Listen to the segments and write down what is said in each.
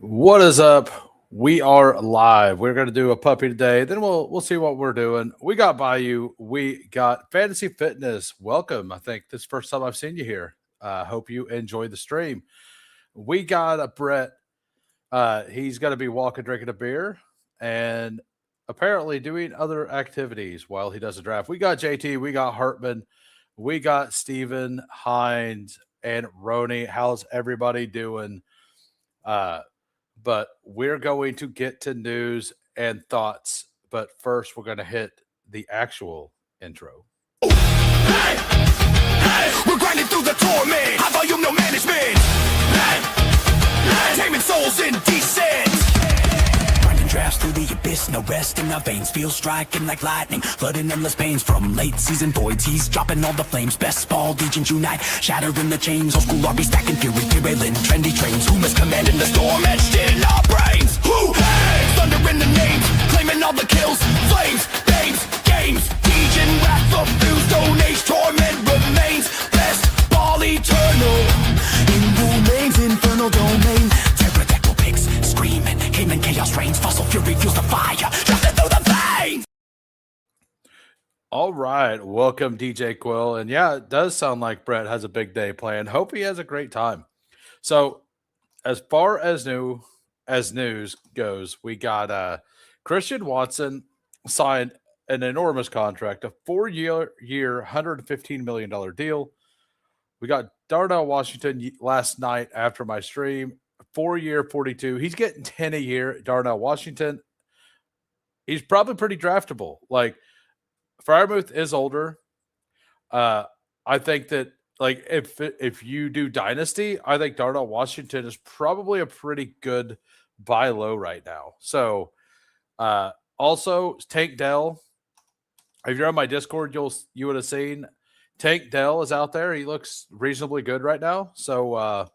What is up? We are live. We're going to do a puppy today. Then we'll see what we're doing. We got Bayou. We got Fantasy Fitness. Welcome. I think this is the first time I've seen you here. Hope you enjoyed the stream. We got a Brett. He's going to be walking, drinking a beer, and apparently doing other activities while he does a draft. We got JT. We got Hartman. We got Steven, Hines, and Roni. How's everybody doing? But we're going to get to news and thoughts. But first, we're going to hit the actual intro. Hey, hey, we're grinding through the torment. High volume, no management. Taming souls in descent. Grinding drafts through the abyss, no rest in our veins. Feel striking like lightning, flooding endless pains. From late season voids, he's dropping all the flames. Bestball Degens unite, shattering the chains. Old school RB stacking fury, derailing trendy trains. Who is commanding the storm etched in our brains? Who hates thunder in the names, claiming all the kills, flames, names, games. Degen wrath of fuse, stone age torment remains. Bestball eternal, in remains infernal domain. Pterodactyl pigs screaming, Cayman chaos reigns. Fossil fury fuels the fire, drafted through the veins. All right. Welcome, DJ Quill. And yeah, it does sound like Brett has a big day planned. Hope he has a great time. So, as far as news goes, we got Christian Watson signed an enormous contract, a 4-year, $115 million deal. We got Darnell Washington last night after my stream, 4-year, 42. He's getting 10 a year. Darnell Washington. He's probably pretty draftable. Like, Freiermuth is older. I think that, like, if you do Dynasty, I think Darnell Washington is probably a pretty good buy low right now. So, also Tank Dell. If you're on my Discord, you would have seen Tank Dell is out there. He looks reasonably good right now. So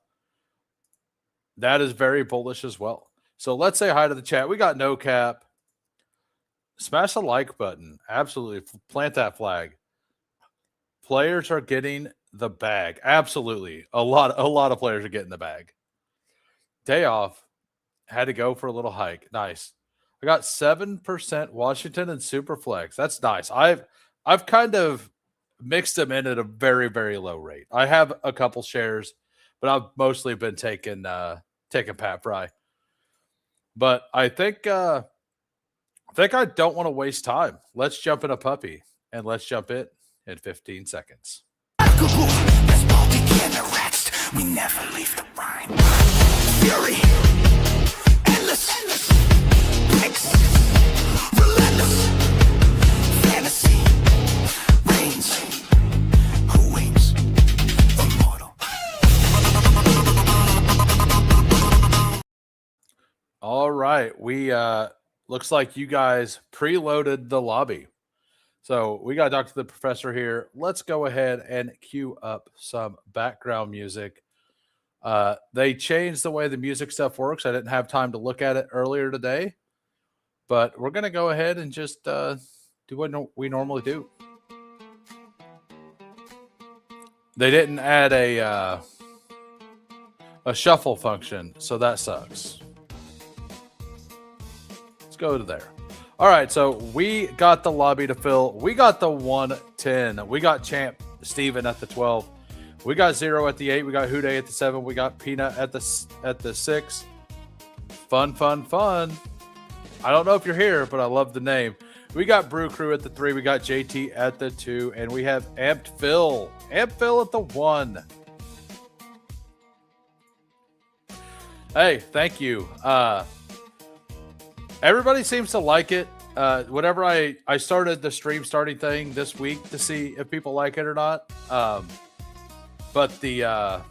that is very bullish as well. So let's say hi to the chat. We got No Cap. Smash the like button. Absolutely. Plant that flag. Players are getting the bag. Absolutely. A lot of players are getting the bag. Day off. Had to go for a little hike. Nice. I got 7% Washington and Superflex. That's nice. I've kind of mixed them in at a very, very low rate. I have a couple shares, but I've mostly been taking Pat Fry. But I think I don't want to waste time. Let's jump in a puppy, and let's jump in 15 seconds. Bestball begin to rest. We never leave the rhyme. Fury, endless, picks, relentless, fantasy, reigns. Who waits? Immortal. All right, we looks like you guys preloaded the lobby. So we got Dr. the Professor here. Let's go ahead and cue up some background music. They changed the way the music stuff works. I didn't have time to look at it earlier today, but we're going to go ahead and just do what we normally do. They didn't add a shuffle function, so that sucks. Let's go to there. All right, so we got the lobby to fill. We got the 110. We got Champ Steven at the 12. We got Zero at the 8. We got Houday at the 7. We got Peanut at the 6. Fun. I don't know if you're here, but I love the name. We got Brew Crew at the 3. We got JT at the 2. And we have Amped Phil. Amped Phil at the 1. Hey, thank you. Everybody seems to like it. Whenever I started the stream starting thing this week to see if people like it or not. But I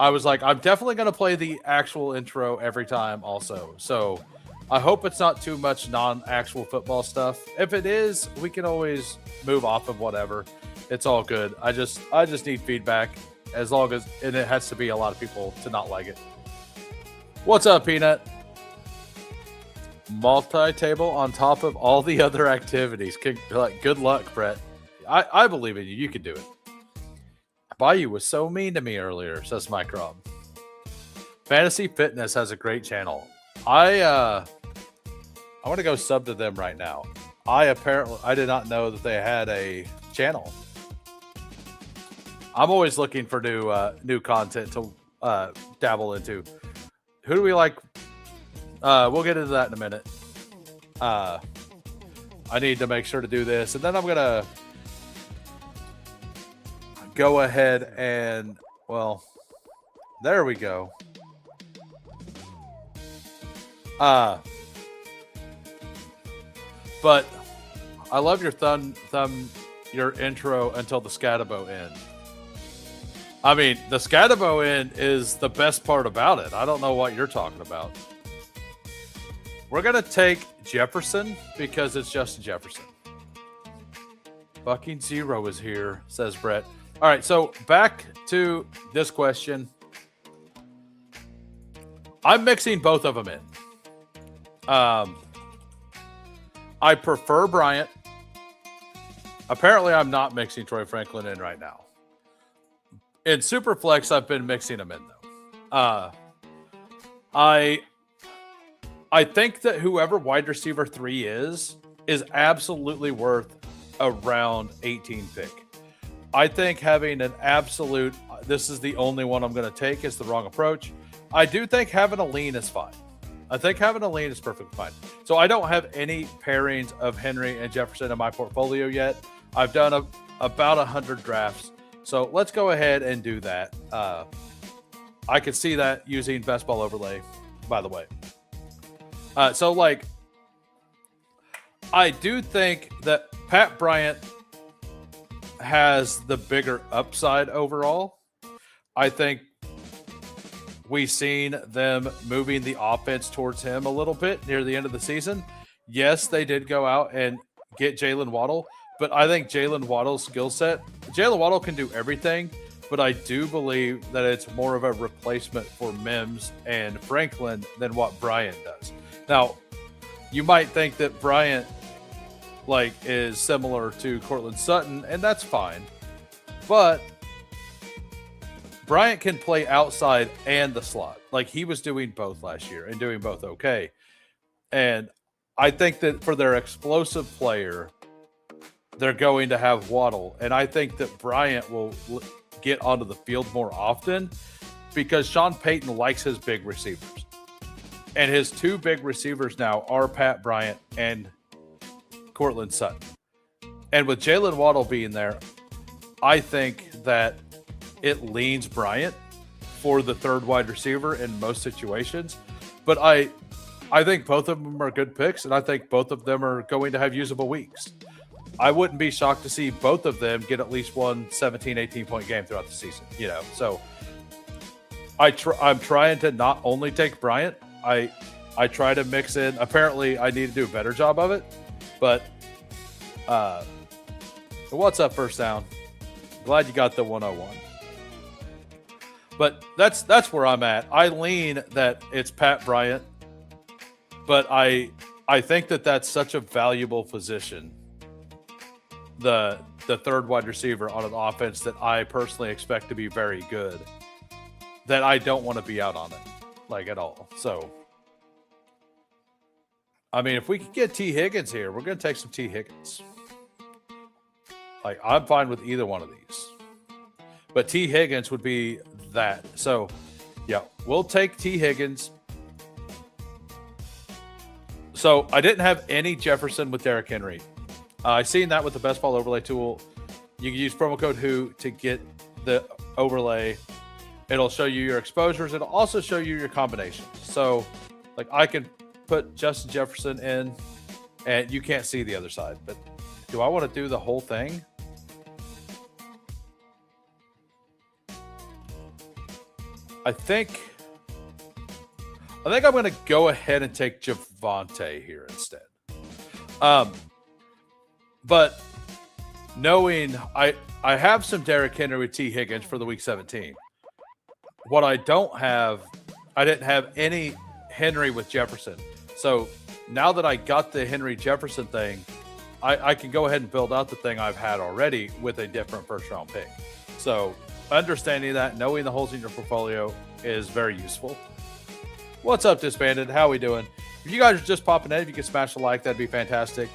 was like, I'm definitely going to play the actual intro every time also. So I hope it's not too much non-actual football stuff. If it is, we can always move off of whatever. It's all good. I just need feedback as long as, and it has to be a lot of people to not like it. What's up, Peanut? Multi-table on top of all the other activities. Good luck, Brett. I believe in you. You can do it. Bayou was so mean to me earlier, says Micron. Fantasy Fitness has a great channel. I want to go sub to them right now. I did not know that they had a channel. I'm always looking for new content to dabble into. Who do we like? We'll get into that in a minute. I need to make sure to do this, and then I'm gonna go ahead and, well, there we go. But I love your your intro until the Scatabo end. I mean, the Scatabo end is the best part about it. I don't know what you're talking about. We're going to take Jefferson because it's Justin Jefferson. Fucking zero is here, says Brett. All right, so back to this question. I'm mixing both of them in. I prefer Bryant. Apparently, I'm not mixing Troy Franklin in right now. In Superflex, I've been mixing them in, though. I think that whoever wide receiver 3 is absolutely worth a round 18 pick. I think having an absolute, this is the only one I'm going to take, is the wrong approach. I do think having a lean is fine. I think having a lean is perfectly fine. So I don't have any pairings of Henry and Jefferson in my portfolio yet. I've done about 100 drafts. So let's go ahead and do that. I could see that using Bestball overlay, by the way. So, like, I do think that Pat Bryant has the bigger upside overall. I think we've seen them moving the offense towards him a little bit near the end of the season. Yes, they did go out and get Jalen Waddle, but I think Jalen Waddle's skill set, Jalen Waddle can do everything, but I do believe that it's more of a replacement for Mims and Franklin than what Bryant does. Now, you might think that Bryant is similar to Cortland Sutton, and that's fine. But Bryant can play outside and the slot. Like, he was doing both last year and doing both okay. And I think that for their explosive player, they're going to have Waddle. And I think that Bryant will get onto the field more often because Sean Payton likes his big receivers. And his 2 big receivers now are Pat Bryant and Cortland Sutton. And with Jalen Waddle being there, I think that it leans Bryant for the 3rd wide receiver in most situations. But I think both of them are good picks, and I think both of them are going to have usable weeks. I wouldn't be shocked to see both of them get at least one 17, 18-point game throughout the season. So I'm trying to not only take Bryant, I try to mix in. Apparently, I need to do a better job of it. But what's up, First Down? Glad you got the 101. But that's where I'm at. I lean that it's Pat Bryant, but I think that that's such a valuable position, the 3rd wide receiver on an offense that I personally expect to be very good, that I don't want to be out on it, at all. So, I mean, if we could get T. Higgins here, we're going to take some T. Higgins. I'm fine with either one of these. But T. Higgins would be that. So, yeah, we'll take T. Higgins. So, I didn't have any Jefferson with Derrick Henry. I seen that with the Bestball overlay tool. You can use promo code WHO to get the overlay. It'll show you your exposures. It'll also show you your combinations. So, I can put Justin Jefferson in, and you can't see the other side. But do I want to do the whole thing? I think I'm going to go ahead and take Javonte here instead. But knowing I have some Derrick Henry with T. Higgins for the week 17. What I didn't have any Henry with Jefferson. So now that I got the Henry Jefferson thing, I can go ahead and build out the thing I've had already with a different 1st round pick. So understanding that, knowing the holes in your portfolio is very useful. What's up, Disbanded? How we doing? If you guys are just popping in, if you could smash a like, that'd be fantastic.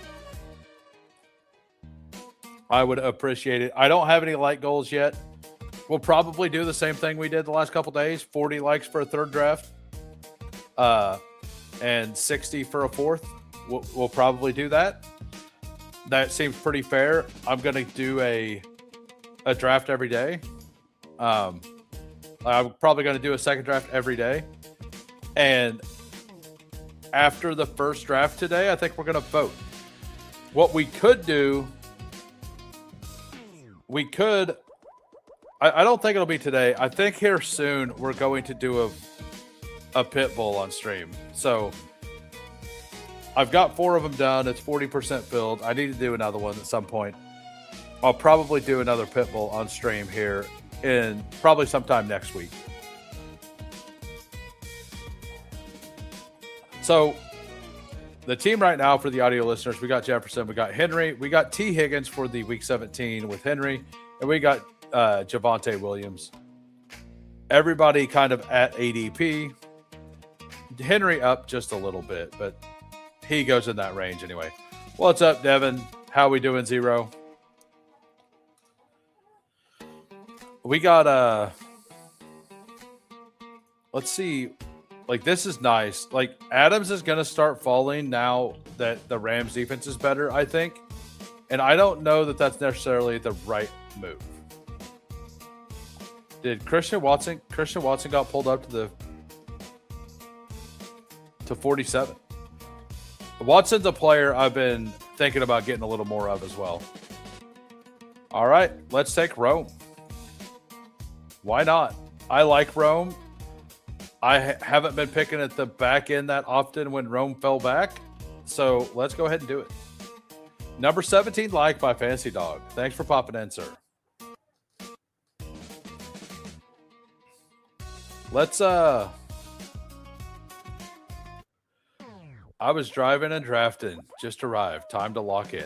I would appreciate it. I don't have any like goals yet. We'll probably do the same thing we did the last couple days. 40 likes for a third draft. And 60 for a fourth. We'll probably do that. That seems pretty fair. I'm going to do a draft every day. I'm probably going to do a second draft every day. And after the first draft today, I think we're going to vote. What we could do, I don't think it'll be today. I think here soon we're going to do a pit bull on stream. So I've got 4 of them done. It's 40% filled. I need to do another one at some point. I'll probably do another pit bull on stream here in probably sometime next week. So the team right now for the audio listeners, we got Jefferson, we got Henry, we got T. Higgins for the week 17 with Henry, and we got Javonte Williams. Everybody kind of at ADP. Henry up just a little bit, but he goes in that range anyway. What's up, Devin? How we doing, Zero? We got let's see. Like, this is nice. Like, Adams is going to start falling now that the Rams defense is better, I think. And I don't know that that's necessarily the right move. Did Christian Watson got pulled up to 47. Watson's a player I've been thinking about getting a little more of as well. All right, let's take Rome. Why not? I like Rome. I haven't been picking at the back end that often when Rome fell back. So let's go ahead and do it. Number 17 like by Fantasy Dog. Thanks for popping in, sir. Let's I was driving and drafting. Just arrived. Time to lock in.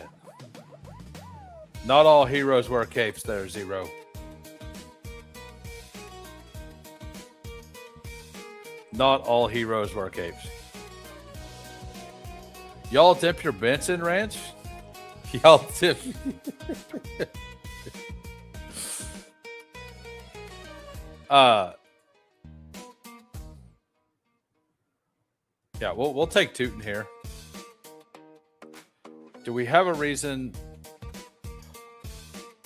Not all heroes wear capes there, Zero. Not all heroes wear capes. Y'all dip your Benson Ranch? Y'all dip. Yeah, we'll take Tootin here. Do we have a reason?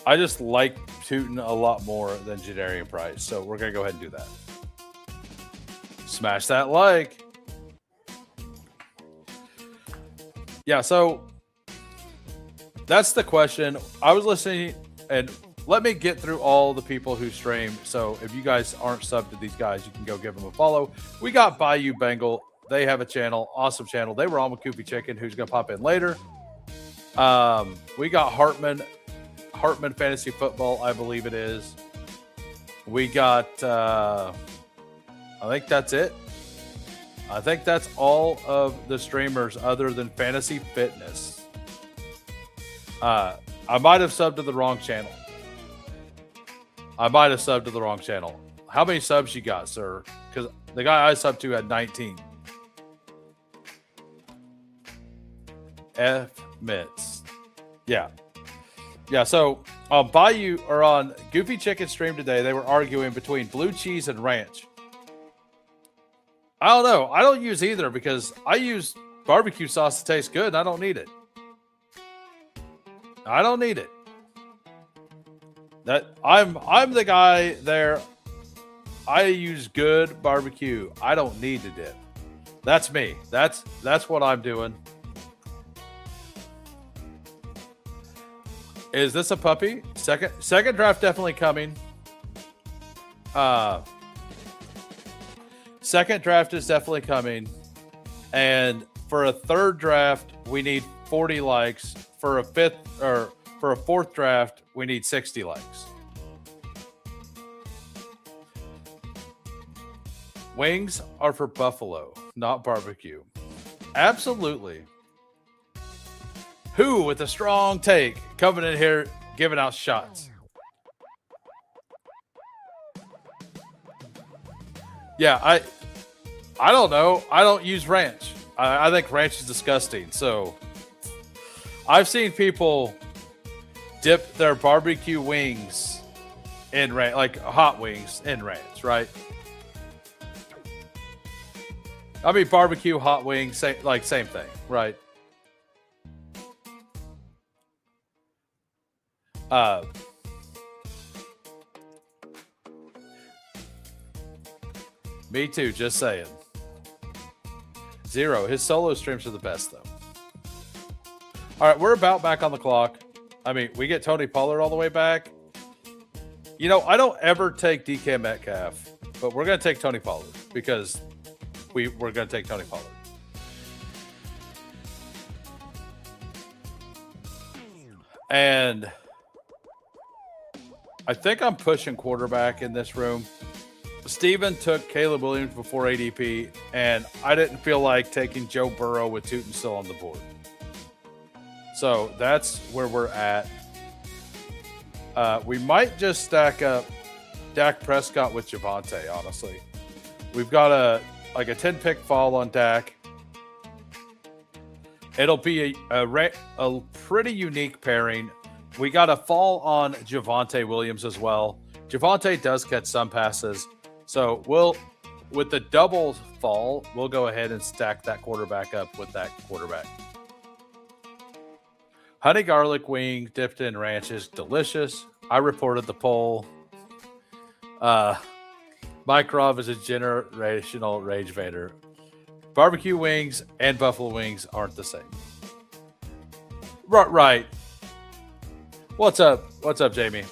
I just like Tootin a lot more than Jadarian Price, so we're gonna go ahead and do that. Smash that like. Yeah, so that's the question. I was listening, and let me get through all the people who stream. So if you guys aren't subbed to these guys, you can go give them a follow. We got Bayou Bengal. They have a channel, awesome channel. They were on with Koopy Chicken, who's going to pop in later. We got Hartman Fantasy Football, I believe it is. We got, I think that's it. I think that's all of the streamers other than Fantasy Fitness. I might have subbed to the wrong channel. How many subs you got, sir? Because the guy I subbed to had 19. F Mitts. Yeah. So on Bayou or on Goofy Chicken stream today, they were arguing between blue cheese and ranch. I don't know. I don't use either because I use barbecue sauce to taste good and I don't need it. That I'm the guy there. I use good barbecue. I don't need to dip. That's me. That's what I'm doing. Is this a puppy? Second draft definitely coming. Second draft is definitely coming. And for a third draft, we need 40 likes. For a fourth draft, we need 60 likes. Wings are for buffalo, not barbecue. Absolutely. Who with a strong take coming in here giving out shots? Yeah, I don't know. I don't use ranch. I think ranch is disgusting. So I've seen people dip their barbecue wings in ranch, like hot wings in ranch, right? I mean, barbecue, hot wings, same thing, right? Me too, just saying. Zero. His solo streams are the best, though. All right, we're about back on the clock. I mean, we get Tony Pollard all the way back. You know, I don't ever take DK Metcalf, but we're going to take Tony Pollard because we're going to take Tony Pollard. And I think I'm pushing quarterback in this room. Steven took Caleb Williams before ADP, and I didn't feel like taking Joe Burrow with Tootin still on the board. So that's where we're at. We might just stack up Dak Prescott with Javonte, honestly. We've got a 10-pick fall on Dak. It'll be a pretty unique pairing. We got a fall on Javonte Williams as well. Javonte does catch some passes. So with the double fall, we'll go ahead and stack that quarterback up with that quarterback. Honey garlic wing dipped in ranch is delicious. I reported the poll. Mike Robb is a generational rage vader. Barbecue wings and buffalo wings aren't the same. Right. What's up? What's up, Jamie?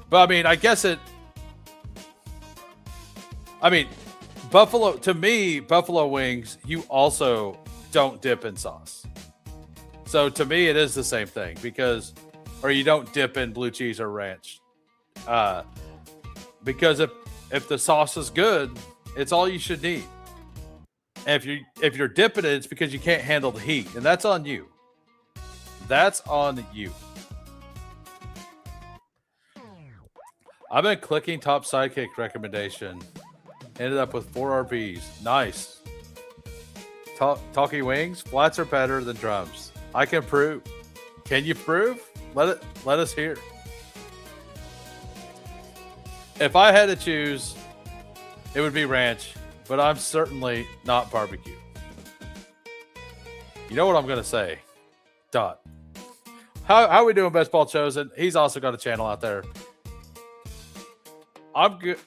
But I mean, I guess buffalo wings, you also don't dip in sauce. So to me, it is the same thing or you don't dip in blue cheese or ranch. Because if the sauce is good, it's all you should need. And if you're dipping it, it's because you can't handle the heat, and that's on you. That's on you. I've been clicking top sidekick recommendation. Ended up with 4 RBs. Nice. Talkie wings, flats are better than drums. I can prove. Can you prove? Let us hear. If I had to choose, it would be ranch, but I'm certainly not barbecue. You know what I'm going to say? Dot. How are we doing, Bestball Chosen? He's also got a channel out there. I'm good.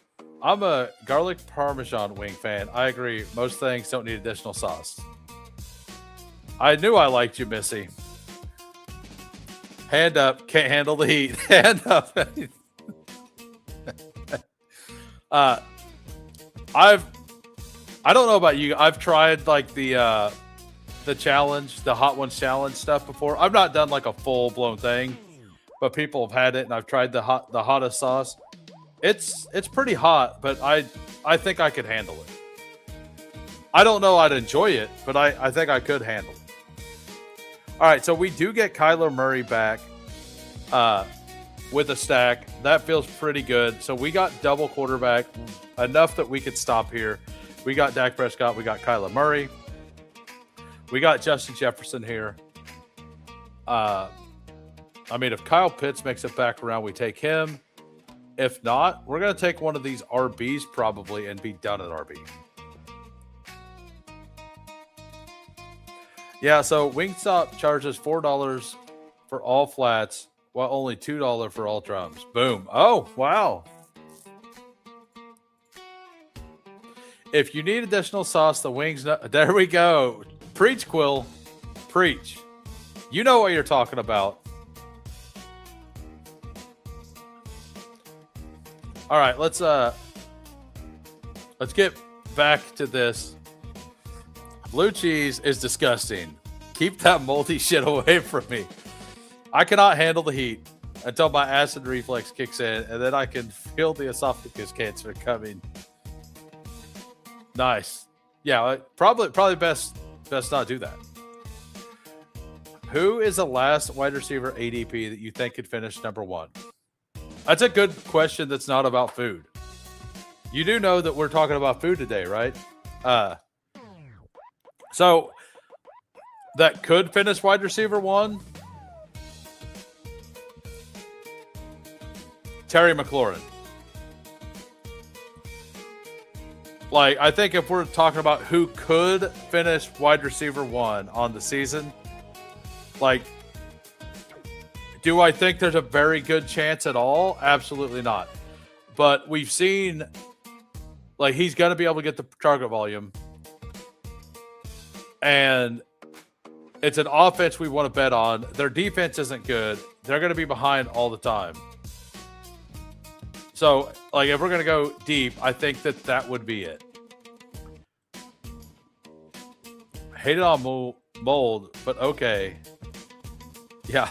I'm a garlic parmesan wing fan. I agree. Most things don't need additional sauce. I knew I liked you, Missy. Hand up. Can't handle the heat. Hand up. I don't know about you. I've tried like the challenge, the Hot Ones challenge stuff before. I've not done like a full blown thing, but people have had it, and I've tried the hottest sauce. It's pretty hot, but I think I could handle it. I don't know I'd enjoy it, but I think I could handle it. All right, so we do get Kyler Murray back with a stack. That feels pretty good. So we got double quarterback, enough that we could stop here. We got Dak Prescott. We got Kyler Murray. We got Justin Jefferson here. I mean, if Kyle Pitts makes it back around, we take him. If not, we're going to take one of these RBs probably and be done at RB. Yeah, so Wingstop charges $4 for all flats, while only $2 for all drums. Boom. Oh, wow. If you need additional sauce, the wings... There we go. Preach, Quill. Preach. You know what you're talking about. All right, let's get back to this. Blue cheese is disgusting. Keep that moldy shit away from me. I cannot handle the heat until my acid reflex kicks in, and then I can feel the esophagus cancer coming. Nice. Yeah, probably best not do that. Who is the last wide receiver ADP that you think could finish number 1? That's a good question that's not about food. You do know that we're talking about food today, right? So that could finish wide receiver 1. Terry McLaurin. Like, I think if we're talking about who could finish wide receiver 1 on the season, like, do I think there's a very good chance at all? Absolutely not. But we've seen, like, he's going to be able to get the target volume. And it's an offense we want to bet on. Their defense isn't good. They're going to be behind all the time. So, like, if we're going to go deep, I think that would be it. Hate it on mold, but okay. Yeah.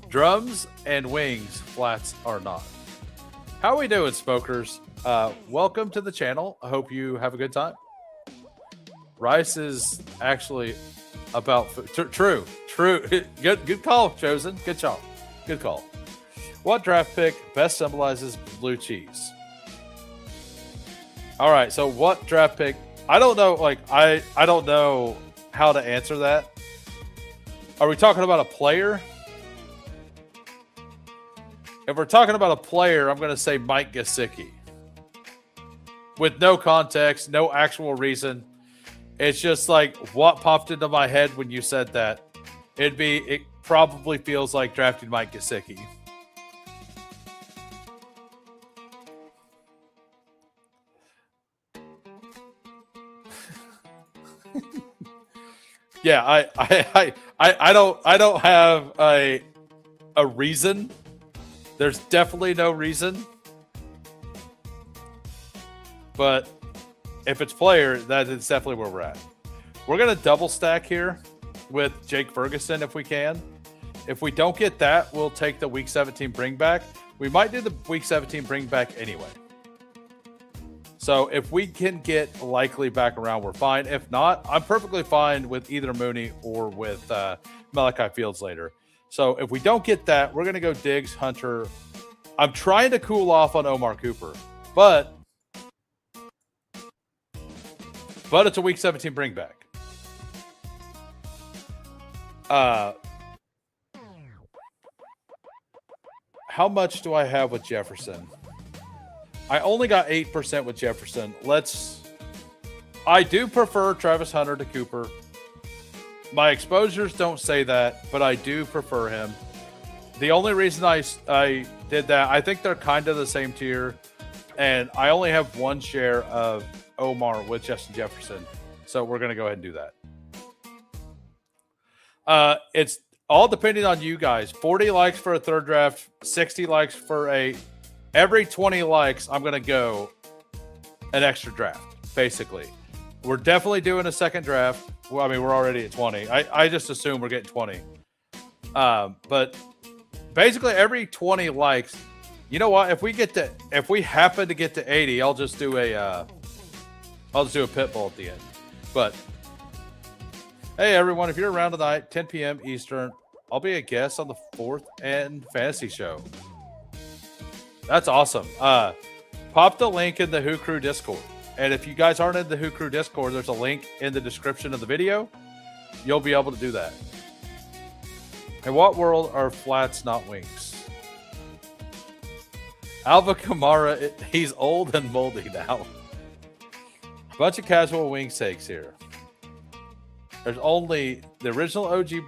Drums and wings, flats are not. How are we doing, smokers? Welcome to the channel. I hope you have a good time. Rice is actually about food. True. Good call, Chosen. Good job. Good call. What draft pick best symbolizes blue cheese? All right, so what draft pick? I don't know. Like, I don't know how to answer that. Are we talking about a player? If we're talking about a player, I'm going to say Mike Gesicki. With no context, no actual reason. It's just like what popped into my head when you said that. It probably feels like drafting Mike Gesicki. Yeah, I don't have a reason. There's definitely no reason. But if it's player, that is definitely where we're at. We're going to double stack here with Jake Ferguson if we can. If we don't get that, we'll take the Week 17 bring back. We might do the Week 17 bring back anyway. So if we can get Likely back around, we're fine. If not, I'm perfectly fine with either Mooney or with Malachi Fields later. So if we don't get that, we're going to go Diggs, Hunter. I'm trying to cool off on Omar Cooper, but it's a Week 17 bring back. How much do I have with Jefferson? I only got 8% with Jefferson. I do prefer Travis Hunter to Cooper. My exposures don't say that, but I do prefer him. The only reason I did that, I think they're kind of the same tier, and I only have one share of Omar with Justin Jefferson, so we're going to go ahead and do that. It's all depending on you guys. 40 likes for a third draft, 60 likes for every 20 likes, I'm going to go an extra draft, basically. We're definitely doing a second draft. Well, I mean, we're already at 20. I just assume we're getting 20. But basically every 20 likes, you know what? If we happen to get to 80, I'll just do a pit bull at the end. But hey, everyone, if you're around tonight, 10 p.m. Eastern, I'll be a guest on the 4th and Fantasy Show. That's awesome. Pop the link in the Who Crew Discord. And if you guys aren't in the Who Crew Discord, there's a link in the description of the video. You'll be able to do that. In what world are flats not wings? Alva Kamara, he's old and moldy now. A bunch of casual wing sakes here. There's only the original OG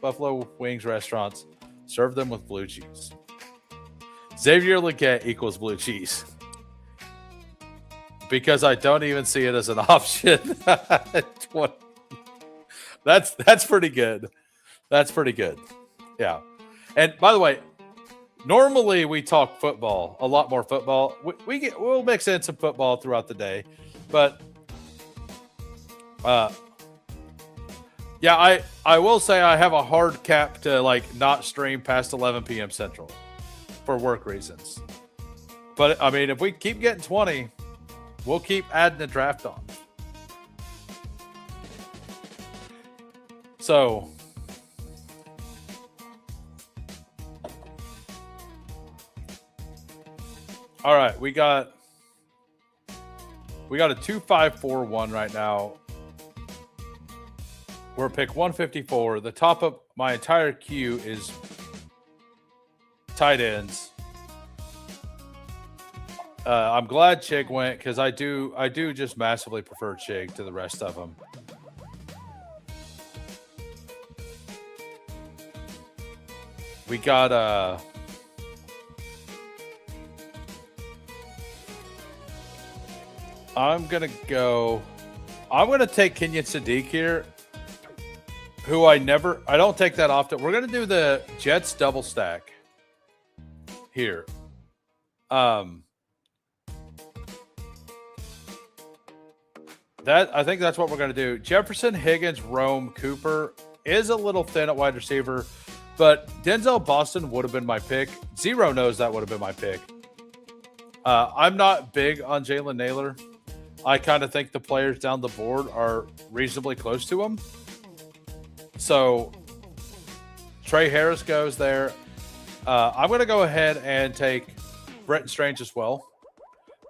Buffalo Wings restaurants. Serve them with blue cheese. Xavier Legette equals blue cheese. Because I don't even see it as an option. That's pretty good. That's pretty good. Yeah. And by the way, normally we talk football, a lot more football. We'll mix in some football throughout the day. But yeah, I will say I have a hard cap to not stream past 11 p.m. Central for work reasons. But I mean, if we keep getting 20, we'll keep adding the draft on. So All right, we got a 2-5-4-1 right now. We're pick 154. The top of my entire queue is tight ends. I'm glad Chig went because I do just massively prefer Chig to the rest of them. We got I'm gonna take Kenyon Sadiq here, who I don't take that often. We're gonna do the Jets double stack here. I think that's what we're going to do. Jefferson, Higgins, Rome, Cooper is a little thin at wide receiver, but Denzel Boston would have been my pick. Zero knows that would have been my pick. I'm not big on Jalen Naylor. I kind of think the players down the board are reasonably close to him. So Trey Harris goes there. I'm going to go ahead and take Bretton Strange as well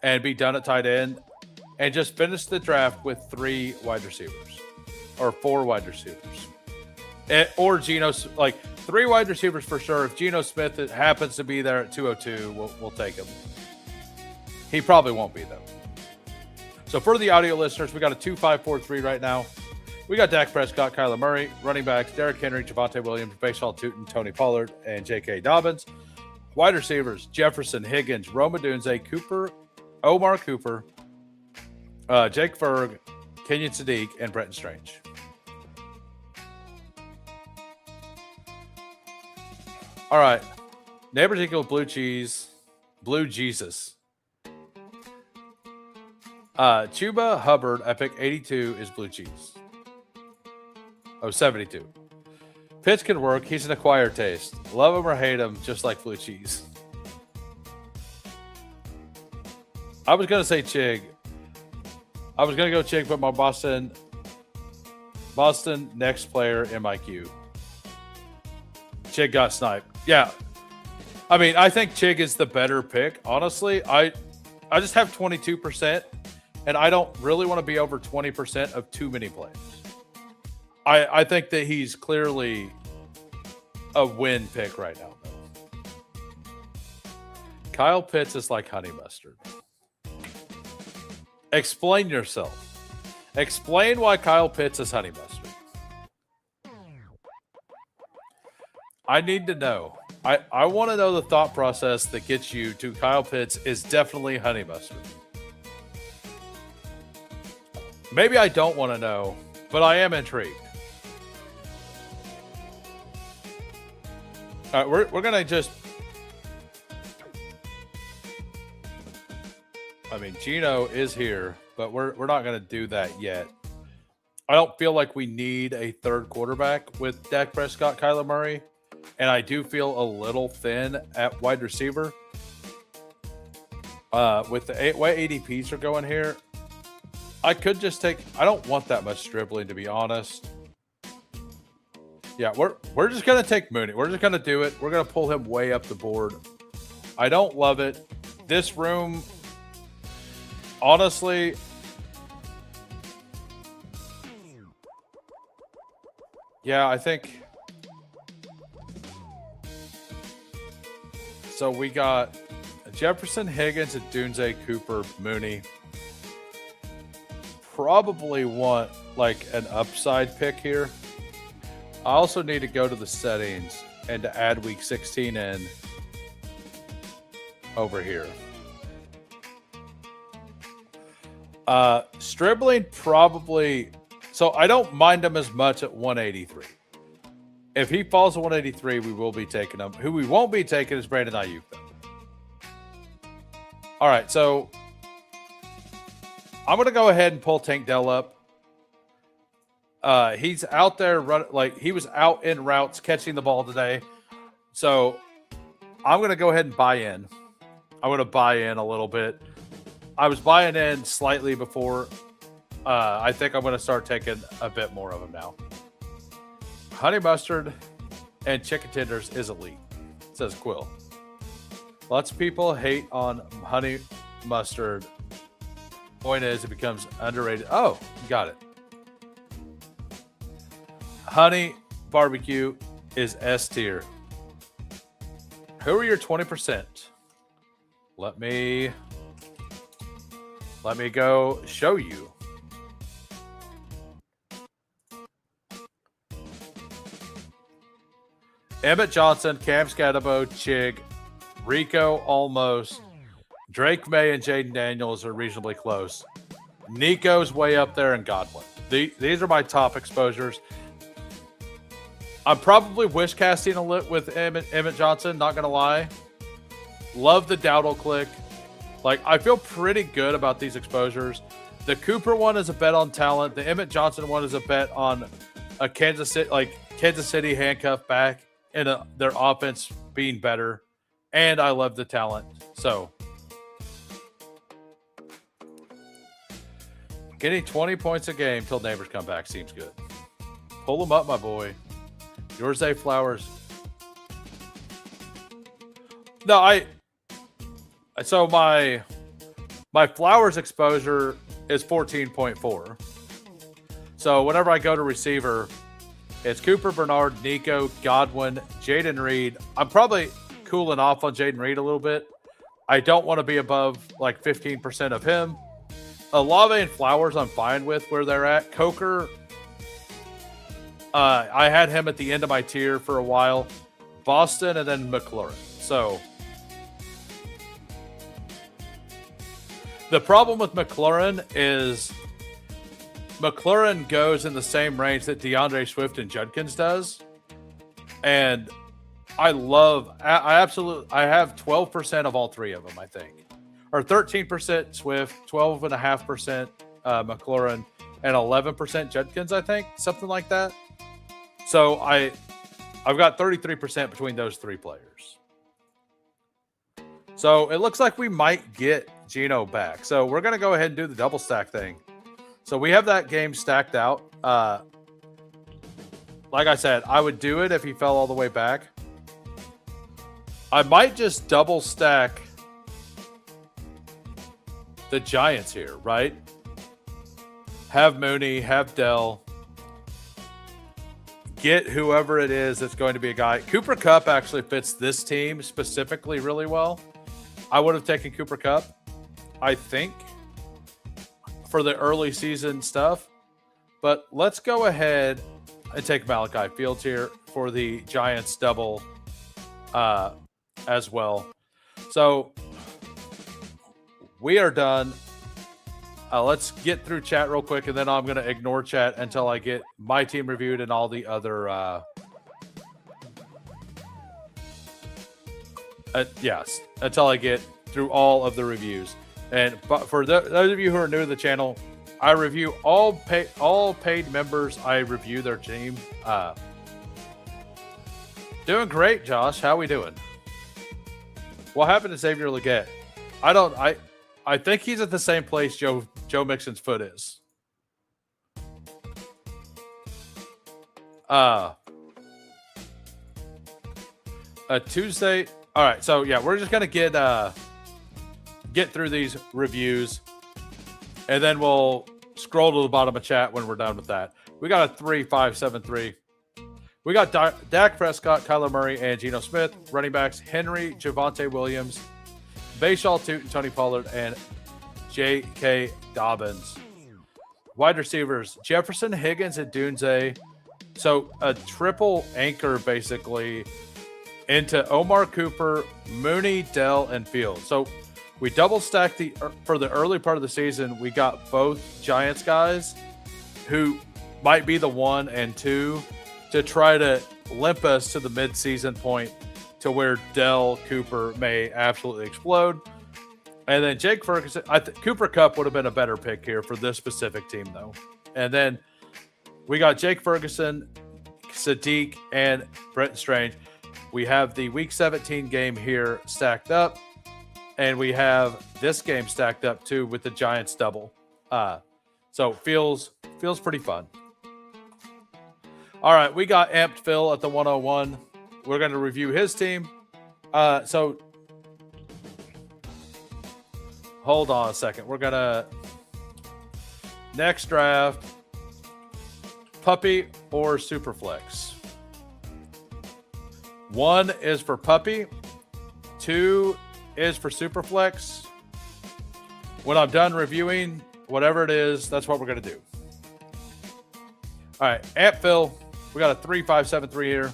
and be done at tight end. And just finish the draft with 3 wide receivers or 4 wide receivers. Or Geno, like 3 wide receivers for sure. If Geno Smith happens to be there at 202, we'll take him. He probably won't be, though. So for the audio listeners, we got a 2-5-4-3 right now. We got Dak Prescott, Kyler Murray, running backs, Derrick Henry, Javonte Williams, Bashaw Tootin, Tony Pollard, and J.K. Dobbins. Wide receivers, Jefferson, Higgins, Rome Odunze, Cooper, Omar Cooper, Jake Ferg, Kenyon Sadiq, and Bretton Strange. All right. Neighbors equal blue cheese. Blue Jesus. Chuba Hubbard at pick 82 is blue cheese. Oh, 72. Pitch can work. He's an acquired taste. Love him or hate him, just like blue cheese. I was going to say Chig. I was going to go Chig, but my Boston next player in my queue. Chig got sniped. Yeah. I mean, I think Chig is the better pick. Honestly, I just have 22%, and I don't really want to be over 20% of too many players. I think that he's clearly a win pick right now, though. Kyle Pitts is like honey mustard. Explain yourself. Explain why Kyle Pitts is honey mustard. I need to know. I want to know the thought process that gets you to Kyle Pitts is definitely honey mustard. Maybe I don't want to know, but I am intrigued. All right, we're going to just... I mean, Geno is here, but we're not going to do that yet. I don't feel like we need a third quarterback with Dak Prescott, Kyler Murray, and I do feel a little thin at wide receiver. With the way ADPs are going here, I could just take... I don't want that much dribbling, to be honest. Yeah, we're just going to take Mooney. We're just going to do it. We're going to pull him way up the board. I don't love it. This room... Honestly, yeah, I think so. We got Jefferson, Higgins, and Dunze, Cooper, Mooney. Probably want like an upside pick here. I also need to go to the settings and to add week 16 in over here. Stribling probably, so I don't mind him as much at 183. If he falls to 183, we will be taking him. Who we won't be taking is Brandon Ayuk, though. All right, so I'm going to go ahead and pull Tank Dell up. He's out there he was out in routes catching the ball today. So I'm going to go ahead and buy in. I'm going to buy in a little bit. I was buying in slightly before. I think I'm going to start taking a bit more of them now. Honey mustard and chicken tenders is elite, says Quill. Lots of people hate on honey mustard. Point is, it becomes underrated. Oh, got it. Honey barbecue is S tier. Who are your 20%? Let me go show you. Emmett Johnson, Cam Scatabo, Chig, Rico almost. Drake May and Jaden Daniels are reasonably close. Nico's way up there, and Godwin. These are my top exposures. I'm probably wish casting a lit with Emmett Johnson, not going to lie. Love the Dowdle click. Like, I feel pretty good about these exposures. The Cooper one is a bet on talent. The Emmett Johnson one is a bet on a Kansas City handcuff back and their offense being better. And I love the talent. So, getting 20 points a game till neighbors come back seems good. Pull them up, my boy. Yours, A. Flowers. No, so my Flowers exposure is 14.4. So whenever I go to receiver, it's Cooper, Bernard, Nico, Godwin, Jaden Reed. I'm probably cooling off on Jaden Reed a little bit. I don't want to be above like 15% of him. Olave and Flowers, I'm fine with where they're at. Coker, I had him at the end of my tier for a while. Boston and then McLaurin. So the problem with McLaurin is McLaurin goes in the same range that DeAndre Swift and Judkins does. And I have 12% of all three of them, I think. Or 13% Swift, 12.5% McLaurin, and 11% Judkins, I think. Something like that. So I've got 33% between those three players. So it looks like we might get Geno back. So we're going to go ahead and do the double stack thing. So we have that game stacked out. Like I said, I would do it if he fell all the way back. I might just double stack the Giants here, right? Have Mooney, have Dell. Get whoever it is that's going to be a guy. Cooper Kupp actually fits this team specifically really well. I would have taken Cooper Kupp, I think, for the early season stuff. But let's go ahead and take Malachi Fields here for the Giants double as well. So we are done. Let's get through chat real quick, and then I'm going to ignore chat until I get my team reviewed and all the other yes, until I get through all of the reviews. And for those of you who are new to the channel, I review all paid members. I review their team. Doing great, Josh. How we doing? What happened to Xavier Legette? I think he's at the same place Joe Mixon's foot is. A Tuesday. All right, so yeah, we're just gonna get through these reviews, and then we'll scroll to the bottom of chat when we're done with that. We got a 3-5-7-3. We got Dak Prescott, Kyler Murray, and Geno Smith. Running backs: Henry, Javonte Williams, Bayshaw, Tony Pollard, and J.K. Dobbins. Wide receivers: Jefferson, Higgins, and Dunze. So a triple anchor basically into Omar Cooper, Mooney, Dell, and Fields. So we double stacked for the early part of the season. We got both Giants guys who might be the 1 and 2 to try to limp us to the mid-season point to where Dell Cooper may absolutely explode. And then Jake Ferguson, Cooper Kupp would have been a better pick here for this specific team, though. And then we got Jake Ferguson, Sadiq, and Brenton Strange. We have the Week 17 game here stacked up, and we have this game stacked up too with the Giants double. So feels pretty fun. All right, we got Amped Phil at the 101. We're going to review his team. So hold on a second. We're going to next draft Puppy or Superflex. 1 is for Puppy. 2 is for Superflex. When I'm done reviewing, whatever it is, that's what we're going to do. All right, Aunt Phil, we got a 3-5-7-3 here.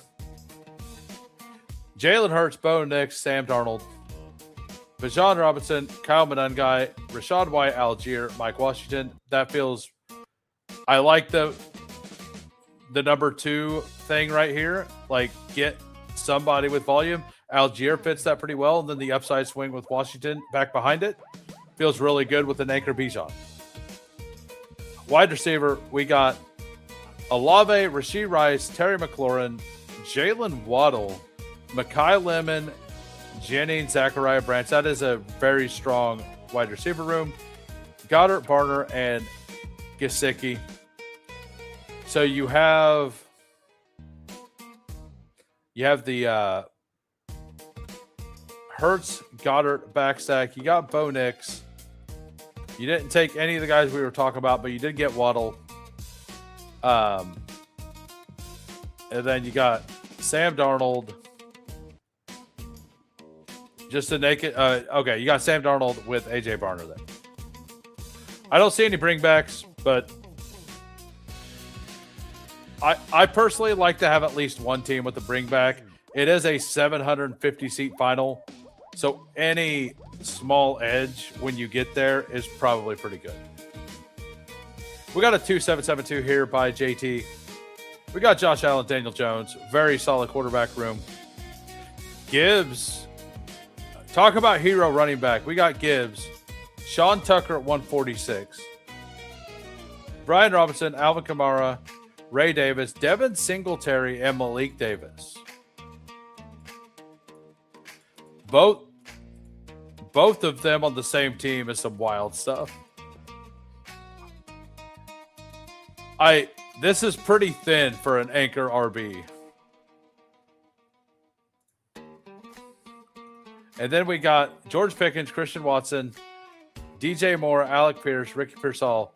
Jalen Hurts, Bo Nix, Sam Darnold, Bijan Robinson, Kyle Monangai, Rashad White, Algier, Mike Washington. That feels, I like the number 2 thing right here. Like, get somebody with volume. Algier fits that pretty well. And then the upside swing with Washington back behind it feels really good with an anchor Bijan. Wide receiver, we got Olave, Rashee Rice, Terry McLaurin, Jalen Waddle, Mekhi Lemon, Jennings, Zachariah Branch. That is a very strong wide receiver room. Goddard, Barner, and Gesicki. So you have the Hurts, Goddard backstack. You got Bo Nix. You didn't take any of the guys we were talking about, but you did get Waddle. And then you got Sam Darnold. Just to naked. Okay, you got Sam Darnold with AJ Barner then. I don't see any bringbacks, but I personally like to have at least one team with a bringback. It is a 750-seat final, so any small edge when you get there is probably pretty good. We got a 2-7-7-2 here by JT. We got Josh Allen, Daniel Jones. Very solid quarterback room. Gibbs. Talk about hero running back. We got Gibbs. Sean Tucker at 146. Brian Robinson, Alvin Kamara, Ray Davis, Devin Singletary, and Malik Davis. Both of them on the same team is some wild stuff. This is pretty thin for an anchor RB. And then we got George Pickens, Christian Watson, DJ Moore, Alec Pierce, Ricky Pearsall,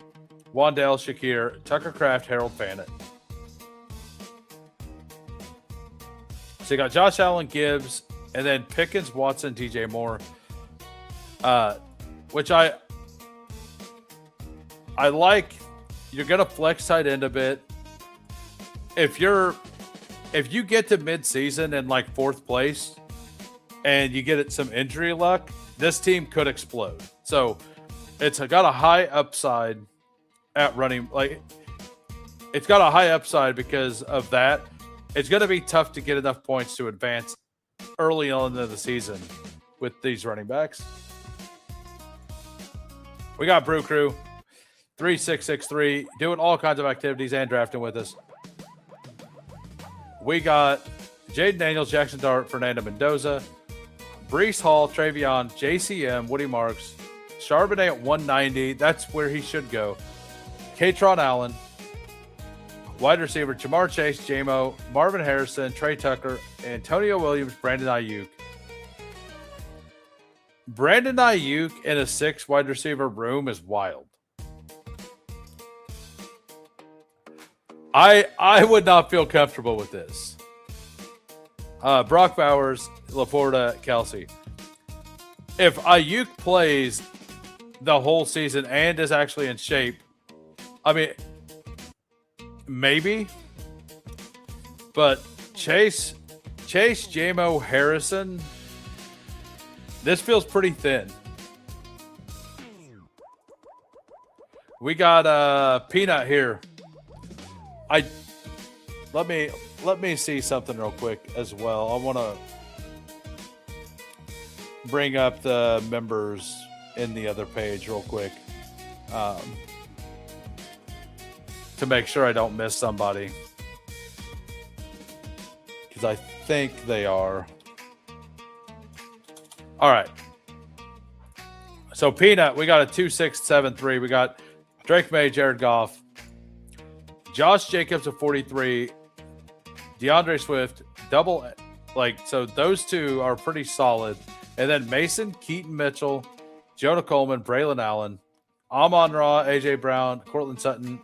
Wandale Shakir, Tucker Kraft, Harold Fannett. So you got Josh Allen, Gibbs, and then Pickens, Watson, DJ Moore. Which I like. You're gonna flex tight end a bit. If you get to mid-season in like 4th place and you get some injury luck, this team could explode. So it's got a high upside at running. Like, it's got a high upside because of that. It's going to be tough to get enough points to advance early on in the season with these running backs. We got Brew Crew, 3663, doing all kinds of activities and drafting with us. We got Jaden Daniels, Jackson Dart, Fernando Mendoza, Brees Hall, Travion, JCM, Woody Marks, Charbonnet at 190. That's where he should go. Katron Allen, wide receiver Jamar Chase, JMO, Marvin Harrison, Trey Tucker, Antonio Williams, Brandon Ayuk. Brandon Ayuk in a 6 wide receiver room is wild. I would not feel comfortable with this. Brock Bowers, LaPorta, Kelsey. If Ayuk plays the whole season and is actually in shape, I mean, maybe. But Chase, JMO, Harrison, this feels pretty thin. We got Peanut here. Let me see something real quick as well. I want to bring up the members in the other page real quick to make sure I don't miss somebody, because I think they are. All right. So Peanut, we got a 2673. We got Drake May, Jared Goff, Josh Jacobs at 43, DeAndre Swift, so those two are pretty solid. And then Mason, Keaton Mitchell, Jonah Coleman, Braylon Allen, Amon Ra, AJ Brown, Cortland Sutton,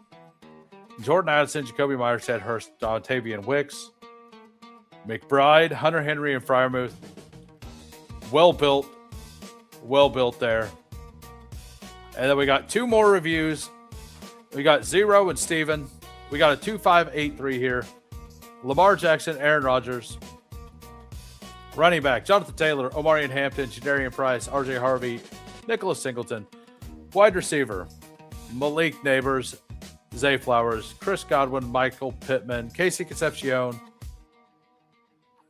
Jordan Addison, Jacoby Myers, Ted Hurst, Dontavian Wicks, McBride, Hunter Henry, and Fryermuth. Well built there. And then we got two more reviews. We got Zero and Steven. We got a 2583 here. Lamar Jackson, Aaron Rodgers. Running back, Jonathan Taylor, Omarion Hampton, Jadarian Price, RJ Harvey, Nicholas Singleton. Wide receiver, Malik Neighbors, Zay Flowers, Chris Godwin, Michael Pittman, Casey Concepcion,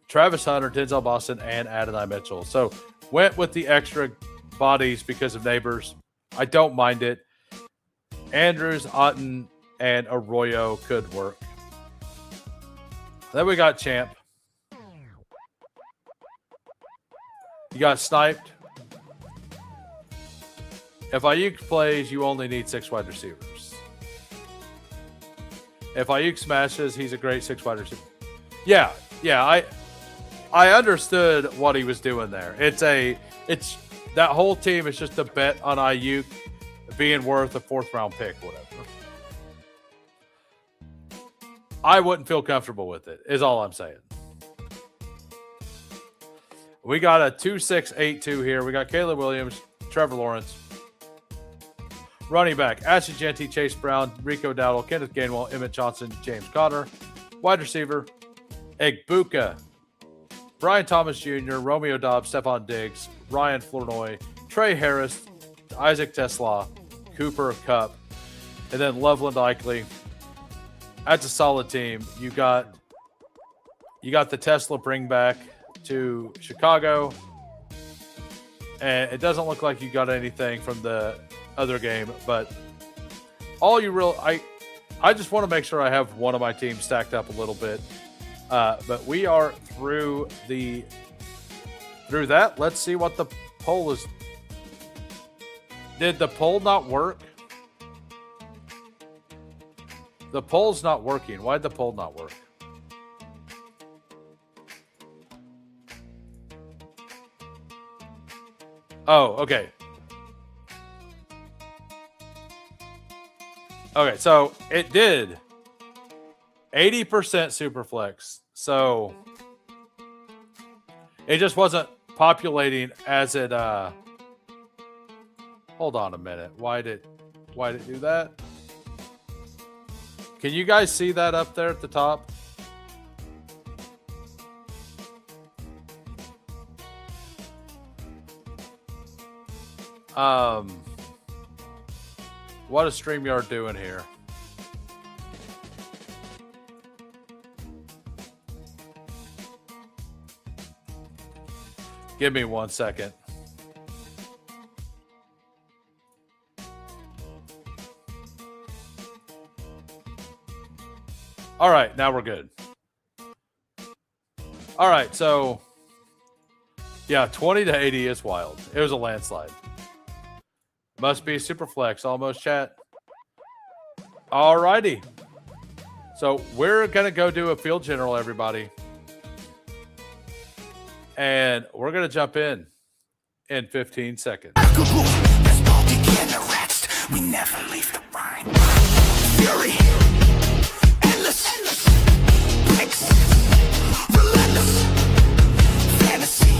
Travis Hunter, Denzel Boston, and Adonai Mitchell. So went with the extra bodies because of Neighbors. I don't mind it. Andrews, Otten, and Arroyo could work. Then we got Champ. You got Sniped. If Ayuk plays, you only need 6 wide receivers. If Ayuk smashes, he's a great 6 wide receiver. Yeah, I understood what he was doing there. It's that whole team is just a bet on Ayuk being worth a 4th round pick, whatever. I wouldn't feel comfortable with it, is all I'm saying. We got a 2682 here. We got Caleb Williams, Trevor Lawrence. Running back, Ashley Genty, Chase Brown, Rico Dowdle, Kenneth Gainwell, Emmett Johnson, James Conner. Wide receiver, Egbuka, Brian Thomas Jr., Romeo Dobbs, Stephon Diggs, Ryan Flournoy, Trey Harris, Isaac Tesla, Cooper Kupp, and then Loveland Likely. That's a solid team. You got the Tesla bring back to Chicago, and it doesn't look like you got anything from the other game, but all you I just want to make sure I have one of my teams stacked up a little bit. But we are through that. Let's see what the poll is. Did the poll not work? The poll's not working. Why'd the poll not work? Oh, okay. Okay, so it did 80% Superflex. So it just wasn't populating as it hold on a minute. Why did it do that? Can you guys see that up there at the top? What is StreamYard doing here? Give me 1 second. All right, now we're good. All right, so yeah, 20 to 80 is wild. It was a landslide. Must be super flex, almost chat. All righty. So we're going to go do a field general, everybody. And we're going to jump in 15 seconds. We never leave the grind. Fury. Endless. Breaks. Relentless. Fantasy.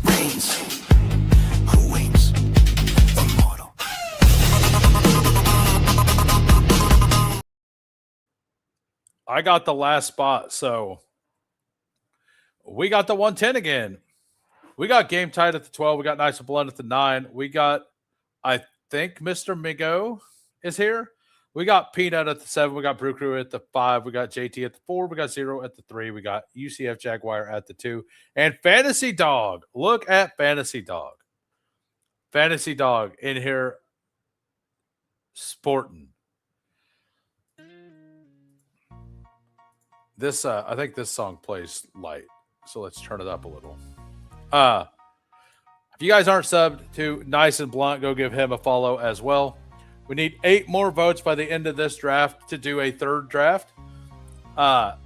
Reigns. Who wins? Immortal. I got the last spot, so we got the 110 again. We got Game Tight at the 12. We got Nice and Blunt at the 9. We got, I think, Mr. Migo is here. We got Peanut at the 7. We got Brew Crew at the 5. We got JT at the 4. We got Zero at the 3. We got UCF Jaguar at the 2. And Fantasy Dog. Look at Fantasy Dog. Fantasy Dog in here sporting. This, I think this song plays light. So let's turn it up a little. If you guys aren't subbed to Nice and Blunt, go give him a follow as well. We need 8 more votes by the end of this draft to do a 3rd draft. And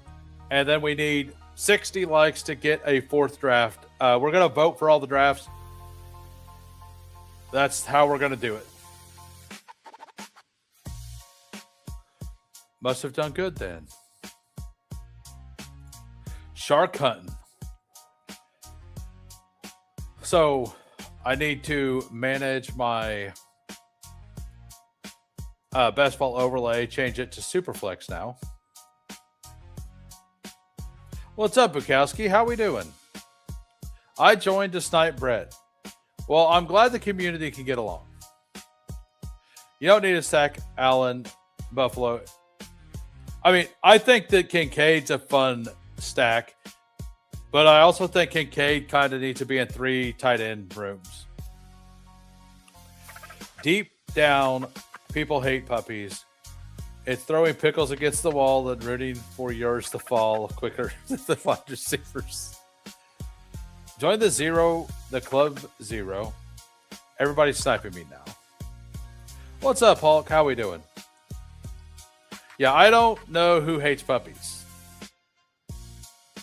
then we need 60 likes to get a 4th draft. We're going to vote for all the drafts. That's how we're going to do it. Must have done good then. Shark hunting. So I need to manage my Bestball overlay, change it to Superflex now. What's up, Bukowski? How we doing? I joined to snipe Brett. Well, I'm glad the community can get along. You don't need to stack Allen, Buffalo. I mean, I think that Kincaid's a fun stack, but I also think Kincaid kind of needs to be in 3 tight end rooms. Deep down, people hate puppies. It's throwing pickles against the wall and rooting for yours to fall quicker than the wide receivers. Join the Club Zero. Everybody's sniping me now. What's up, Hulk? How we doing? Yeah, I don't know who hates puppies.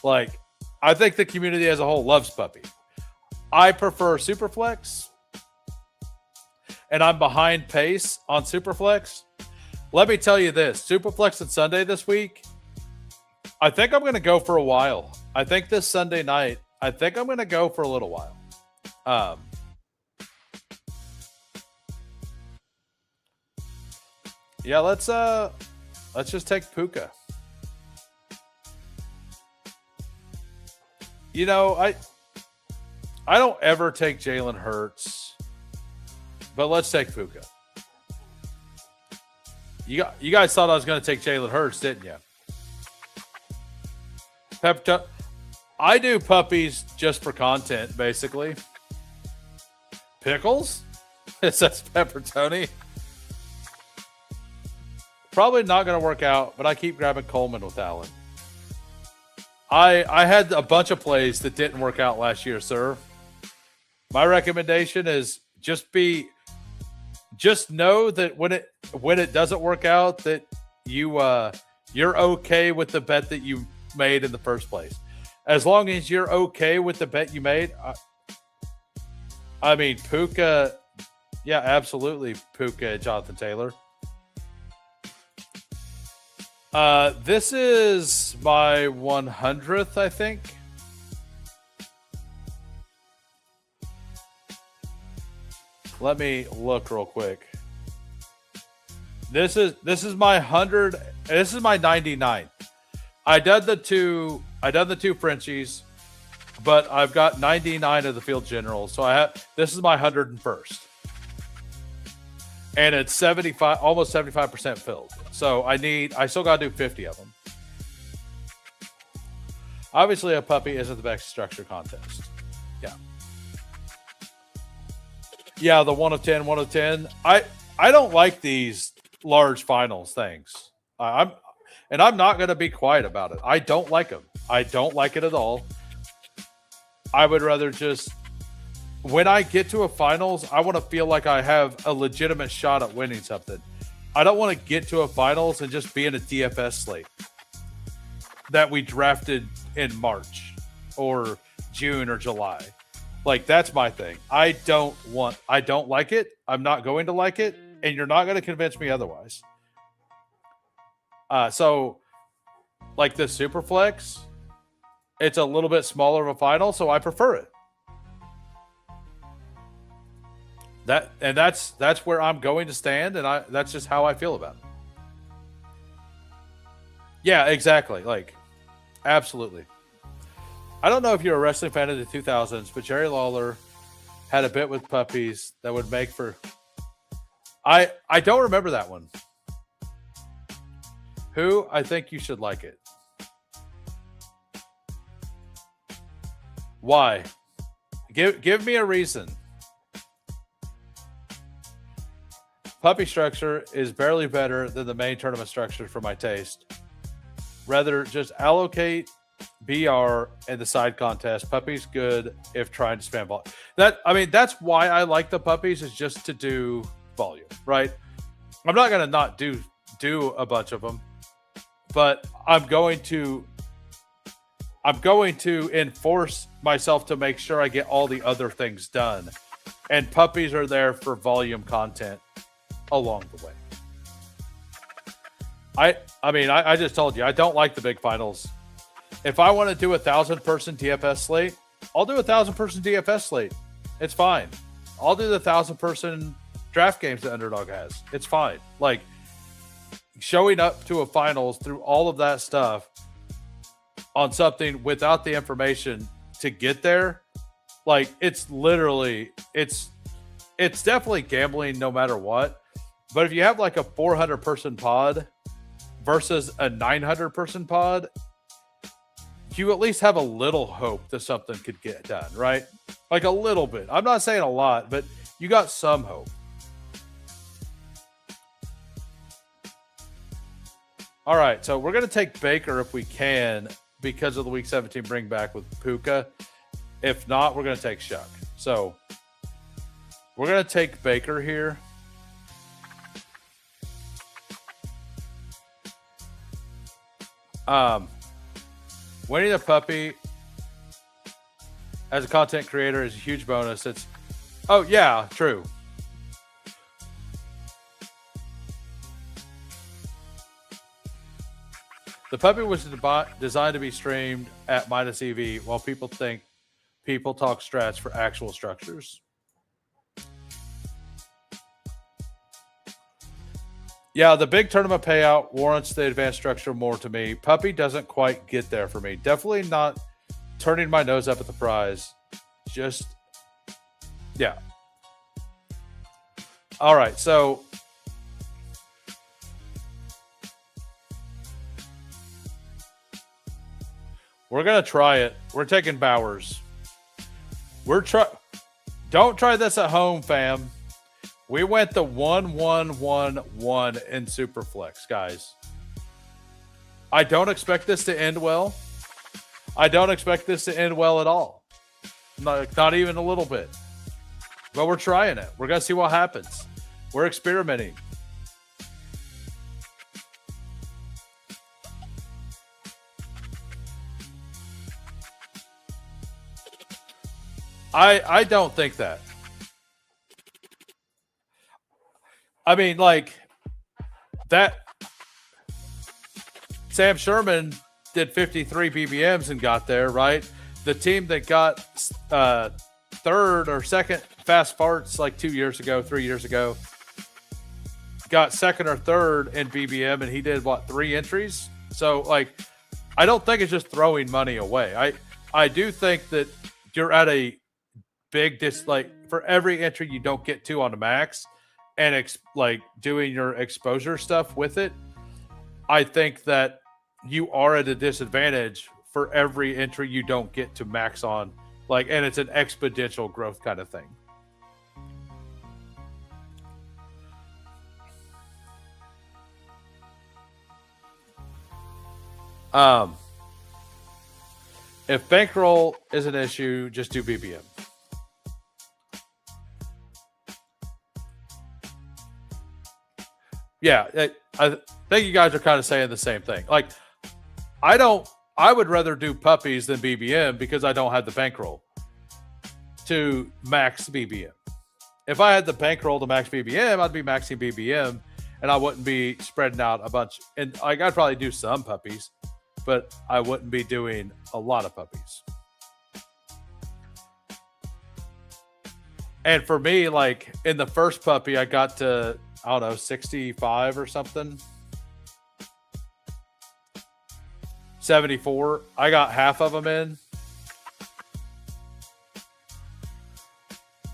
Like, I think the community as a whole loves puppy. I prefer Superflex, and I'm behind pace on Superflex. Let me tell you this, Superflex and Sunday this week, I think I'm going to go for a while. I think this Sunday night, I think I'm going to go for a little while. Yeah, let's just take Puka. You know, I don't ever take Jalen Hurts, but let's take Puka. You guys thought I was going to take Jalen Hurts, didn't you? I do puppies just for content, basically. Pickles? It says Pepperoni. Probably not going to work out, but I keep grabbing Coleman with Allen. I had a bunch of plays that didn't work out last year, sir. My recommendation is just know that when it doesn't work out, that you're okay with the bet that you made in the first place. As long as you're okay with the bet you made, I mean, Puka, yeah, absolutely, Puka, Jonathan Taylor. This is my 100th, I think. Let me look real quick. This is my 100. This is my 99. I did the two Frenchies, but I've got 99 of the field generals. So this is my 101st. And it's 75, almost 75% filled. So I still got to do 50 of them. Obviously, a puppy isn't the best structure contest. Yeah. Yeah, the 1 of 10, 1 of 10. I don't like these large finals things. I'm not going to be quiet about it. I don't like them. I don't like it at all. I would rather just, when I get to a finals, I want to feel like I have a legitimate shot at winning something. I don't want to get to a finals and just be in a DFS slate that we drafted in March or June or July. Like, that's my thing. I don't like it. I'm not going to like it. And you're not going to convince me otherwise. So like the Superflex, it's a little bit smaller of a final, so I prefer it. That's where I'm going to stand, and that's just how I feel about it. Yeah, exactly. Like, absolutely. I don't know if you're a wrestling fan of the 2000s, but Jerry Lawler had a bit with puppies that would make for. I don't remember that one. Who? I think you should like it. Why? Give me a reason. Puppy structure is barely better than the main tournament structure for my taste. Rather, just allocate BR and the side contest. Puppies good if trying to spam ball. That's why I like the puppies, is just to do volume, right? I'm not going to not do a bunch of them, but I'm going to enforce myself to make sure I get all the other things done And puppies are there for volume content along the way. I mean, I just told you, I don't like the big finals. If I want to do 1,000-person DFS slate, I'll do 1,000-person DFS slate. It's fine. I'll do the 1,000-person draft games that Underdog has. It's fine. Like, showing up to a finals through all of that stuff on something without the information to get there, like, it's literally, it's definitely gambling no matter what. But if you have like a 400-person pod versus a 900-person pod, you at least have a little hope that something could get done, right? Like a little bit. I'm not saying a lot, but you got some hope. All right, so we're going to take Baker if we can because of the Week 17 bring back with Puka. If not, we're going to take Shuck. So we're going to take Baker here. Winning the puppy as a content creator is a huge bonus. It's, oh yeah, true. The puppy was designed to be streamed at minus EV while people think people talk strats for actual structures. Yeah, the big tournament payout warrants the advanced structure more to me. Puppy doesn't quite get there for me. Definitely not turning my nose up at the prize. Just, yeah. All right, so we're going to try it. We're taking Bowers. Don't try this at home, fam. We went the 1-1-1-1 in Superflex, guys. I don't expect this to end well. I don't expect this to end well at all. Not even a little bit. But we're trying it. We're going to see what happens. We're experimenting. I don't think that. I mean, like, that Sam Sherman did 53 BBMs and got there, right? The team that got third or second fast farts like 3 years ago, got second or third in BBM, and he did, what, 3 entries? So, like, I don't think it's just throwing money away. I do think that you're at a big for every entry you don't get to on the max, and like doing your exposure stuff with it, I think that you are at a disadvantage for every entry you don't get to max on. Like, and it's an exponential growth kind of thing. If bankroll is an issue, just do BBM. Yeah, I think you guys are kind of saying the same thing. Like, I would rather do puppies than BBM because I don't have the bankroll to max BBM. If I had the bankroll to max BBM, I'd be maxing BBM and I wouldn't be spreading out a bunch. And I'd probably do some puppies, but I wouldn't be doing a lot of puppies. And for me, like, in the first puppy, I got to, I don't know, 65 or something. 74. I got half of them in.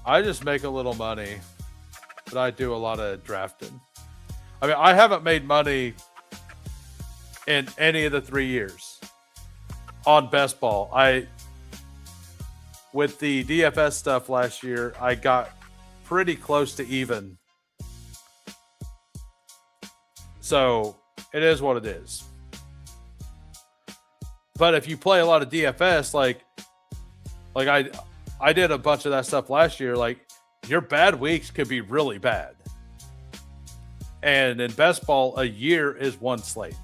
I just make a little money, but I do a lot of drafting. I mean, I haven't made money in any of the 3 years on best ball. With the DFS stuff last year, I got pretty close to even. So it is what it is. But if you play a lot of DFS, like I did a bunch of that stuff last year, like, your bad weeks could be really bad. And in best ball, a year is one slate.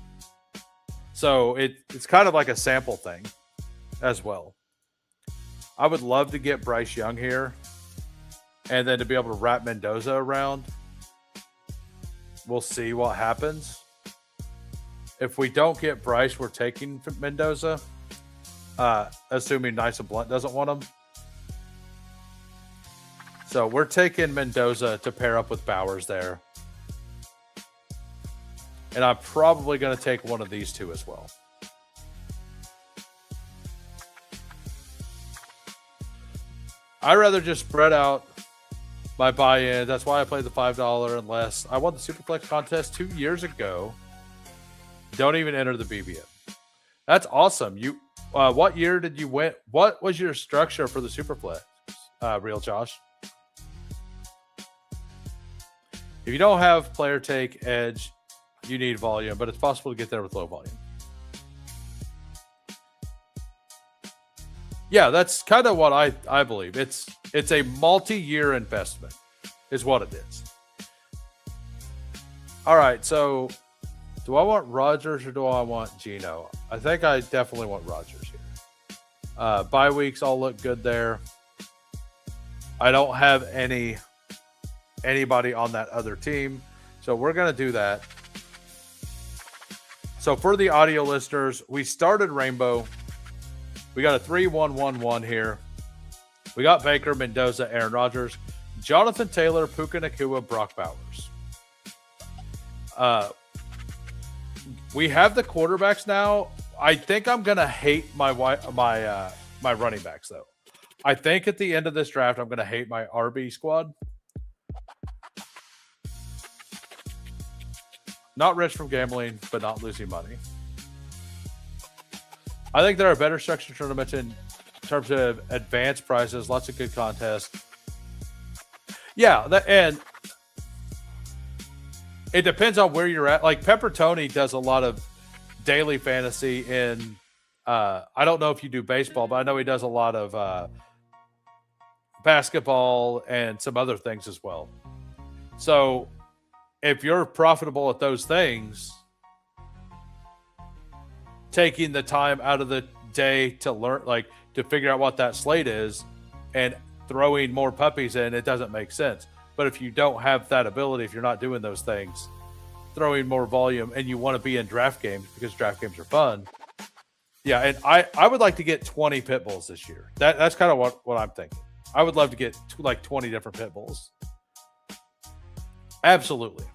So it's kind of like a sample thing as well. I would love to get Bryce Young here and then to be able to wrap Mendoza around. We'll see what happens. If we don't get Bryce, we're taking Mendoza, assuming Nice and Blunt doesn't want him. So we're taking Mendoza to pair up with Bowers there. And I'm probably going to take one of these two as well. I'd rather just spread out my buy-in. That's why I played the $5 and less. I won the Superflex contest 2 years ago. Don't even enter the BBM. That's awesome. You, what year did you win? What was your structure for the Superflex, Real Josh? If you don't have player take edge, you need volume, but it's possible to get there with low volume. Yeah, that's kind of what I believe. It's a multi-year investment is what it is. All right, so do I want Rodgers or do I want Geno? I think I definitely want Rodgers here. Bye weeks all look good there. I don't have anybody on that other team, so we're going to do that. So for the audio listeners, we started Rainbow. We got a 3-1-1-1 here. We got Baker, Mendoza, Aaron Rodgers, Jonathan Taylor, Puka Nacua, Brock Bowers. We have the quarterbacks now. I think I'm gonna hate my running backs though. I think at the end of this draft, I'm gonna hate my RB squad. Not rich from gambling, but not losing money. I think there are better structured tournaments in terms of advanced prizes, lots of good contests. Yeah, and it depends on where you're at. Like Pepper Tony does a lot of daily fantasy in, I don't know if you do baseball, but I know he does a lot of basketball and some other things as well. So if you're profitable at those things, taking the time out of the day to learn, like to figure out what that slate is and throwing more puppies in, it doesn't make sense. But if you don't have that ability, if you're not doing those things, throwing more volume, and you want to be in draft games because draft games are fun. Yeah, and I would like to get 20 pit bulls this year. That's kind of what I'm thinking. I would love to get like 20 different pit bulls. Absolutely.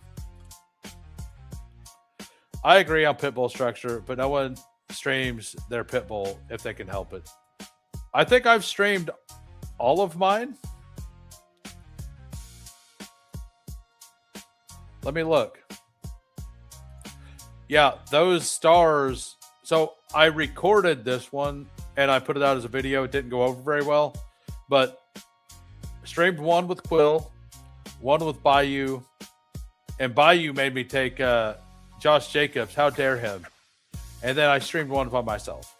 I agree on pit bull structure, but no one streams their pit bull if they can help it. I think I've streamed all of mine. Let me look. Yeah, those stars. So I recorded this one and I put it out as a video. It didn't go over very well, but streamed one with Quill, one with Bayou, and Bayou made me take Josh Jacobs. How dare him? And then I streamed one by myself.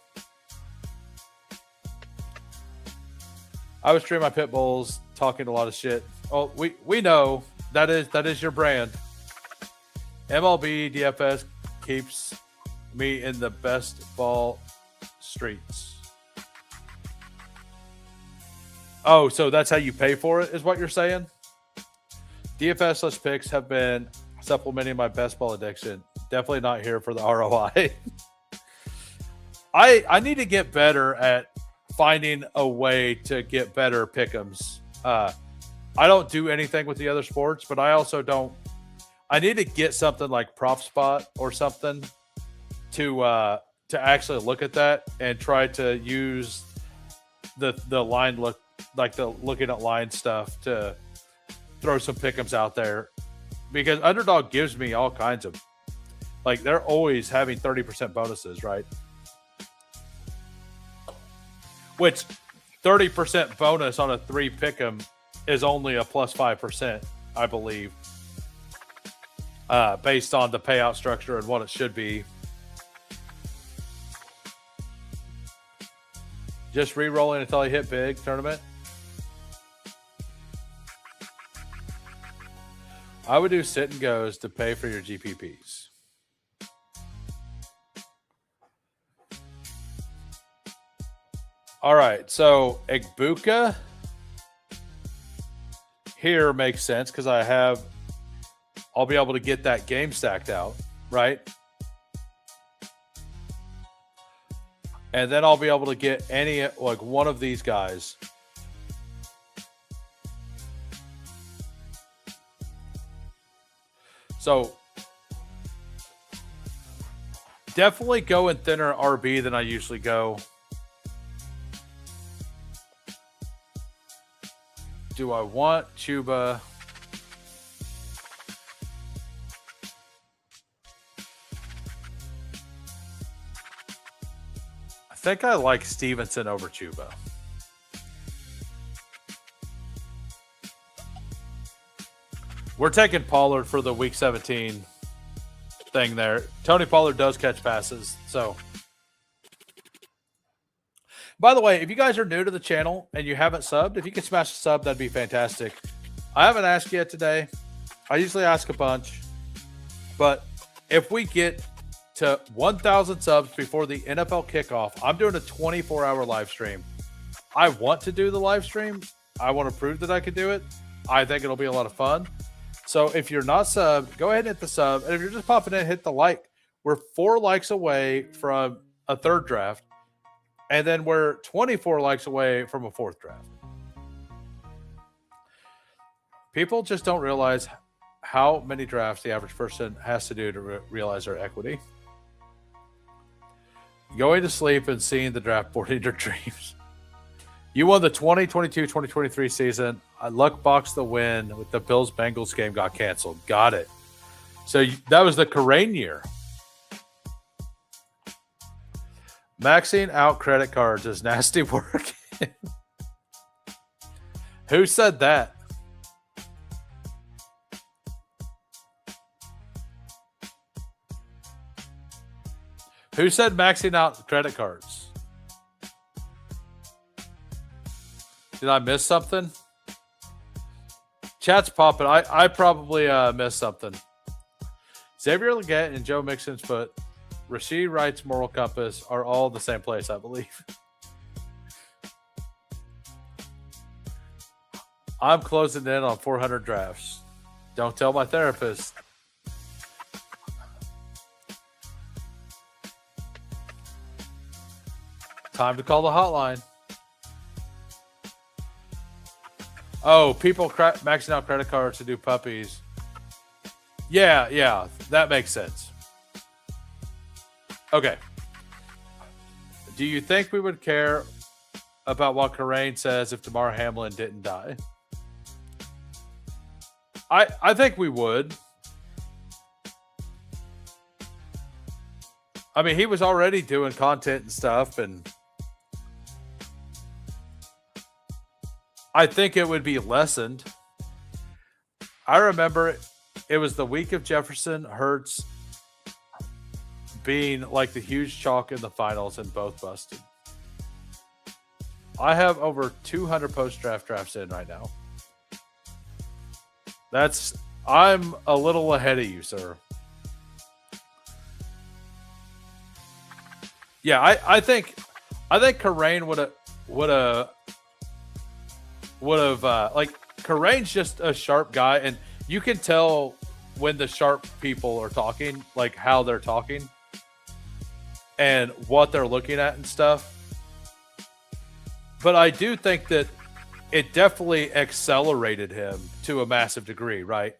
I would stream my pit bulls, talking a lot of shit. Oh, we know that is your brand. MLB DFS keeps me in the best ball streets. Oh, so that's how you pay for it, is what you're saying? DFS picks have been supplementing my best ball addiction. Definitely not here for the ROI. I need to get better at finding a way to get better pick'ems. I don't do anything with the other sports, but I also don't. I need to get something like Prop Spot or something to actually look at that and try to use the line look, like the looking at line stuff, to throw some pick'ems out there, because Underdog gives me all kinds of, like, they're always having 30% bonuses, right? Which 30% bonus on a 3 pick'em is only a plus 5%, I believe, based on the payout structure and what it should be. Just re-rolling until I hit big tournament. I would do sit and goes to pay for your GPPs. All right, so Egbuka here makes sense because I'll be able to get that game stacked out, right? And then I'll be able to get any, like one of these guys. So definitely going thinner RB than I usually go. Do I want Chuba? I think I like Stevenson over Chuba. We're taking Pollard for the week 17 thing there. Tony Pollard does catch passes. So, by the way, if you guys are new to the channel and you haven't subbed, if you could smash a sub, that'd be fantastic. I haven't asked yet today. I usually ask a bunch. But if we get to 1,000 subs before the NFL kickoff, I'm doing a 24-hour live stream. I want to do the live stream. I want to prove that I can do it. I think it'll be a lot of fun. So if you're not subbed, go ahead and hit the sub. And if you're just popping in, hit the like. We're 4 likes away from a 3rd draft. And then we're 24 likes away from a 4th draft. People just don't realize how many drafts the average person has to do to realize their equity. Going to sleep and seeing the draft board in your dreams. You won the 2022-2023 season. I luck boxed the win with the Bills-Bengals game got canceled. Got it. So that was the Karain year. Maxing out credit cards is nasty work. Who said that? Who said maxing out credit cards? Did I miss something? Chat's popping. I probably missed something. Xavier Legette and Joe Mixon's foot, Rasheed Wright's moral compass are all in the same place, I believe. I'm closing in on 400 drafts. Don't tell my therapist. Time to call the hotline. Oh, people maxing out credit cards to do puppies. Yeah, that makes sense. Okay. Do you think we would care about what Karain says if Damar Hamlin didn't die? I think we would. I mean, he was already doing content and stuff, and I think it would be lessened. I remember it was the week of Jefferson Hurts being like the huge chalk in the finals and both busted. I have over 200 post-draft drafts in right now. I'm a little ahead of you, sir. Yeah, I think Karain would have like Karain's just a sharp guy, and you can tell when the sharp people are talking, like how they're talking and what they're looking at and stuff. But I do think that it definitely accelerated him to a massive degree, right?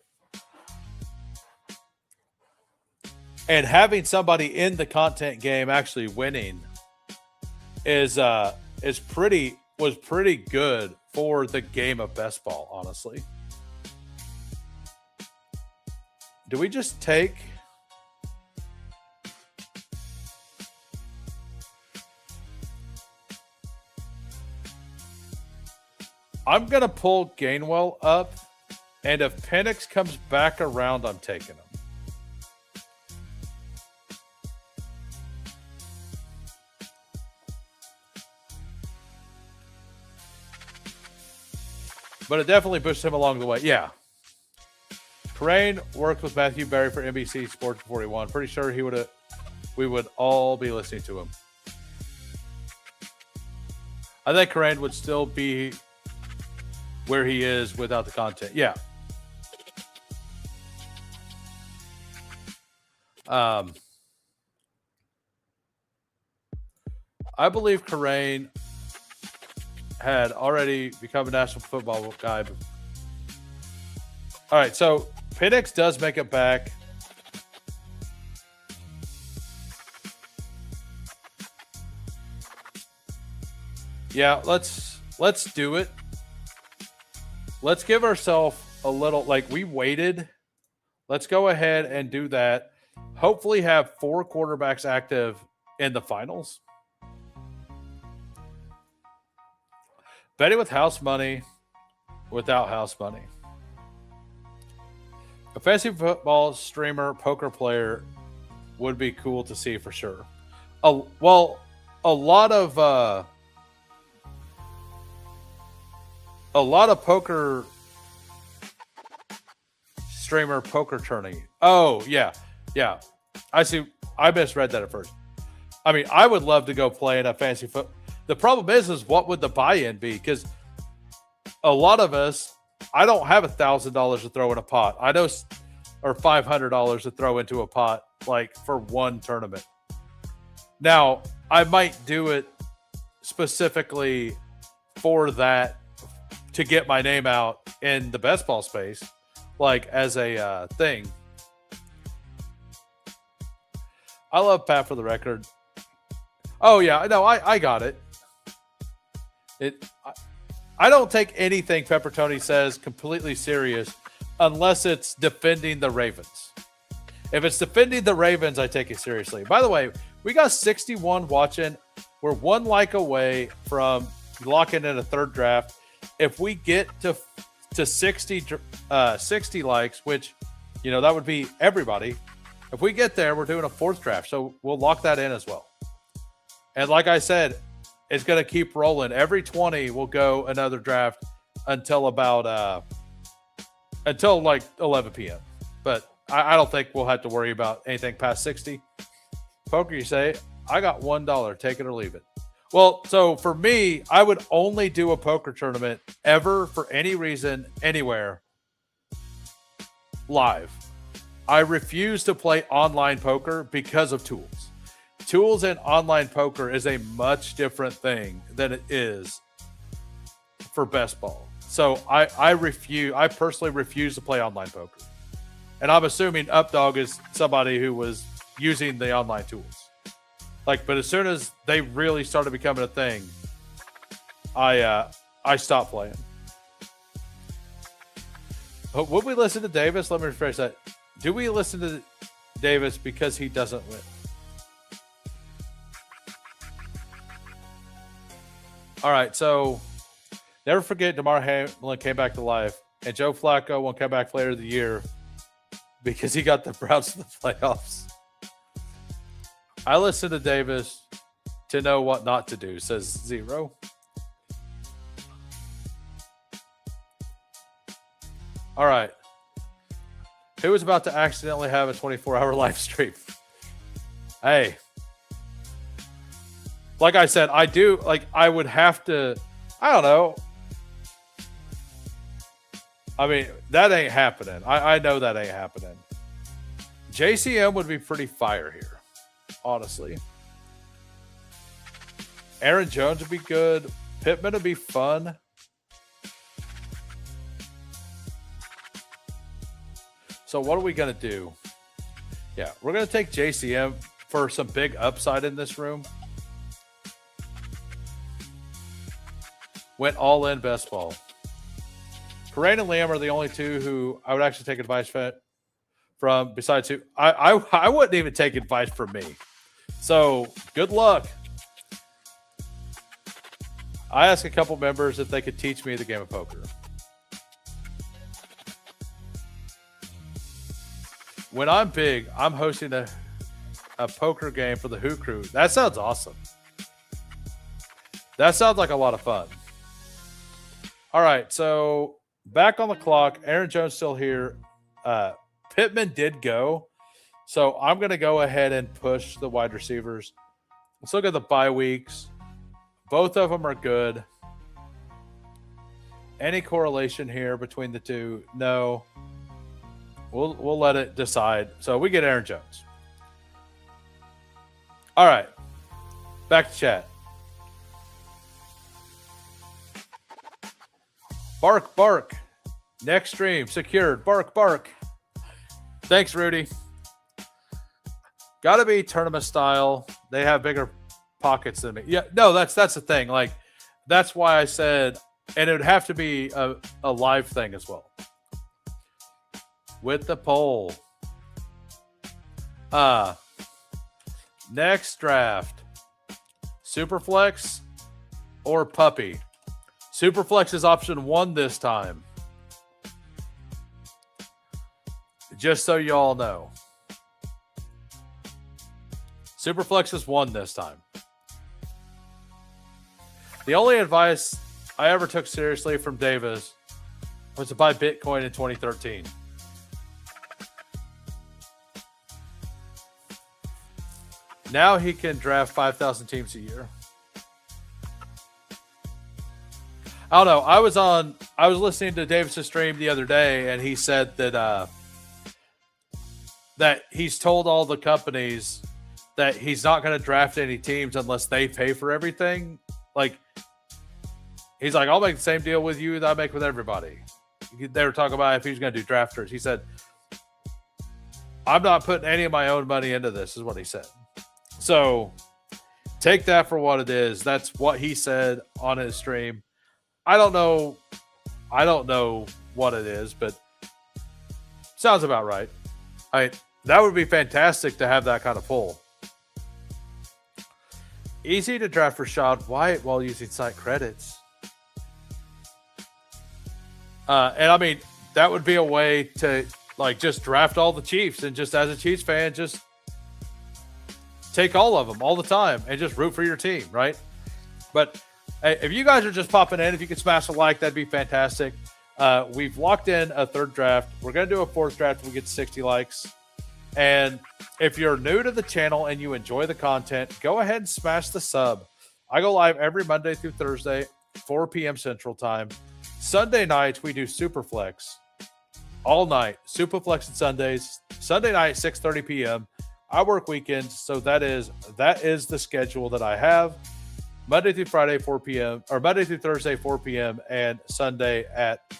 And having somebody in the content game actually winning was pretty good for the game of best ball, honestly. Do we just take? I'm going to pull Gainwell up, and if Penix comes back around, I'm taking him. But it definitely pushed him along the way. Yeah. Karain worked with Matthew Berry for NBC Sports 41. Pretty sure we would all be listening to him. I think Karain would still be where he is without the content. Yeah. I believe Karain had already become a national football guy. All right, so Penix does make it back. Yeah, let's do it. Let's give ourselves a little, like, we waited. Let's go ahead and do that. Hopefully have 4 quarterbacks active in the finals. Betting with house money, without house money. A fantasy football streamer, poker player would be cool to see for sure. Well, a lot of poker streamer poker tourney. Oh, yeah. I see. I misread that at first. I mean, I would love to go play in a fantasy foot. The problem is what would the buy-in be? Because a lot of us, I don't have $1,000 to throw in a pot. I know, or $500 to throw into a pot, like for one tournament. Now, I might do it specifically for that to get my name out in the best ball space, like as a thing. I love Pat for the record. Oh yeah, no, I got it. I don't take anything Peppertoni says completely serious unless it's defending the Ravens. If it's defending the Ravens, I take it seriously. By the way, we got 61 watching. We're 1 like away from locking in a 3rd draft. If we get to 60 likes, which, you know, that would be everybody. If we get there, we're doing a 4th draft. So we'll lock that in as well. And like I said, it's going to keep rolling. Every 20 will go another draft until about until like 11 p.m. But I don't think we'll have to worry about anything past 60. Poker, you say, I got $1. Take it or leave it. Well, so for me, I would only do a poker tournament ever for any reason, anywhere, live. I refuse to play online poker because of tools. Tools and online poker is a much different thing than it is for best ball. So I personally refuse to play online poker. And I'm assuming Updog is somebody who was using the online tools. Like, but as soon as they really started becoming a thing, I stopped playing. But would we listen to Davis? Let me rephrase that. Do we listen to Davis because he doesn't win? All right, so never forget DeMar Hamlin came back to life, and Joe Flacco won Comeback Player of the Year because he got the Browns to the playoffs. I listen to Davis to know what not to do, says Zero. All right. Who was about to accidentally have a 24-hour live stream? Hey. Like I said, I would have to, I don't know. I mean, that ain't happening. I know that ain't happening. JCM would be pretty fire here, honestly. Aaron Jones would be good. Pittman would be fun. So what are we going to do? Yeah, we're going to take JCM for some big upside in this room. Went all in best ball. Corain and Liam are the only two who I would actually take advice from besides who I wouldn't even take advice from me. So good luck. I asked a couple members if they could teach me the game of poker. When I'm big, I'm hosting a poker game for the Who Crew. That sounds awesome. That sounds like a lot of fun. All right, so back on the clock. Aaron Jones still here. Pittman did go. So I'm going to go ahead and push the wide receivers. Let's look at the bye weeks. Both of them are good. Any correlation here between the two? No. We'll let it decide. So we get Aaron Jones. All right. Back to chat. Bark, bark. Next stream secured. Bark, bark. Thanks, Rudy. Got to be tournament style. They have bigger pockets than me. Yeah, no, that's the thing. Like, that's why I said, and it would have to be a live thing as well. With the poll. Next draft. Superflex or Puppy? Superflex is option 1 this time. Just so you all know. Superflex is 1 this time. The only advice I ever took seriously from Davis was to buy Bitcoin in 2013. Now he can draft 5,000 teams a year. I don't know. I was listening to Davis's stream the other day, and he said that that he's told all the companies that he's not going to draft any teams unless they pay for everything. Like, he's like, I'll make the same deal with you that I make with everybody. They were talking about if he was going to do drafters. He said, I'm not putting any of my own money into this, is what he said. So take that for what it is. That's what he said on his stream. I don't know what it is, but sounds about right. That would be fantastic to have that kind of pull. Easy to draft Rashad White while using site credits. And I mean, that would be a way to like just draft all the Chiefs and just as a Chiefs fan, just take all of them all the time and just root for your team, right? But hey, if you guys are just popping in, if you could smash a like, that'd be fantastic. We've locked in a 3rd draft. We're going to do a 4th draft when we get 60 likes. And if you're new to the channel and you enjoy the content, go ahead and smash the sub. I go live every Monday through Thursday, 4 p.m. Central Time. Sunday nights, we do Superflex all night. Superflex on Sundays. Sunday night, 6:30 p.m. I work weekends, so that is the schedule that I have. Monday through Friday, 4 p.m. or Monday through Thursday, 4 p.m. and Sunday at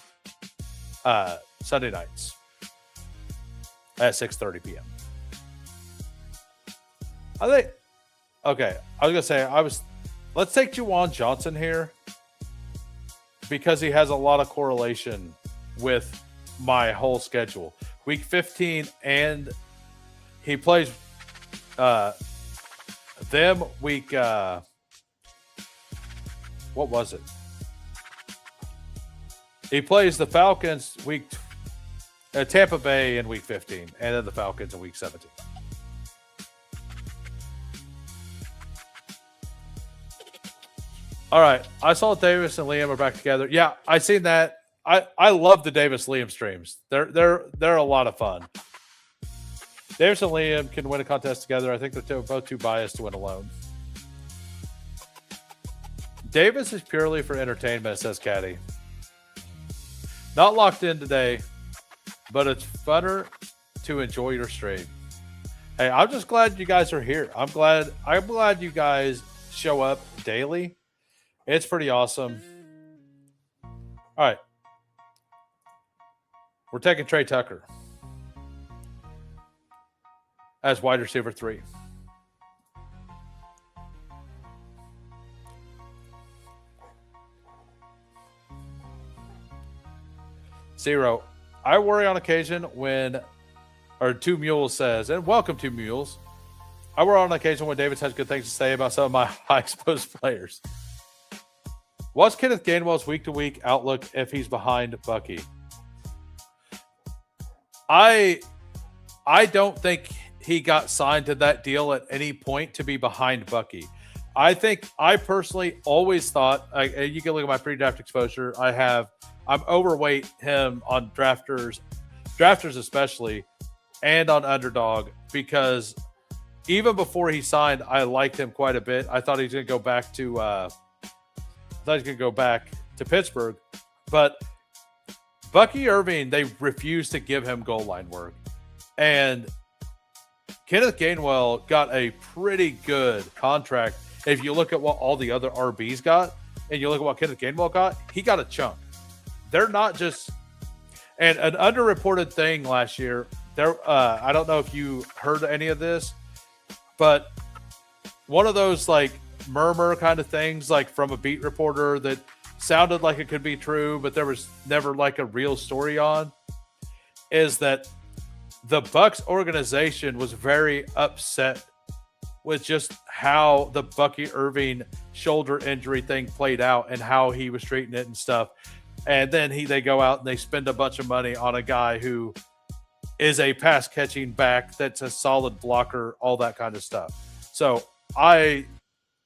Sunday nights at 6:30 p.m. I think. Okay, I was gonna say let's take Juwan Johnson here because he has a lot of correlation with my whole schedule. Week 15, and he plays them week. What was it? He plays the Falcons week Tampa Bay in week 15, and then the Falcons in week 17. All right. I saw Davis and Liam are back together. Yeah, I seen that. I love the Davis Liam streams. They're a lot of fun. Davis and Liam can win a contest together. I think they're both too biased to win alone. Davis is purely for entertainment, says Caddy. Not locked in today, but it's funner to enjoy your stream. Hey, I'm just glad you guys are here. I'm glad you guys show up daily. It's pretty awesome. All right. We're taking Trey Tucker as wide receiver 3. Zero. I worry on occasion when, or Two Mules says, and welcome to Mules. I worry on occasion when Davis has good things to say about some of my high exposed players. What's Kenneth Gainwell's week-to-week outlook if he's behind Bucky? I don't think he got signed to that deal at any point to be behind Bucky. I personally always thought, you can look at my pre-draft exposure, I'm overweight him on drafters especially, and on underdog, because even before he signed, I liked him quite a bit. I thought he was going to go back to Pittsburgh, But Bucky Irving, they refused to give him goal line work. And Kenneth Gainwell got a pretty good contract. If you look at what all the other RBs got, and you look at what Kenneth Gainwell got, he got a chunk. They're not just, and an underreported thing last year. I don't know if you heard any of this, but one of those like murmur kind of things, like from a beat reporter that sounded like it could be true, but there was never like a real story on, is that the Bucs organization was very upset with just how the Bucky Irving shoulder injury thing played out and how he was treating it and stuff. And then they go out and they spend a bunch of money on a guy who is a pass catching back that's a solid blocker, all that kind of stuff. So I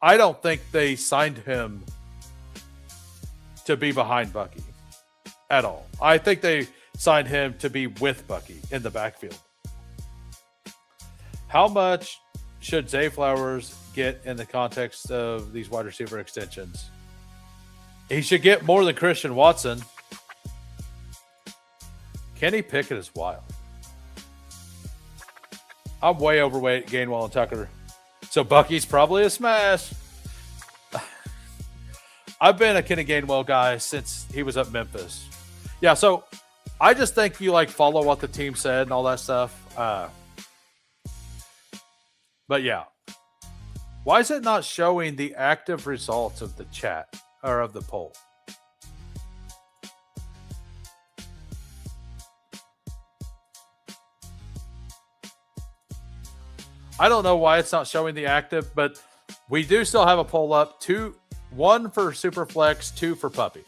don't think they signed him to be behind Bucky at all. I think they signed him to be with Bucky in the backfield. How much should Zay Flowers get in the context of these wide receiver extensions? He should get more than Christian Watson. Kenny Pickett is wild. I'm way overweight, Gainwell and Tucker. So Bucky's probably a smash. I've been a Kenny Gainwell guy since he was at Memphis. Yeah, so I just think you like follow what the team said and all that stuff. But yeah. Why is it not showing the active results of the chat or of the poll? I don't know why it's not showing the active, but we do still have a poll up. 1 for Superflex, 2 for Puppy.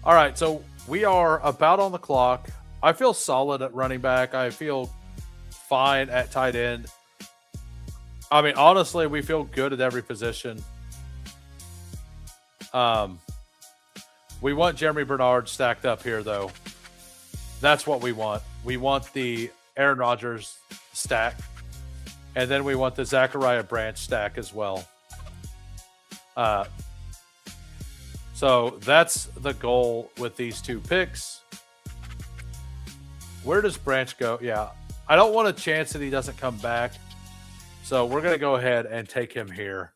All right, so we are about on the clock. I feel solid at running back. I feel fine at tight end. I mean, honestly, we feel good at every position. We want Jeremy Bernard stacked up here, though. That's what we want. We want the Aaron Rodgers stack. And then we want the Zachariah Branch stack as well. So that's the goal with these 2 picks. Where does Branch go? Yeah, I don't want a chance that he doesn't come back. So we're going to go ahead and take him here.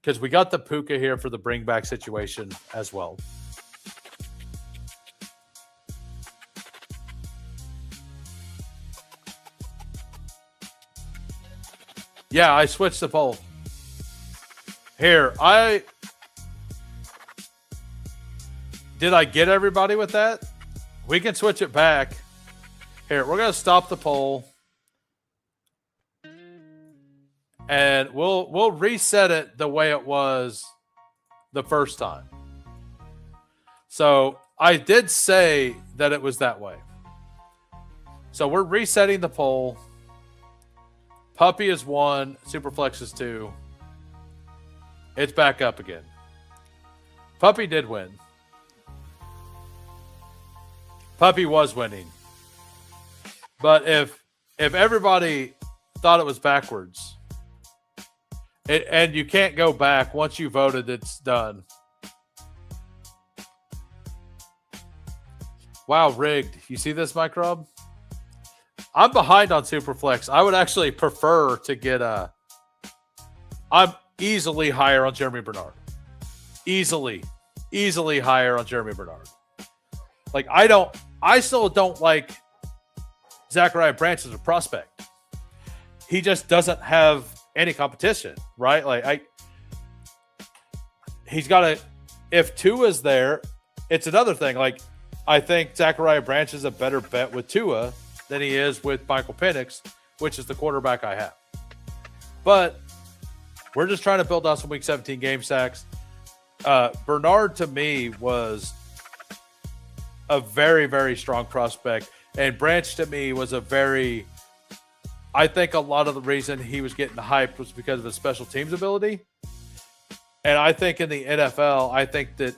Because we got the Puka here for the bring back situation as well. Yeah, I switched the poll. Here, did I get everybody with that? We can switch it back. Here, we're going to stop the poll. And we'll reset it the way it was the first time. So I did say that it was that way. So we're resetting the poll. Puppy is 1. Superflex is 2. It's back up again. Puppy did win. Puppy was winning. But if everybody thought it was backwards, and you can't go back once you voted, it's done. Wow, rigged. You see this, Mike Rob? I'm behind on Superflex. I would actually prefer to get I'm easily higher on Jeremy Bernard. Easily higher on Jeremy Bernard. Like, I still don't like Zachariah Branch as a prospect. He just doesn't have any competition, right? Like, he's got to, if Tua's there, it's another thing. Like, I think Zachariah Branch is a better bet with Tua than he is with Michael Penix, which is the quarterback I have. But we're just trying to build out some Week 17 game sacks. Bernard, to me, was a very, very strong prospect. And Branch, to me, was I think a lot of the reason he was getting hyped was because of his special teams ability. And I think in the NFL, I think that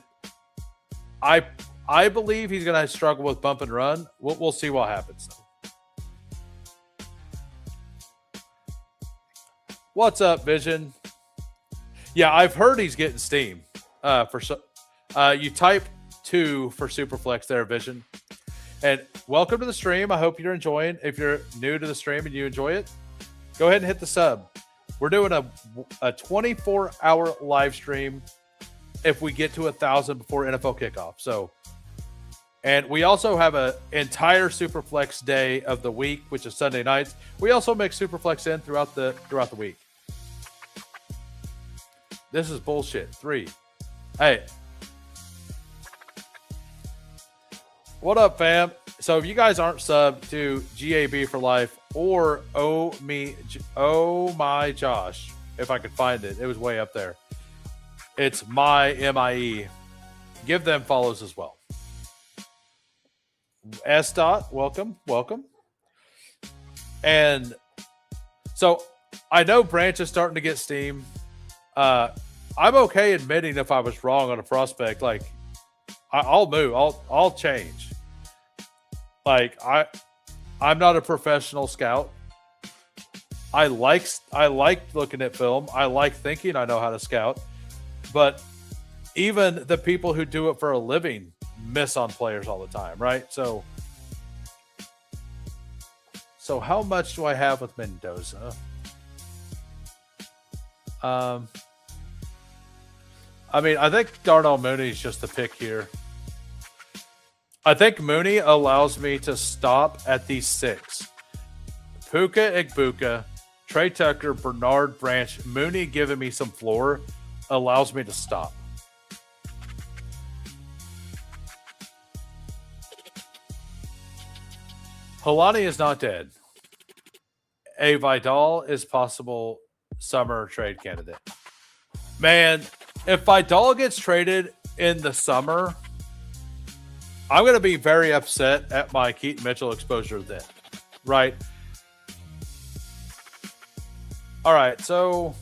I believe he's going to struggle with bump and run. We'll see what happens, though. What's up, Vision? Yeah, I've heard he's getting steam. You type 2 for Superflex there, Vision. And welcome to the stream. I hope you're enjoying. If you're new to the stream and you enjoy it, go ahead and hit the sub. We're doing a 24-hour live stream if we get to 1,000 before NFL kickoff. So, and we also have an entire Superflex day of the week, which is Sunday nights. We also make Superflex in throughout the week. This is bullshit. 3. Hey. What up, fam? So if you guys aren't subbed to GAB for life or oh my Josh, if I could find it, it was way up there. It's my MIE. Give them follows as well. S. Dot, welcome. And so I know Branch is starting to get steam. I'm okay admitting if I was wrong on a prospect. Like, I'll move. I'll change. Like, I'm not a professional scout. I like looking at film. I like thinking I know how to scout. But even the people who do it for a living miss on players all the time, right? So how much do I have with Mendoza? I mean, I think Darnell Mooney is just the pick here. I think Mooney allows me to stop at these 6. Puka Igbuka, Trey Tucker, Bernard, Branch, Mooney giving me some floor allows me to stop. Helani is not dead. A Vidal is possible summer trade candidate. Man, if Vidal gets traded in the summer, I'm going to be very upset at my Keaton Mitchell exposure then. Right? All right, so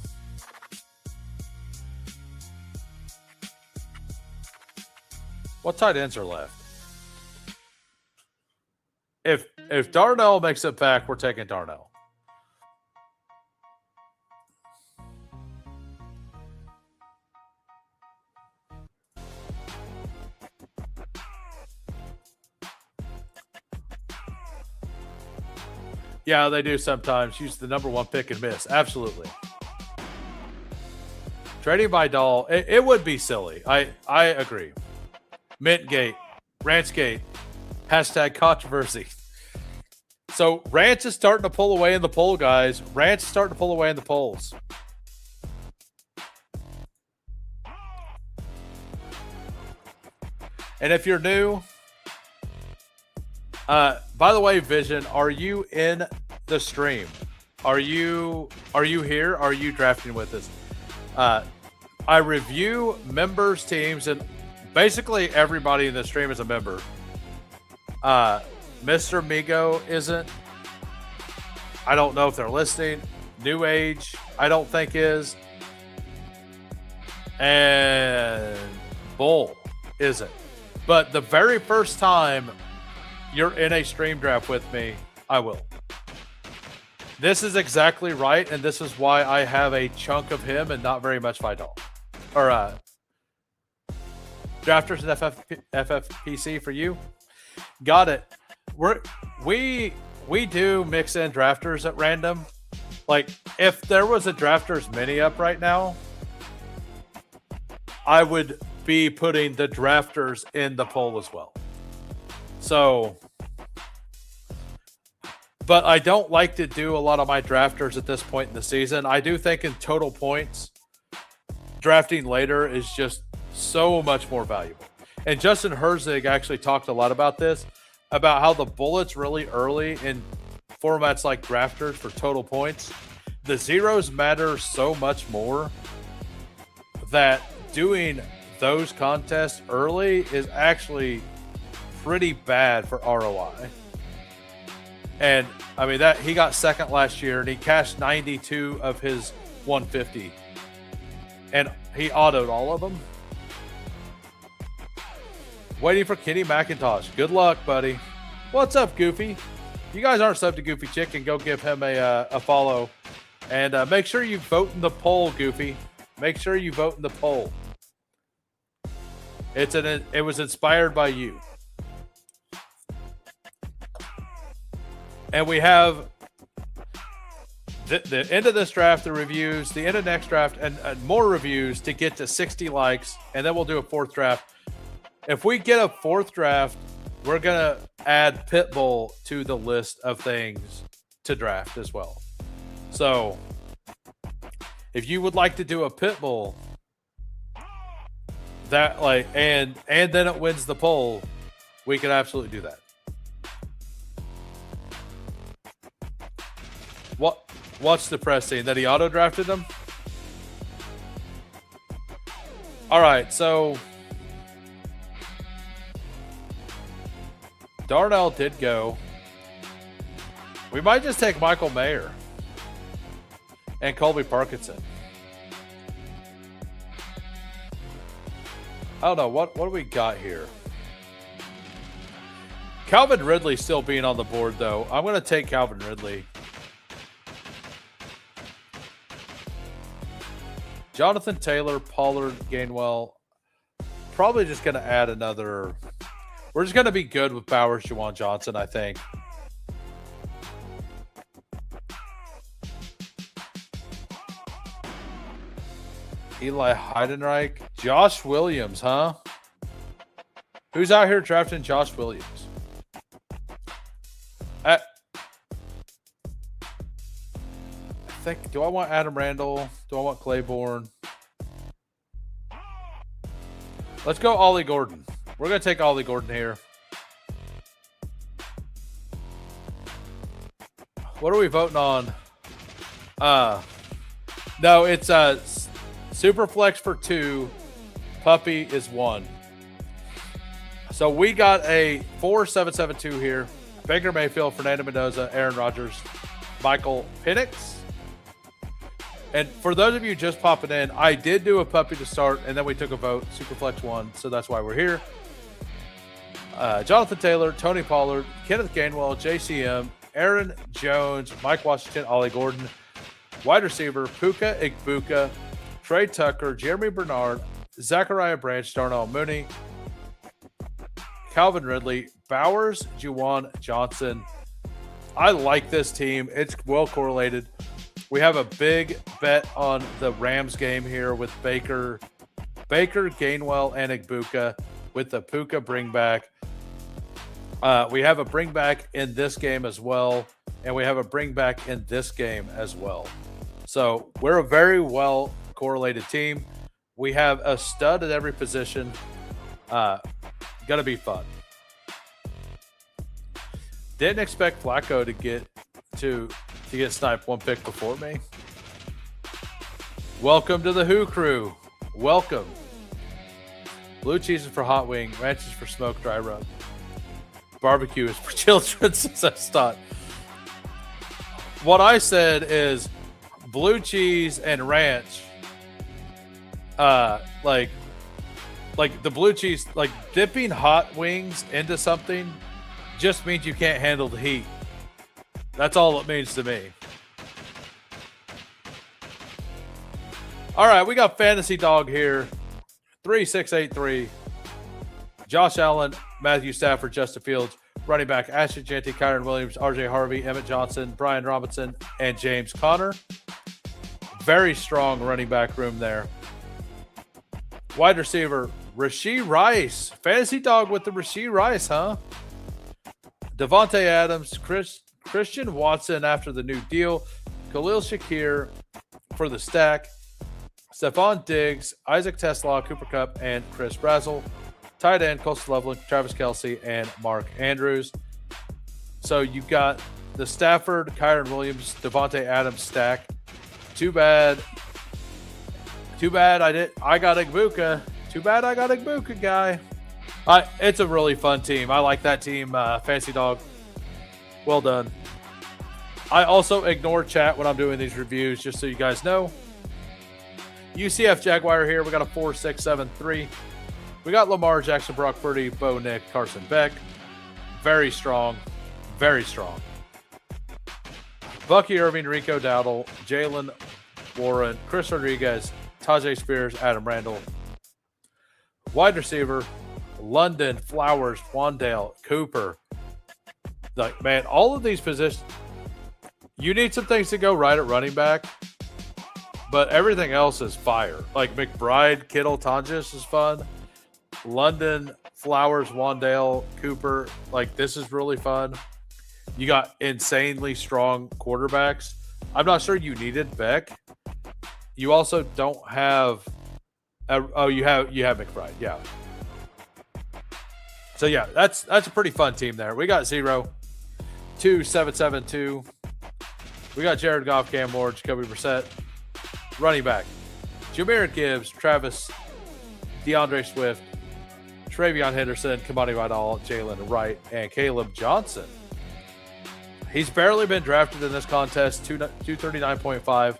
what tight ends are left? If Darnell makes it back, we're taking Darnell. Yeah, they do sometimes. Use the number 1 pick and miss. Absolutely. Trading Vidal, it would be silly. I agree. Mintgate, Ranchgate, hashtag controversy. So Ranch is starting to pull away in the poll, guys. Ranch is starting to pull away in the polls. And if you're new, by the way, Vision, are you in the stream? Are you here? Are you drafting with us? I review members, teams, and basically everybody in the stream is a member. Mr. Migo isn't. I don't know if they're listening. New Age, I don't think is. And Bull isn't. But the very first time you're in a stream draft with me, I will. This is exactly right, and this is why I have a chunk of him and not very much Vidal. Or drafters and FFPC for you. Got it. We do mix in drafters at random. Like, if there was a drafters mini up right now, I would be putting the drafters in the poll as well. So, but I don't like to do a lot of my drafters at this point in the season. I do think in total points, drafting later is just so much more valuable. And Justin Herzig actually talked a lot about this, about how the bullets really early in formats like drafters for total points, the zeros matter so much more that doing those contests early is actually pretty bad for ROI. And I mean, that he got second last year and he cashed 92 of his 150 and he autoed all of them. Waiting for Kenny McIntosh. Good luck, buddy. What's up, Goofy? You guys aren't subbed to Goofy Chicken. Go give him a follow. And make sure you vote in the poll, Goofy. Make sure you vote in the poll. It was inspired by you. And we have the end of this draft, the reviews, the end of next draft, and more reviews to get to 60 likes, and then we'll do a fourth draft. If we get a fourth draft, we're going to add Pitbull to the list of things to draft as well. So if you would like to do a Pitbull, that like and then it wins the poll, we can absolutely do that. What's depressing? That he auto drafted them? All right, so Darnell did go. We might just take Michael Mayer and Colby Parkinson. I don't know. What do we got here? Calvin Ridley still being on the board, though. I'm going to take Calvin Ridley. Jonathan Taylor, Pollard, Gainwell. Probably just going to add another. We're just going to be good with Bowers, Juwan Johnson, I think. Eli Heidenreich. Josh Williams, huh? Who's out here drafting Josh Williams? I think, do I want Adam Randall? Do I want Claiborne? Let's go Ollie Gordon. We're going to take Ollie Gordon here. What are we voting on? No, it's Superflex for 2. Puppy is 1. So we got a 4-7-7-2 here. Baker Mayfield, Fernando Mendoza, Aaron Rodgers, Michael Penix. And for those of you just popping in, I did do a puppy to start, and then we took a vote. Superflex 1, so that's why we're here. Jonathan Taylor, Tony Pollard, Kenneth Gainwell, JCM, Aaron Jones, Mike Washington, Ollie Gordon, wide receiver, Puka Igbuka, Trey Tucker, Jeremy Bernard, Zachariah Branch, Darnell Mooney, Calvin Ridley, Bowers, Juwan Johnson. I like this team. It's well correlated. We have a big bet on the Rams game here with Baker, Gainwell, and Igbuka with the Puka bring back. We have a bring back in this game as well, and we have a bring back in this game as well. So we're a very well correlated team. We have a stud at every position. Gonna be fun. Didn't expect Flacco to get sniped one pick before me. Welcome to the Who crew. Welcome. Blue cheese is for hot wing. Ranch is for smoked dry rub. Barbecue is for children, says Stott. What I said is blue cheese and ranch. Like the blue cheese, like dipping hot wings into something just means you can't handle the heat. That's all it means to me. All right, we got Fantasy Dog here. 3683. Josh Allen, Matthew Stafford, Justin Fields, running back Ashton Jeanty, Kyron Williams, RJ Harvey, Emmett Johnson, Brian Robinson, and James Conner. Very strong running back room there. Wide receiver, Rashee Rice. Fantasy Dog with the Rashee Rice, huh? Devontae Adams, Christian Watson after the new deal, Khalil Shakir for the stack, Stephon Diggs, Isaac Tesla, Cooper Kupp, and Chris Brazzell. Tight end, Coastal Loveland, Travis Kelce, and Mark Andrews. So you've got the Stafford, Kyron Williams, Devontae Adams stack. Too bad I got Igbuka. Too bad I got Igbuka, guy. It's a really fun team. I like that team. Fancy Dog. Well done. I also ignore chat when I'm doing these reviews, just so you guys know. UCF Jaguar here. We got a 4-6-7-3. We got Lamar Jackson, Brock Purdy, Bo Nick, Carson Beck. Very strong. Very strong. Bucky Irving, Rico Dowdle, Jalen Warren, Chris Rodriguez, Tajay Spears, Adam Randall. Wide receiver, London, Flowers, Wandale, Cooper. Like, man, all of these positions, you need some things to go right at running back, but everything else is fire. Like McBride, Kittle, Tonjes is fun. London, Flowers, Wandale, Cooper. Like, this is really fun. You got insanely strong quarterbacks. I'm not sure you needed Beck. You also don't have. You have McBride, yeah. So yeah, that's a pretty fun team there. We got 0, 2, 7, 7, 2. We got Jared Goff, Cam Ward, Jacoby Brissett. Running back, Jahmyr Gibbs, Travis, DeAndre Swift, Travion Henderson, Kamani Vidal, Jalen Wright, and Caleb Johnson. He's barely been drafted in this contest, 239.5.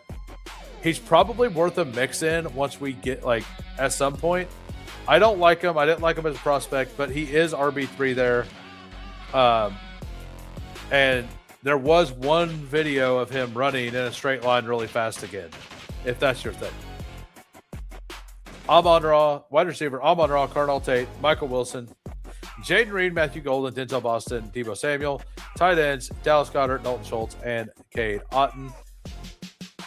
He's probably worth a mix in once we get, like, at some point. I don't like him. I didn't like him as a prospect, but he is RB3 there. And there was one video of him running in a straight line really fast again, if that's your thing. Amon-Ra, wide receiver, Amon-Ra, Carnell Tate, Michael Wilson, Jaden Reed, Matthew Golden, Denzel Boston, Deebo Samuel. Tight ends, Dallas Goedert, Dalton Schultz, and Cade Otton.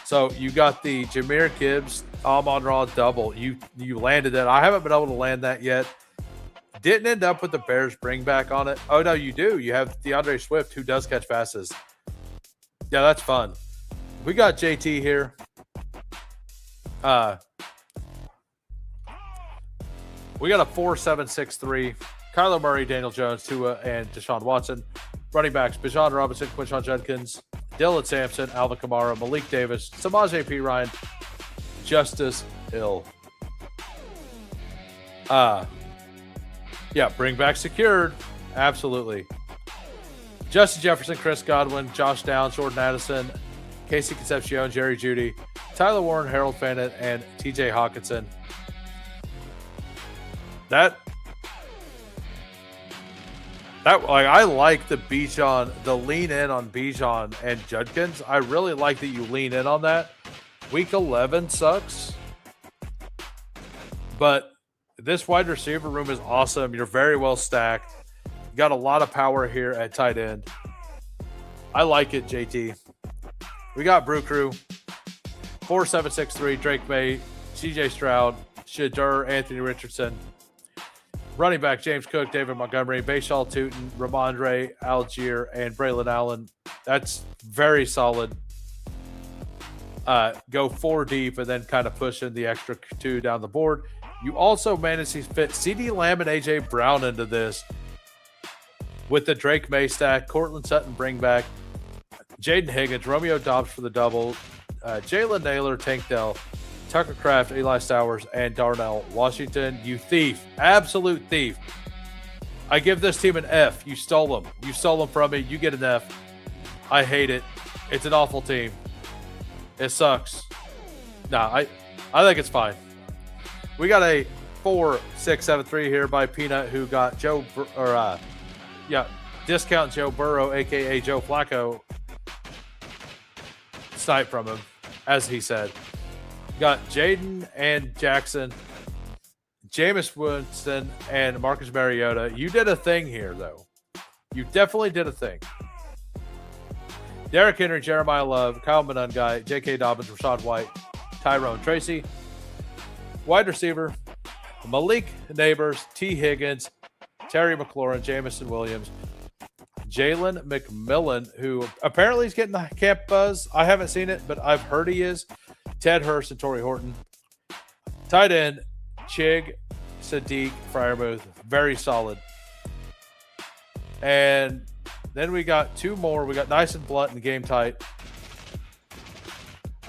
So you got the Jahmyr Gibbs, Amon-Ra double. You landed that. I haven't been able to land that yet. Didn't end up with the Bears bring back on it. Oh, no, you do. You have DeAndre Swift, who does catch passes. Yeah, that's fun. We got JT here. We got a 4-7-6-3. Kyler Murray, Daniel Jones, Tua, and Deshaun Watson. Running backs, Bijan Robinson, Quinshon Judkins, Dylan Sampson, Alvin Kamara, Malik Davis, Samaje P. Ryan, Justice Hill. Yeah, bring back secured. Absolutely. Justin Jefferson, Chris Godwin, Josh Downs, Jordan Addison, Casey Concepcion, Jerry Jeudy, Tyler Warren, Harold Fannett, and TJ Hawkinson. I like the lean in on Bijan and Judkins. I really like that you lean in on that. Week 11 sucks, but this wide receiver room is awesome. You're very well stacked. You got a lot of power here at tight end. I like it, JT. We got Brew Crew, 4-7-6-3, Drake May, CJ Stroud, Shadur, Anthony Richardson. Running back, James Cook, David Montgomery, Bashal Tootin, Ramondre, Algier, and Braylon Allen. That's very solid. Go 4 deep and then kind of push in the extra 2 down the board. You also managed to fit CeeDee Lamb and A.J. Brown into this with the Drake May stack, Cortland Sutton bring back, Jaden Higgins, Romeo Dobbs for the double, Jalen Naylor, Tank Dell, Tucker Kraft, Eli Stowers, and Darnell Washington. You thief. Absolute thief. I give this team an F. You stole them. You stole them from me. You get an F. I hate it. It's an awful team. It sucks. Nah, I think it's fine. We got a 4-6-7-3 here by Peanut, who got discount Joe Burrow, a.k.a. Joe Flacco, snipe from him, as he said. Got Jaden and Jackson, Jameis Winston, and Marcus Mariota. You did a thing here, though. You definitely did a thing. Derrick Henry, Jeremiah Love, Kyle Monangai, J.K. Dobbins, Rashad White, Tyrone Tracy. Wide receiver, Malik Neighbors, T. Higgins, Terry McLaurin, Jamison Williams, Jalen McMillan, who apparently is getting the camp buzz. I haven't seen it, but I've heard he is. Ted Hurst and Torrey Horton. Tight end, Chig, Sadiq, Freiermuth. Very solid. And then we got 2 more. We got Nice and Blunt and Game Tight.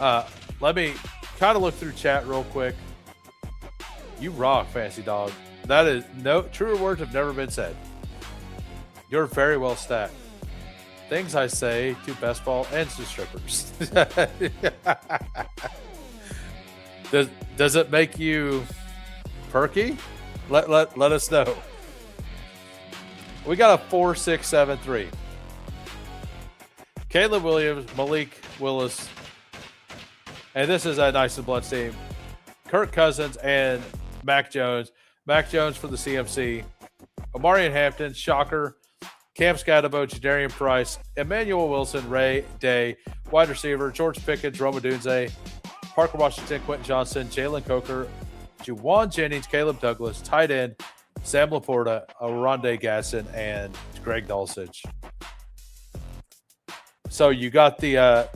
Let me kind of look through chat real quick. You rock, Fancy Dog. That is truer words have never been said. You're very well stacked. Things I say to best ball and to strippers. Does it make you perky? Let us know. We got a 4-6-7-3. Caleb Williams, Malik Willis, and this is a Nice and Blunt team. Kirk Cousins and Mac Jones. Mac Jones for the CMC, Omarion Hampton, shocker, Cam Scatabo, Jadarian Price, Emmanuel Wilson, Ray Day, wide receiver, George Pickens, Roma Dunze, Parker Washington, Quentin Johnson, Jalen Coker, Juwan Jennings, Caleb Douglas, tight end, Sam Laporta, Rondé Gasson, and Greg Dulcich. So you got the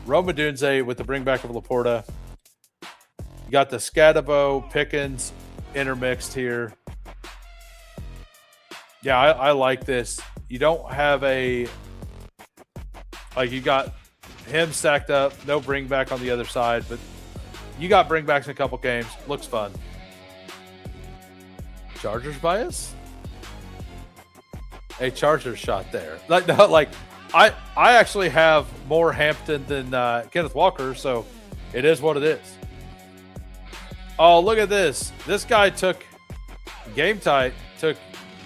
Roma Dunze with the bringback of Laporta. You got the Scatabo, Pickens intermixed here. Yeah, I like this. You don't have you got him stacked up, no bring back on the other side, but you got bring backs in a couple games. Looks fun. Chargers bias? A Chargers shot there. I actually have more Hampton than Kenneth Walker, so it is what it is. Oh, look at this. This guy took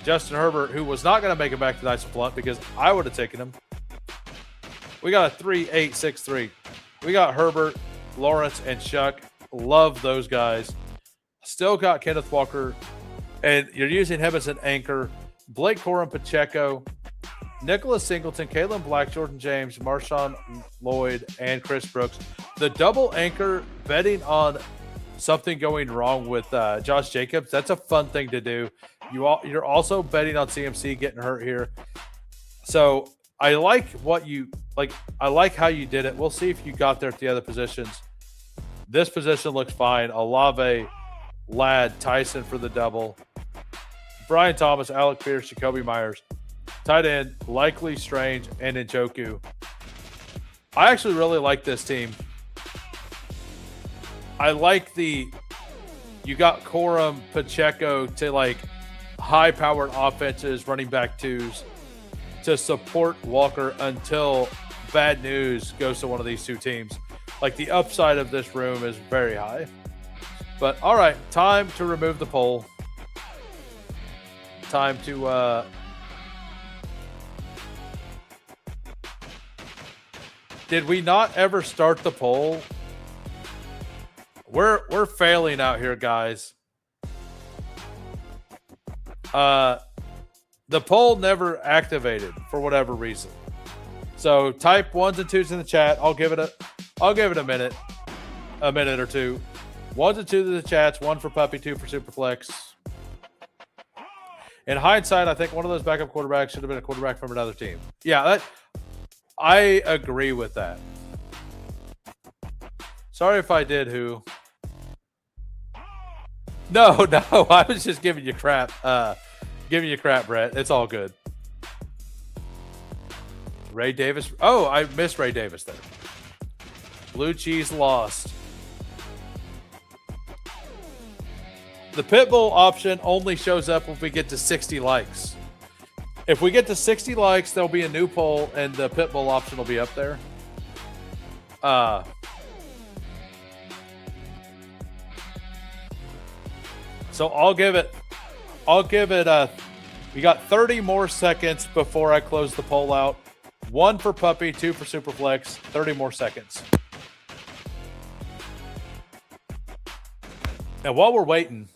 Justin Herbert, who was not going to make it back to Nice and Blunt because I would have taken him. We got a 3-8-6-3. We got Herbert, Lawrence, and Shuck. Love those guys. Still got Kenneth Walker, and you're using him as an anchor. Blake Corum, Pacheco, Nicholas Singleton, Kalen Black, Jordan James, Marshawn Lloyd, and Chris Brooks. The double anchor, betting on something going wrong with Josh Jacobs, that's a fun thing to do. You're also betting on CMC getting hurt here. So I like I like how you did it. We'll see if you got there at the other positions. This position looks fine. Olave, Ladd, Tyson for the double. Brian Thomas, Alec Pierce, Jacoby Myers. Tight end, Likely, Strange, and Njoku. I actually really like this team. I like you got Corum, Pacheco to high-powered offenses, running back twos to support Walker until bad news goes to one of these two teams. The upside of this room is very high. But all right, time to remove the poll. Time to did we not ever start the poll? We're failing out here, guys. The poll never activated for whatever reason. So type 1s and 2s in the chat. I'll give it a minute or two. 1s and 2s in the chats. 1 for Puppy, 2 for Superflex. In hindsight, I think one of those backup quarterbacks should have been a quarterback from another team. Yeah, I agree with that. Sorry if I did, who? No, I was just giving you crap. Brett. It's all good. Ray Davis. Oh, I missed Ray Davis there. Blue cheese lost. The Pitbull option only shows up if we get to 60 likes. If we get to 60 likes, there'll be a new poll, and the Pitbull option will be up there. So I'll give it. We got 30 more seconds before I close the poll out. 1 for Puppy, 2 for Superflex. 30 more seconds. Now, while we're waiting,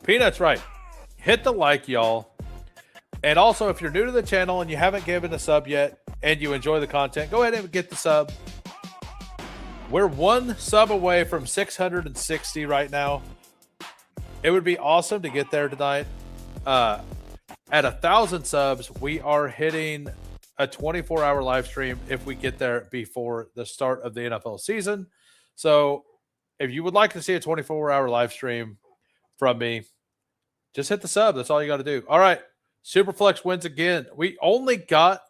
Peanut's right. Hit the like, y'all. And also, if you're new to the channel and you haven't given a sub yet and you enjoy the content, go ahead and get the sub. We're 1 sub away from 660 right now. It would be awesome to get there tonight. At 1,000 subs, we are hitting a 24-hour live stream if we get there before the start of the NFL season. So if you would like to see a 24-hour live stream from me, just hit the sub. That's all you got to do. All right. Superflex wins again. We only got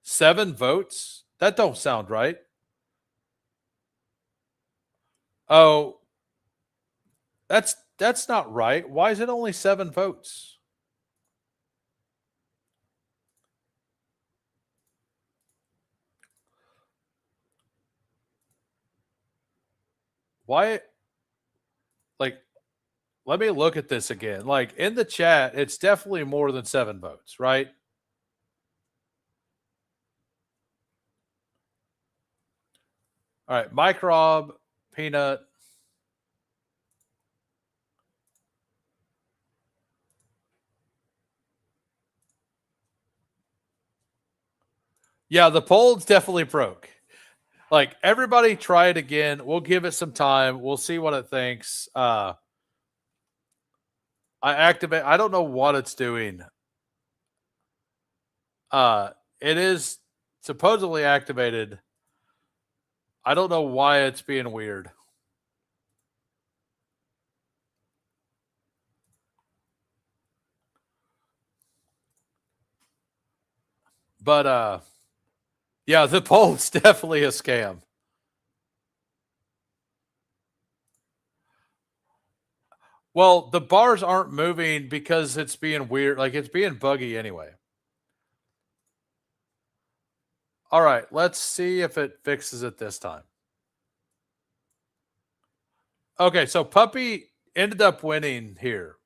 7 votes. That don't sound right. Oh, that's not right. Why is it only 7 votes? Why? Let me look at this again. In the chat, it's definitely more than 7 votes, right? All right, Mike Rob, Peanut. Yeah, the poll's definitely broke. Like, everybody try it again. We'll give it some time. We'll see what it thinks. I activate. I don't know what it's doing. It is supposedly activated. I don't know why it's being weird. But yeah, the poll's definitely a scam. Well, the bars aren't moving because it's being weird. Like, it's being buggy anyway. All right, let's see if it fixes it this time. Okay, so Puppy ended up winning here.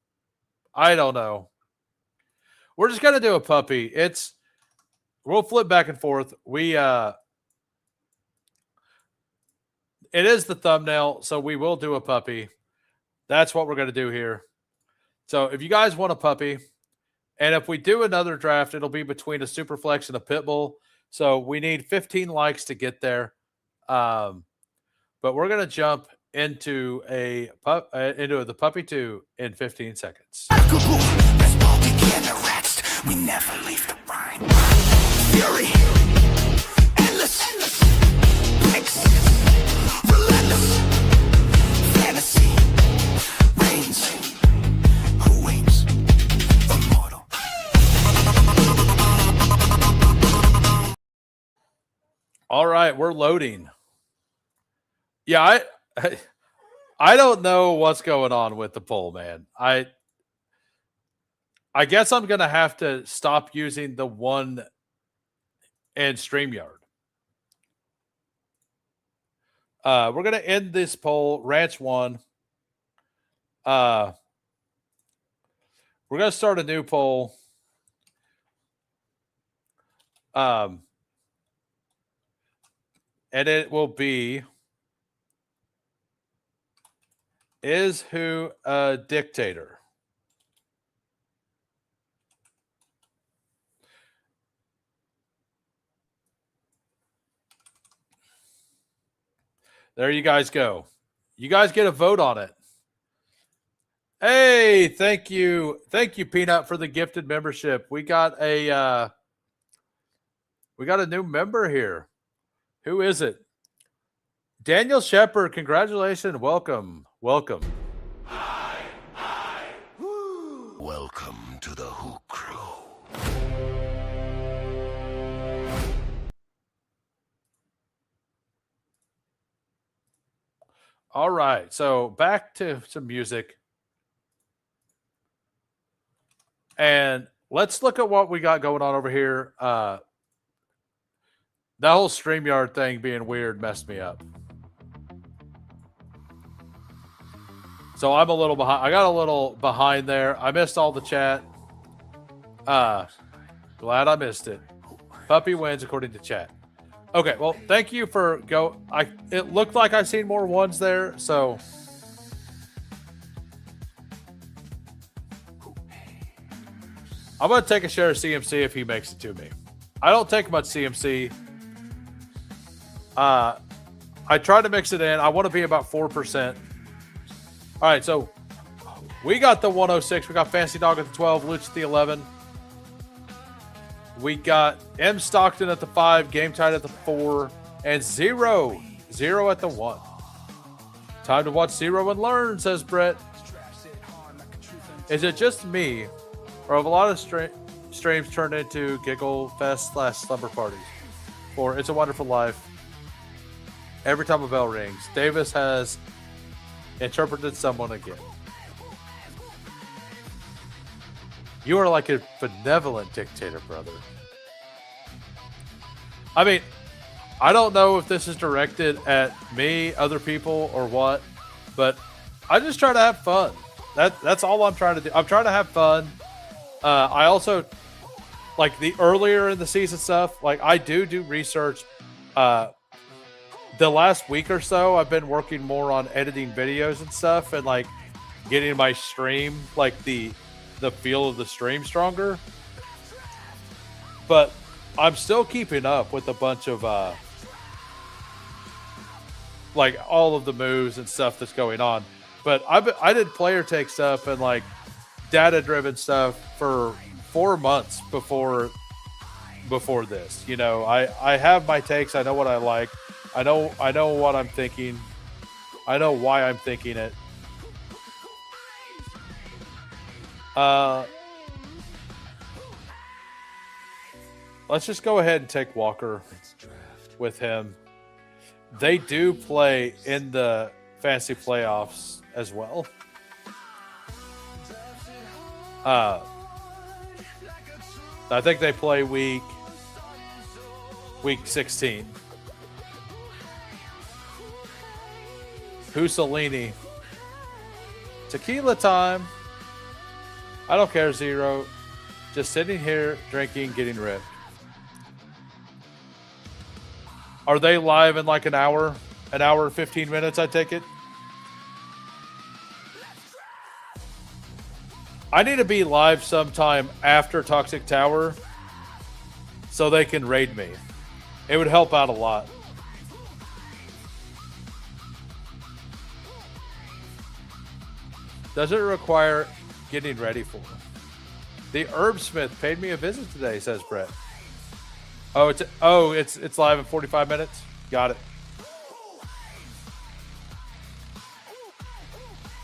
I don't know. We're just gonna do a Puppy. We'll flip back and forth. It is the thumbnail, so we will do a Puppy. That's what we're gonna do here. So if you guys want a Puppy, and if we do another draft, it'll be between a Superflex and a Pitbull. So we need 15 likes to get there. But we're gonna jump into into the Puppy 2 in 15 seconds. We never leave the brine. Fury, endless, relentless, fantasy, reigns. Who waits? Immortal. All right, we're loading. Yeah, I don't know what's going on with the poll, man. I guess I'm gonna have to stop using the one in StreamYard. We're gonna end this poll, Ranch 1. We're gonna start a new poll. And it will be, is who a dictator? There you guys go. You guys get a vote on it. Hey, thank you. Thank you, Peanut, for the gifted membership. We got a new member here. Who is it? Daniel Shepard, congratulations. Welcome. Welcome. Welcome to the Who Crew. All right, so back to some music. And let's look at what we got going on over here. That whole StreamYard thing being weird messed me up. So I'm a little behind. I got a little behind there. I missed all the chat. Glad I missed it. Puppy wins according to chat. Okay, well, thank you for it looked like I seen more ones there, so I'm gonna take a share of CMC if he makes it to me. I don't take much CMC. I try to mix it in. I want to be about 4%. All right, so we got the 106. We got Fancy Dog at the 12, Luch at the 11. We got M. Stockton at the 5, Game Tide at the 4, and Zero at the 1. Time to watch Zero and learn, says Brett. Is it just me, or have a lot of streams turned into giggle fest / slumber parties? Or It's a Wonderful Life. Every time a bell rings, Davis has interpreted someone again. You are like a benevolent dictator, brother. I mean, I don't know if this is directed at me, other people, or what, but I just try to have fun. That's all I'm trying to do. I'm trying to have fun. I also, like, the earlier in the season stuff, like, I do research. The last week or so, I've been working more on editing videos and stuff, and like getting my stream, like the feel of the stream stronger. But I'm still keeping up with a bunch of like all of the moves and stuff that's going on. But I did player take stuff and like data driven stuff for 4 months before this. You know, I have my takes. I know what I like. I know what I'm thinking. I know why I'm thinking it. Let's just go ahead and take Walker with him. They do play in the fantasy playoffs as well. I think they play week 16. Hussolini. Tequila time. I don't care, Zero. Just sitting here, drinking, getting ripped. Are they live in like an hour? An hour and 15 minutes, I take it? I need to be live sometime after Toxic Tower so they can raid me. It would help out a lot. Does it require getting ready for? The Herbsmith paid me a visit today, says Brett. It's live in 45 minutes. Got it.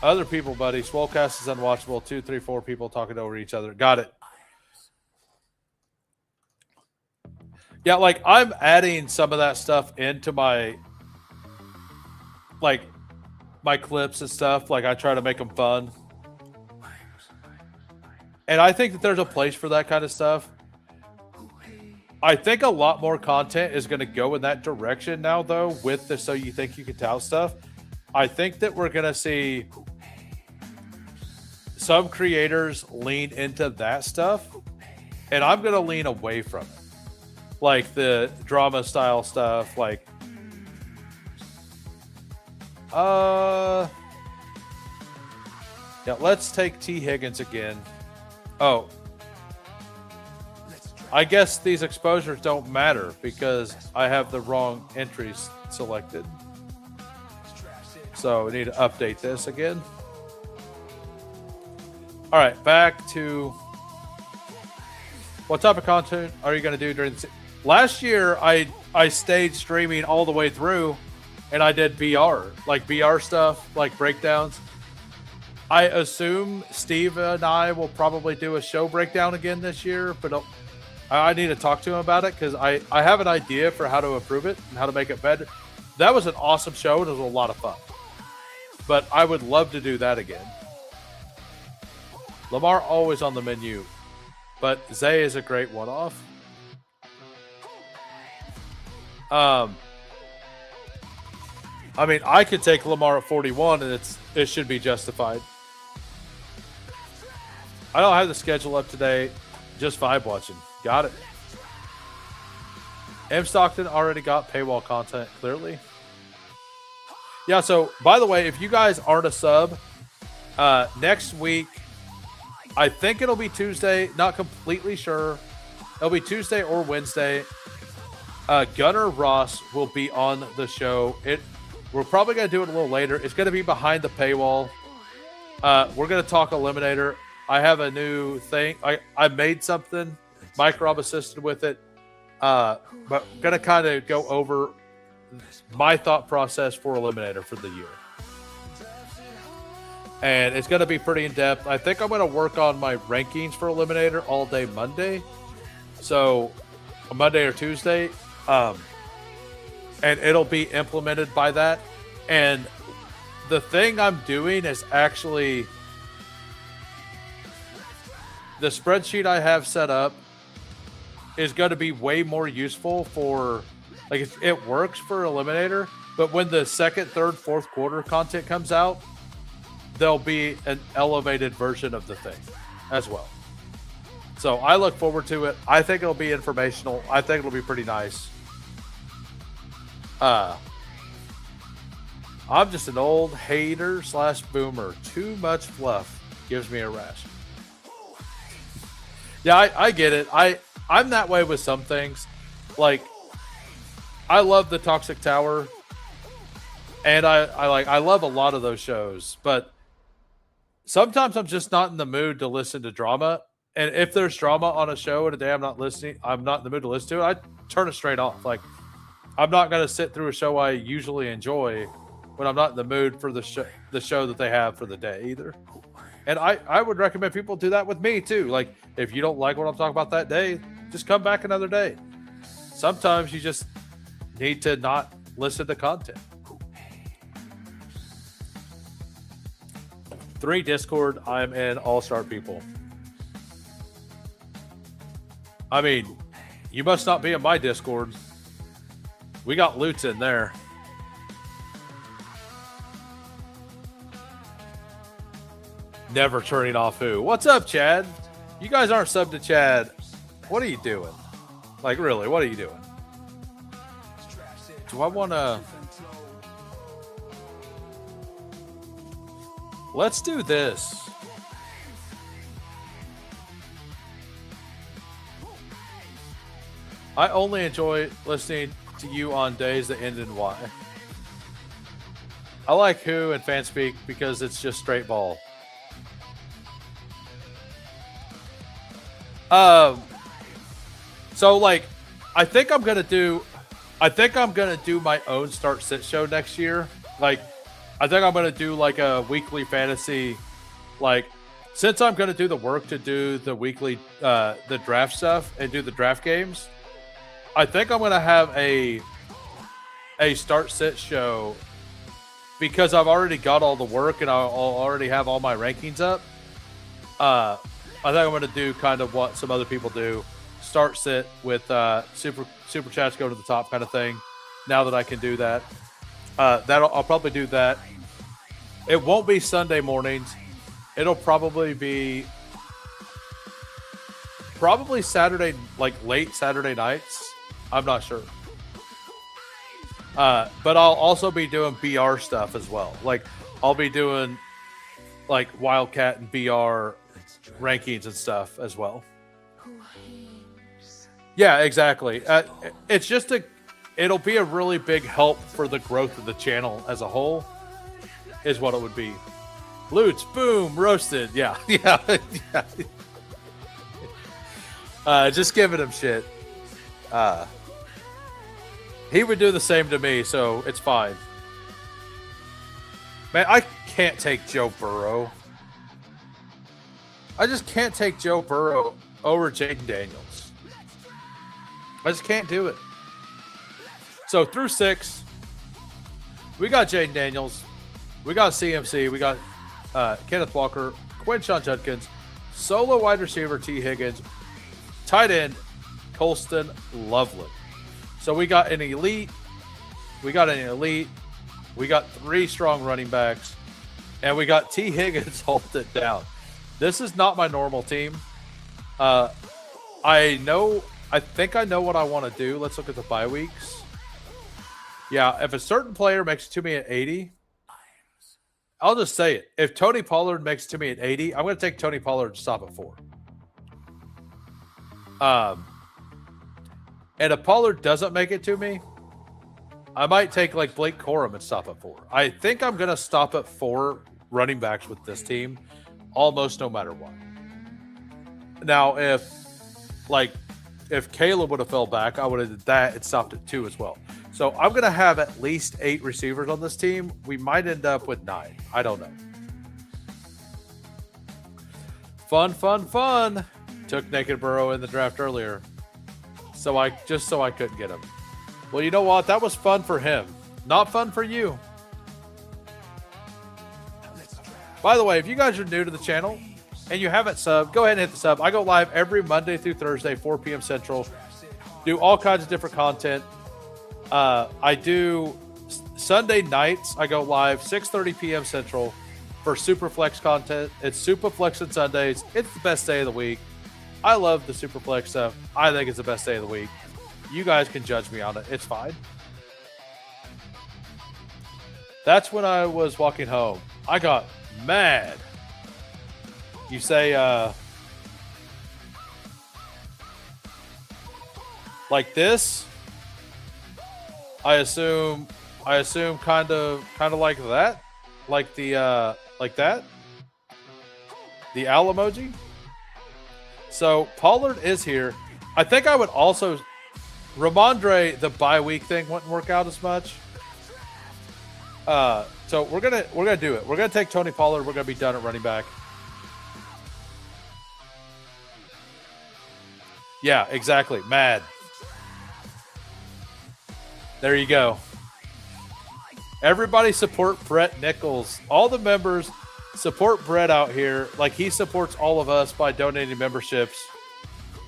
Other people, buddy. Swolecast is unwatchable. 2, 3, 4 people talking over each other. Got it. Yeah, like I'm adding some of that stuff into my clips and stuff. Like I try to make them fun. And I think that there's a place for that kind of stuff. I think a lot more content is going to go in that direction now, though, with the So You Think You Can Tell stuff. I think that we're going to see some creators lean into that stuff, and I'm going to lean away from it. Like the drama style stuff, like, yeah, let's take T. Higgins again. Oh, I guess these exposures don't matter because I have the wrong entries selected. So we need to update this again. All right, back to what type of content are you going to do during the last year? I stayed streaming all the way through, and I did BR, like BR stuff, like breakdowns. I assume Steve and I will probably do a show breakdown again this year, but I need to talk to him about it because I have an idea for how to improve it and how to make it better. That was an awesome show, and it was a lot of fun. But I would love to do that again. Lamar always on the menu, but Zay is a great one-off. I mean, I could take Lamar at 41, and it should be justified. I don't have the schedule up today, just vibe watching. Got it. M. Stockton already got paywall content, clearly. Yeah, so, by the way, if you guys aren't a sub, next week, I think it'll be Tuesday, not completely sure. It'll be Tuesday or Wednesday. Gunnar Ross will be on the show. We're probably going to do it a little later. It's going to be behind the paywall. We're going to talk Eliminator. I have a new thing. I made something. Mike Rob assisted with it. But I'm going to kind of go over my thought process for Eliminator for the year. And it's going to be pretty in-depth. I think I'm going to work on my rankings for Eliminator all day Monday. So, Monday or Tuesday. And it'll be implemented by that. And the thing I'm doing is actually the spreadsheet I have set up is going to be way more useful for, like, it works for Eliminator, but when the second, third, fourth quarter content comes out, there'll be an elevated version of the thing as well. So I look forward to it. I think it'll be informational. I think it'll be pretty nice. I'm just an old hater / boomer. Too much fluff gives me a rash. Yeah, I get it. I'm that way with some things. Like, I love the Toxic Tower, and I love a lot of those shows, but sometimes I'm just not in the mood to listen to drama. And if there's drama on a show and a day I'm not in the mood to listen to it, I turn it straight off. Like, I'm not going to sit through a show I usually enjoy when I'm not in the mood for the show that they have for the day either. And I would recommend people do that with me too. Like, if you don't like what I'm talking about that day, just come back another day. Sometimes you just need to not listen to content. 3 Discord, I'm in All-Star People. I mean, you must not be in my Discord. We got loots in there. Never turning off who? What's up, Chad? You guys aren't subbed to Chad. What are you doing? Like, really, what are you doing? Do I want to... Let's do this. I only enjoy listening to you on days that end in Y. I like Who and Fanspeak because it's just straight ball. So like, I think I'm gonna do my own start sit show next year. Like, I think I'm gonna do like a weekly fantasy. Like, since I'm gonna do the work to do the weekly the draft stuff and do the draft games, I think I'm gonna have a start sit show because I've already got all the work and I'll already have all my rankings up. I think I'm gonna do kind of what some other people do. Start sit with super chats go to the top kind of thing. Now that I can do that, I'll probably do that. It won't be Sunday mornings. It'll probably be Saturday, like late Saturday nights. I'm not sure. But I'll also be doing BR stuff as well. Like, I'll be doing like Wildcat and BR rankings and stuff as well. Yeah, exactly. It's just it'll be a really big help for the growth of the channel as a whole, is what it would be. Loots, boom, roasted. Yeah, yeah, yeah. Just giving him shit. He would do the same to me, so it's fine. Man, I can't take Joe Burrow. I just can't take Joe Burrow over Jaden Daniels. I just can't do it. So through 6, we got Jaden Daniels, we got CMC, we got Kenneth Walker, Quinshon Judkins, solo wide receiver T. Higgins, tight end Colston Loveland. So we got an elite, we got 3 strong running backs, and we got T. Higgins holding it down. This is not my normal team. I think I know what I want to do. Let's look at the bye weeks. Yeah, if a certain player makes it to me at 80, I'll just say it. If Tony Pollard makes it to me at 80, I'm going to take Tony Pollard to stop at 4. And if Pollard doesn't make it to me, I might take like Blake Corum and stop at 4. I think I'm going to stop at 4 running backs with this team, almost no matter what. Now, if Caleb would have fell back, I would have did that and stopped at 2 as well. So I'm going to have at least 8 receivers on this team. We might end up with 9. I don't know. Fun. Took Naked Burrow in the draft earlier. So I couldn't get him. Well, you know what? That was fun for him. Not fun for you. By the way, if you guys are new to the channel and you haven't subbed, go ahead and hit the sub. I go live every Monday through Thursday, 4 p.m. Central. Do all kinds of different content. I do Sunday nights. I go live 6:30 p.m. Central for Superflex content. It's Superflex on Sundays. It's the best day of the week. I love the Superflex stuff. I think it's the best day of the week. You guys can judge me on it. It's fine. That's when I was walking home. I got mad. You say, Like this, I assume kind of like that, like the like that, the owl emoji. So Pollard is here. I think I would also Ramondre, the bye week thing wouldn't work out as much. So we're gonna do it. We're gonna take Tony Pollard. We're gonna be done at running back. Yeah, exactly. Mad. There you go. Everybody support Brett Nichols. All the members support Brett out here. Like he supports all of us by donating memberships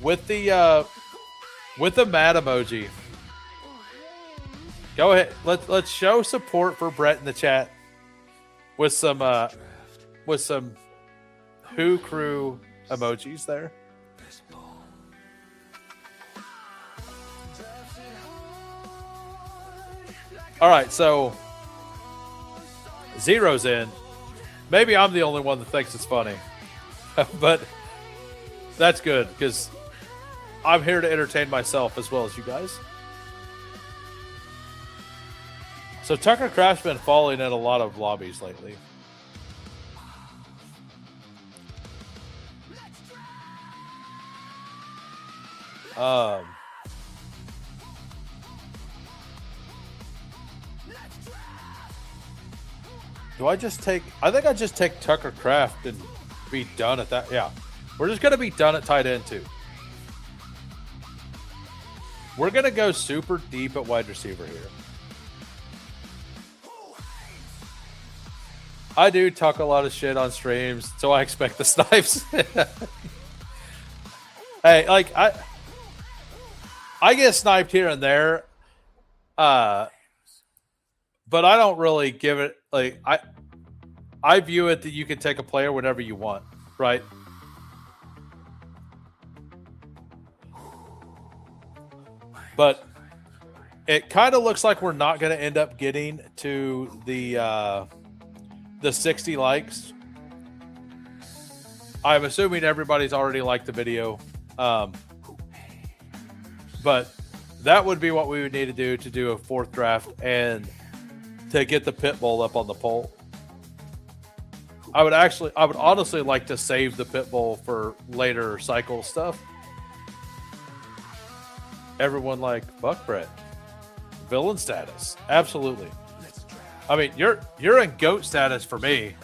with the mad emoji. Go ahead. Let's show support for Brett in the chat with some Who Crew emojis there. All right, so Zero's in. Maybe I'm the only one that thinks it's funny, but that's good because I'm here to entertain myself as well as you guys. So Tucker Kraft's been falling in a lot of lobbies lately. Do I just take... I think I just take Tucker Kraft and be done at that. Yeah. We're just going to be done at tight end, too. We're going to go super deep at wide receiver here. I do talk a lot of shit on streams, so I expect the snipes. Hey, like, I get sniped here and there. But I don't really give it like I view it that you can take a player whenever you want, right? But it kind of looks like we're not going to end up getting to the 60 likes. I'm assuming everybody's already liked the video. But that would be what we would need to do a fourth draft and to get the pit bull up on the poll. I would honestly like to save the pit bull for later cycle stuff. Everyone like fuck Brett. Villain status. Absolutely. I mean, you're in GOAT status for me.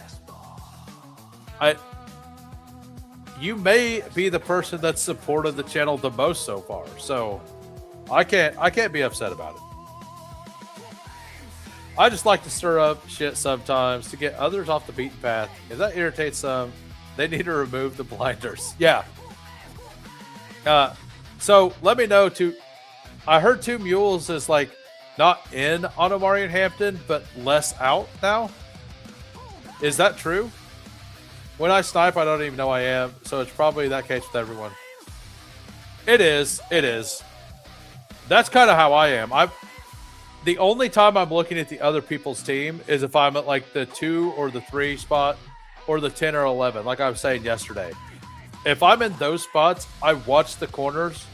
You may be the person that's supported the channel the most so far. So I can't be upset about it. I just like to stir up shit sometimes to get others off the beaten path. If that irritates some, they need to remove the blinders. Yeah. So let me know too. I heard Two Mules is like not in on Omari and Hampton, but less out now. Is that true? When I snipe, I don't even know I am. So it's probably that case with everyone. It is. It is. That's kind of how I am. The only time I'm looking at the other people's team is if I'm at like the 2 or the 3 spot or the 10 or 11, like I was saying yesterday. If I'm in those spots, I watch the corners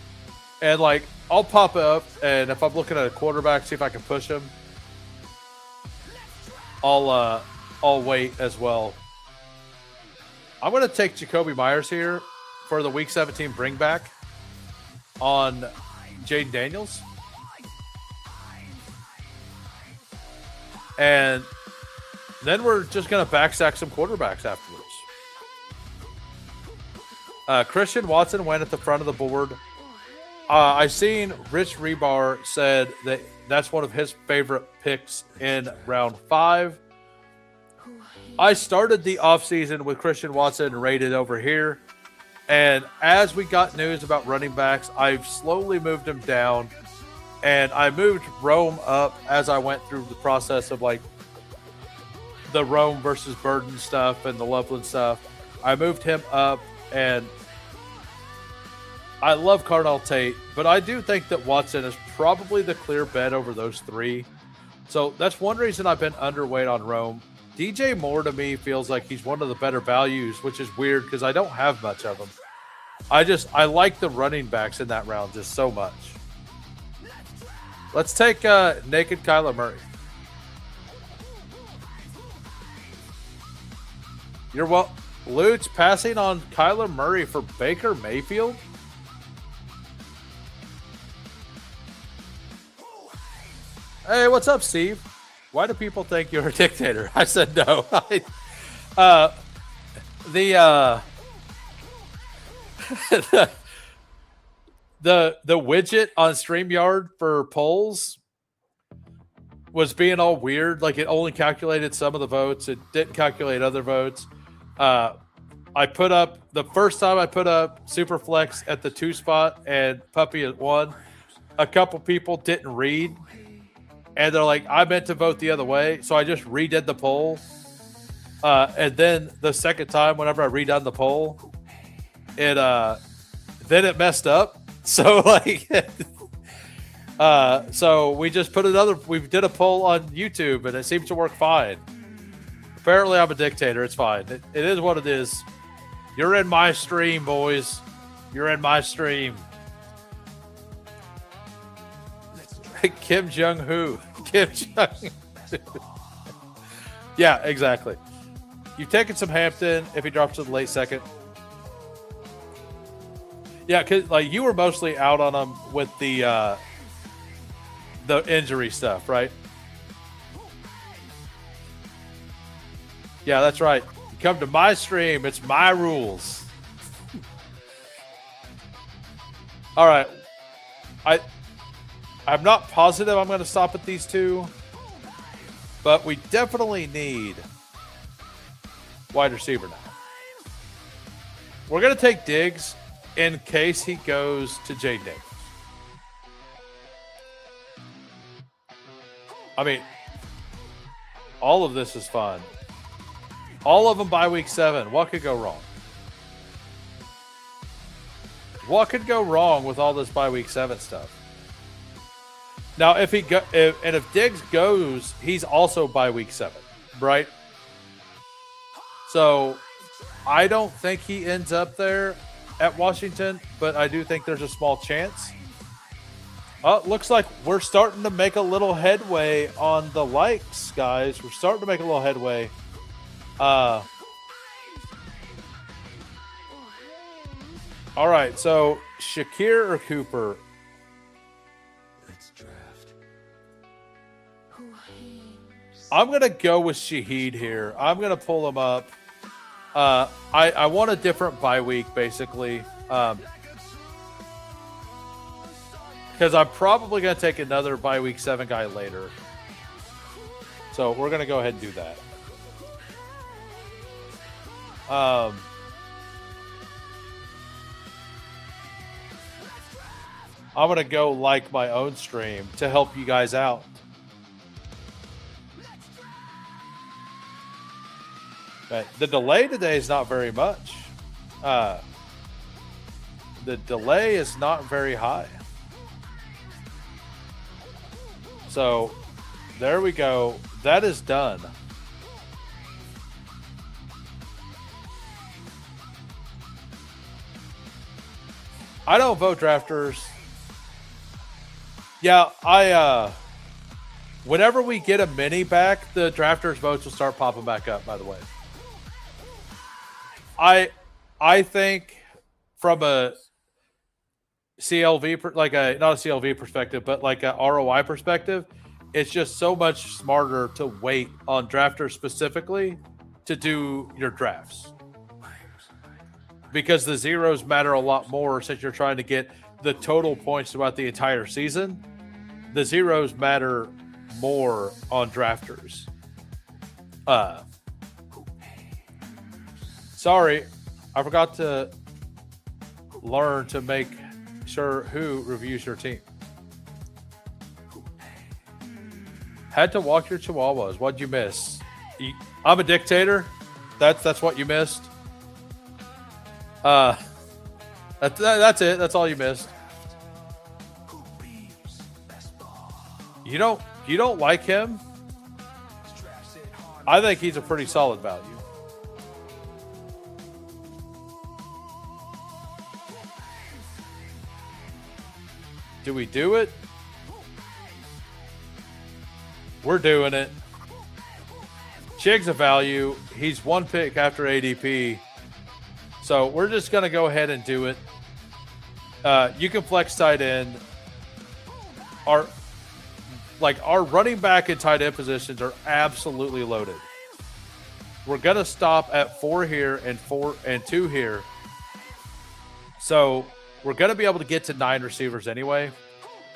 and like I'll pop up, and if I'm looking at a quarterback, see if I can push him. I'll wait as well. I'm going to take Jacoby Myers here for the Week 17 bring back on Jaden Daniels. And then we're just going to backstack some quarterbacks afterwards. Christian Watson went at the front of the board. I seen Rich Rebar said that that's one of his favorite picks in round 5. I started the offseason with Christian Watson rated over here. And as we got news about running backs, I've slowly moved him down. And I moved Rome up as I went through the process of like the Rome versus Burden stuff and the Loveland stuff. I moved him up, and I love Cardinal Tate, but I do think that Watson is probably the clear bet over those 3. So that's one reason I've been underweight on Rome. DJ Moore to me feels like he's one of the better values, which is weird because I don't have much of him. I like the running backs in that round just so much. Let's take naked Kyler Murray. You're well. Luch passing on Kyler Murray for Baker Mayfield. Hey, what's up, Steve? Why do people think you're a dictator? I said no. The the widget on StreamYard for polls was being all weird. Like it only calculated some of the votes. It didn't calculate other votes. I put up the first time I put up Superflex at the 2 spot and Puppy at 1. A couple people didn't read, and they're like, "I meant to vote the other way," so I just redid the poll. And then the second time, whenever I redone the poll, it then it messed up. So like, so we just put another. We did a poll on YouTube, and it seems to work fine. Apparently, I'm a dictator. It's fine. It is what it is. You're in my stream, boys. You're in my stream. Kim Jong-Ho. Kim Jong. Yeah, exactly. You've taken some Hampton if he drops to the late second. Yeah, because like you were mostly out on him with the injury stuff, right? Yeah, that's right. You come to my stream, it's my rules. All right. I'm not positive I'm going to stop at these 2, but we definitely need wide receiver now. We're going to take Diggs in case he goes to Jaden Daniels. I mean, all of this is fun. All of them by week 7. What could go wrong? What could go wrong with all this by week 7 stuff? Now, if Diggs goes, he's also by week 7, right? So I don't think he ends up there at Washington, but I do think there's a small chance. Looks like we're starting to make a little headway on the likes, guys. We're starting to make a little headway. All right, so Shakir or Cooper? I'm going to go with Shaheed here. I'm going to pull him up. I want a different bye week, basically. Because I'm probably going to take another bye week 7 guy later. So we're going to go ahead and do that. I'm going to go like my own stream to help you guys out. But the delay today is not very much. The delay is not very high. So there we go. That is done. I don't vote drafters. Yeah, whenever we get a mini back, the drafters votes will start popping back up, by the way. I think from a CLV, not a CLV perspective, but like a ROI perspective, it's just so much smarter to wait on drafters specifically to do your drafts. Because the zeros matter a lot more since you're trying to get the total points throughout the entire season. The zeros matter more on drafters. Sorry, I forgot to learn to make sure who reviews your team. Had to walk your chihuahuas. What'd you miss? I'm a dictator. That's what you missed. That's it. That's all you missed. You don't like him? I think he's a pretty solid value. Do we do it? We're doing it. Chig's a value. He's one pick after ADP. So we're just going to go ahead and do it. You can flex tight end. Our running back and tight end positions are absolutely loaded. We're going to stop at 4 here and 2 here. So we're going to be able to get to 9 receivers anyway.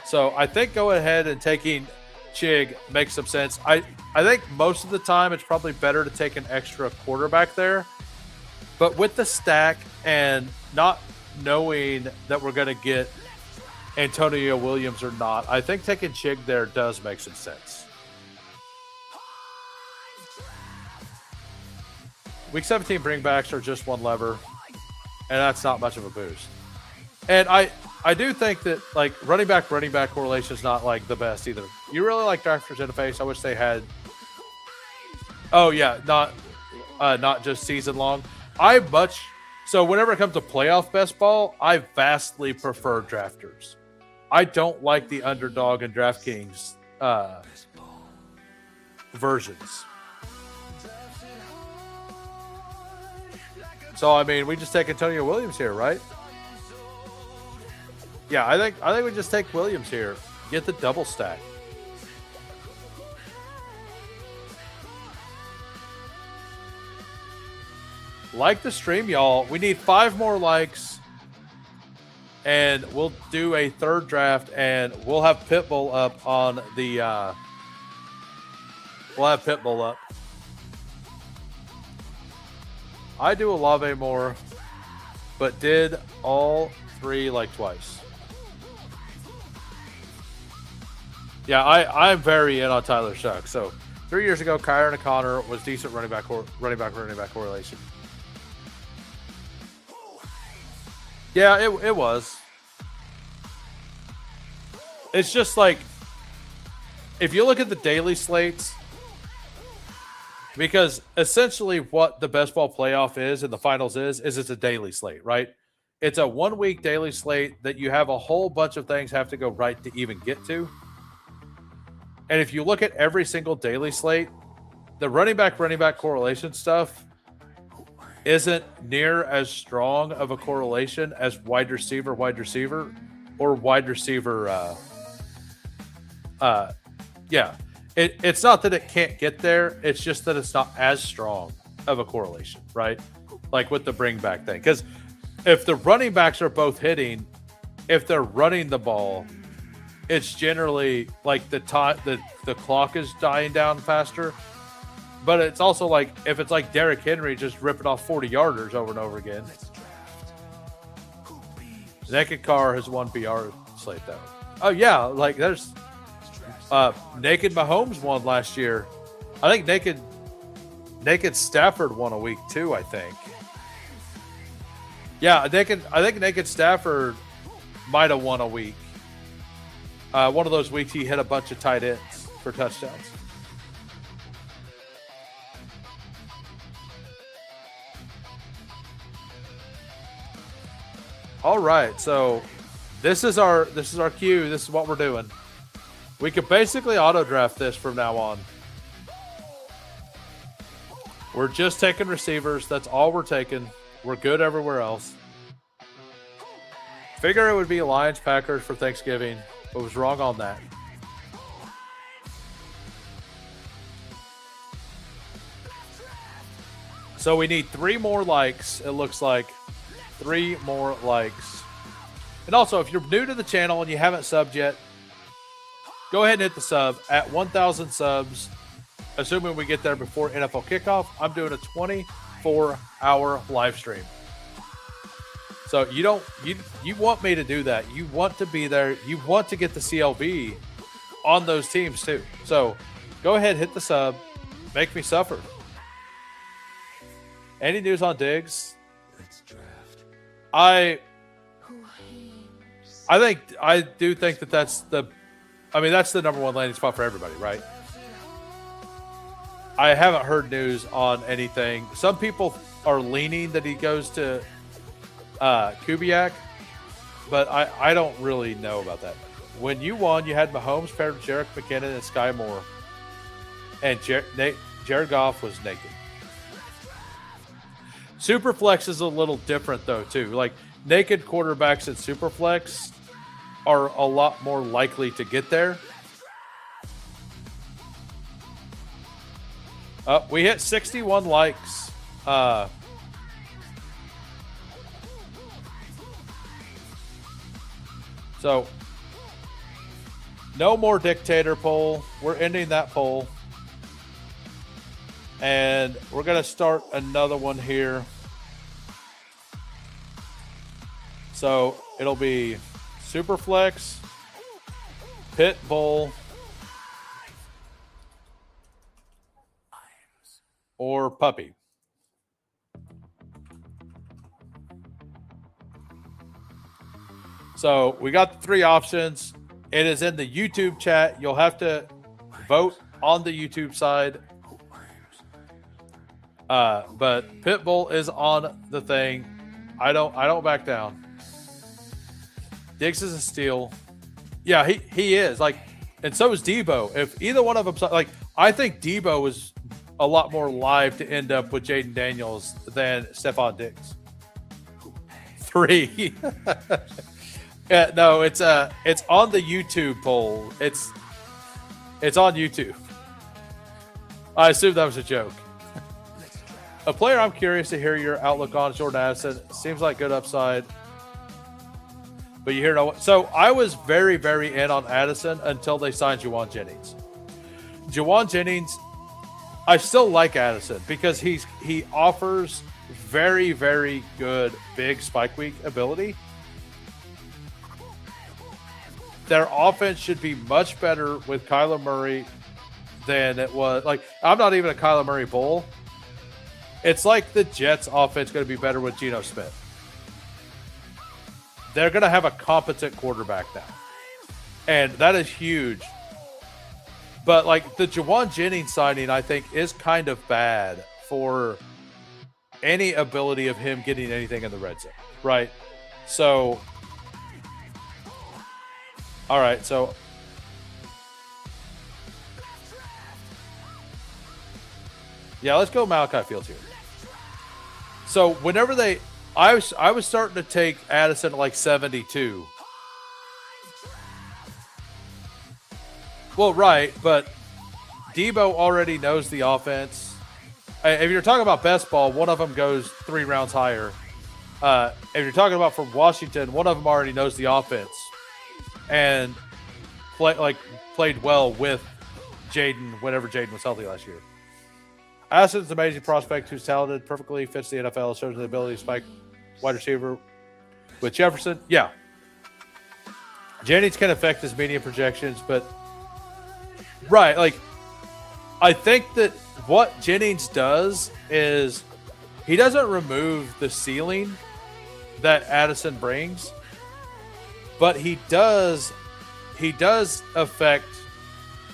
So I think go ahead and taking Chig makes some sense. I think most of the time it's probably better to take an extra quarterback there. But with the stack and not knowing that we're going to get Antonio Williams or not, I think taking Chig there does make some sense. Week 17 bringbacks are just one lever, and that's not much of a boost. And I do think that like running back correlation is not like the best either. You really like Drafters Interface. I wish they had. Oh yeah, not just season long. So whenever it comes to playoff best ball, I vastly prefer Drafters. I don't like the underdog and DraftKings versions. So I mean, we just take Antonio Williams here, right? Yeah, I think we just take Williams here. Get the double stack. Like the stream, y'all. We need 5 more likes. And we'll do a 3rd draft, and we'll have Pitbull up on the we'll have Pitbull up. I do Olave more, but did all 3 like twice. Yeah, I'm very in on Tyler Shuck. So 3 years ago, Kyron O'Connor was decent running back correlation. Yeah, it was. It's just like, if you look at the daily slates, because essentially what the best ball playoff is and the finals is it's a daily slate, right? It's a 1 week daily slate that you have a whole bunch of things have to go right to even get to. And if you look at every single daily slate, the running back correlation stuff isn't near as strong of a correlation as wide receiver, or wide receiver. Yeah. It's not that it can't get there. It's just that it's not as strong of a correlation, right? Like with the bring back thing. Because if the running backs are both hitting, if they're running the ball, it's generally like the clock is dying down faster. But it's also like if it's like Derrick Henry just ripping off 40-yarders over and over again. Naked Carr has 1 PR slate though. Oh yeah, like there's Naked Mahomes won last year. I think Naked Stafford won a week too, I think. Yeah, I think Naked Stafford might have won a week. One of those weeks he hit a bunch of tight ends for touchdowns. All right, so this is our cue. This is what we're doing. We could basically auto draft this from now on. We're just taking receivers. That's all we're taking. We're good everywhere else. Figure it would be Lions Packers for Thanksgiving, but was wrong on that. So we need 3 more likes. It looks like 3 more likes. And also, if you're new to the channel and you haven't subbed yet, go ahead and hit the sub. At 1,000 subs, assuming we get there before NFL kickoff, I'm doing a 24-hour live stream. So you want me to do that. You want to be there. You want to get the CLB on those teams too. So go ahead, hit the sub. Make me suffer. Any news on Diggs? I do think that's the number 1 landing spot for everybody, right? I haven't heard news on anything. Some people are leaning that he goes to Kubiak, but I don't really know about that. When you won, you had Mahomes paired with Jerick McKinnon and Sky Moore. and Jared Goff was naked. Superflex is a little different though too. Like naked quarterbacks at Superflex are a lot more likely to get there. We hit 61 likes. So no more dictator poll. We're ending that poll. And we're going to start another one here. So it'll be Superflex, Pitbull, or Puppy. So we got the three options. It is in the YouTube chat. You'll have to vote on the YouTube side. But Pitbull is on the thing. I don't back down. Diggs is a steal. Yeah, he is. Like, and so is Debo. If either one of them, like, I think Debo was a lot more live to end up with Jaden Daniels than Stephon Diggs. 3. Yeah, no, it's on the YouTube poll. It's on YouTube. I assume that was a joke. A player I'm curious to hear your outlook on, Jordan Addison. Seems like good upside. But you hear no one. So I was very, very in on Addison until they signed Juwan Jennings. Juwan Jennings, I still like Addison because he offers very, very good big spike week ability. Their offense should be much better with Kyler Murray than it was. Like, I'm not even a Kyler Murray bull. It's like the Jets offense going to be better with Geno Smith. They're going to have a competent quarterback now. And that is huge. But like the Juwan Jennings signing, I think, is kind of bad for any ability of him getting anything in the red zone. Right? So, all right. So, yeah, let's go Malachi Fields here. So whenever I was starting to take Addison at like 72. Well, right, but Debo already knows the offense. If you're talking about best ball, one of them goes 3 rounds higher. If you're talking about from Washington, one of them already knows the offense and played well with Jaden whenever Jaden was healthy last year. Addison's an amazing prospect who's talented, perfectly fits the NFL, shows the ability to spike wide receiver with Jefferson. Yeah. Jennings can affect his median projections, but right, like I think that what Jennings does is he doesn't remove the ceiling that Addison brings, but he does affect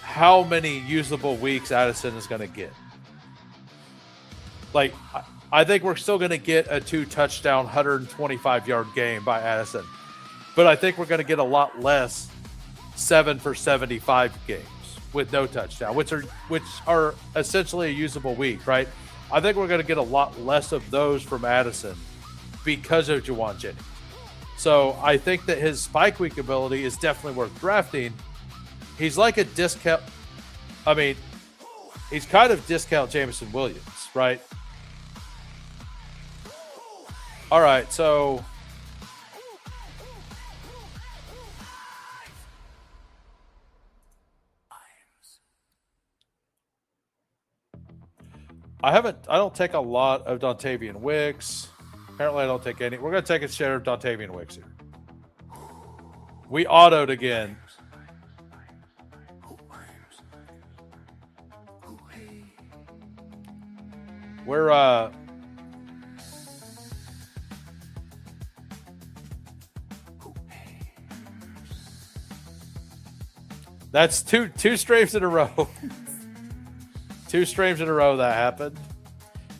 how many usable weeks Addison is going to get. Like, I think we're still going to get a 2-touchdown, 125-yard game by Addison. But I think we're going to get a lot less 7 for 75 games with no touchdown, which are essentially a usable week, right? I think we're going to get a lot less of those from Addison because of Juwan Jennings. So I think that his spike week ability is definitely worth drafting. He's like a discount. I mean, he's kind of discount Jameson Williams, right? All right, so I don't take a lot of Dontavian Wicks. Apparently I don't take any. We're going to take a share of Dontavian Wicks here. We autoed again. We're that's two streams in a row. 2 streams in a row that happened.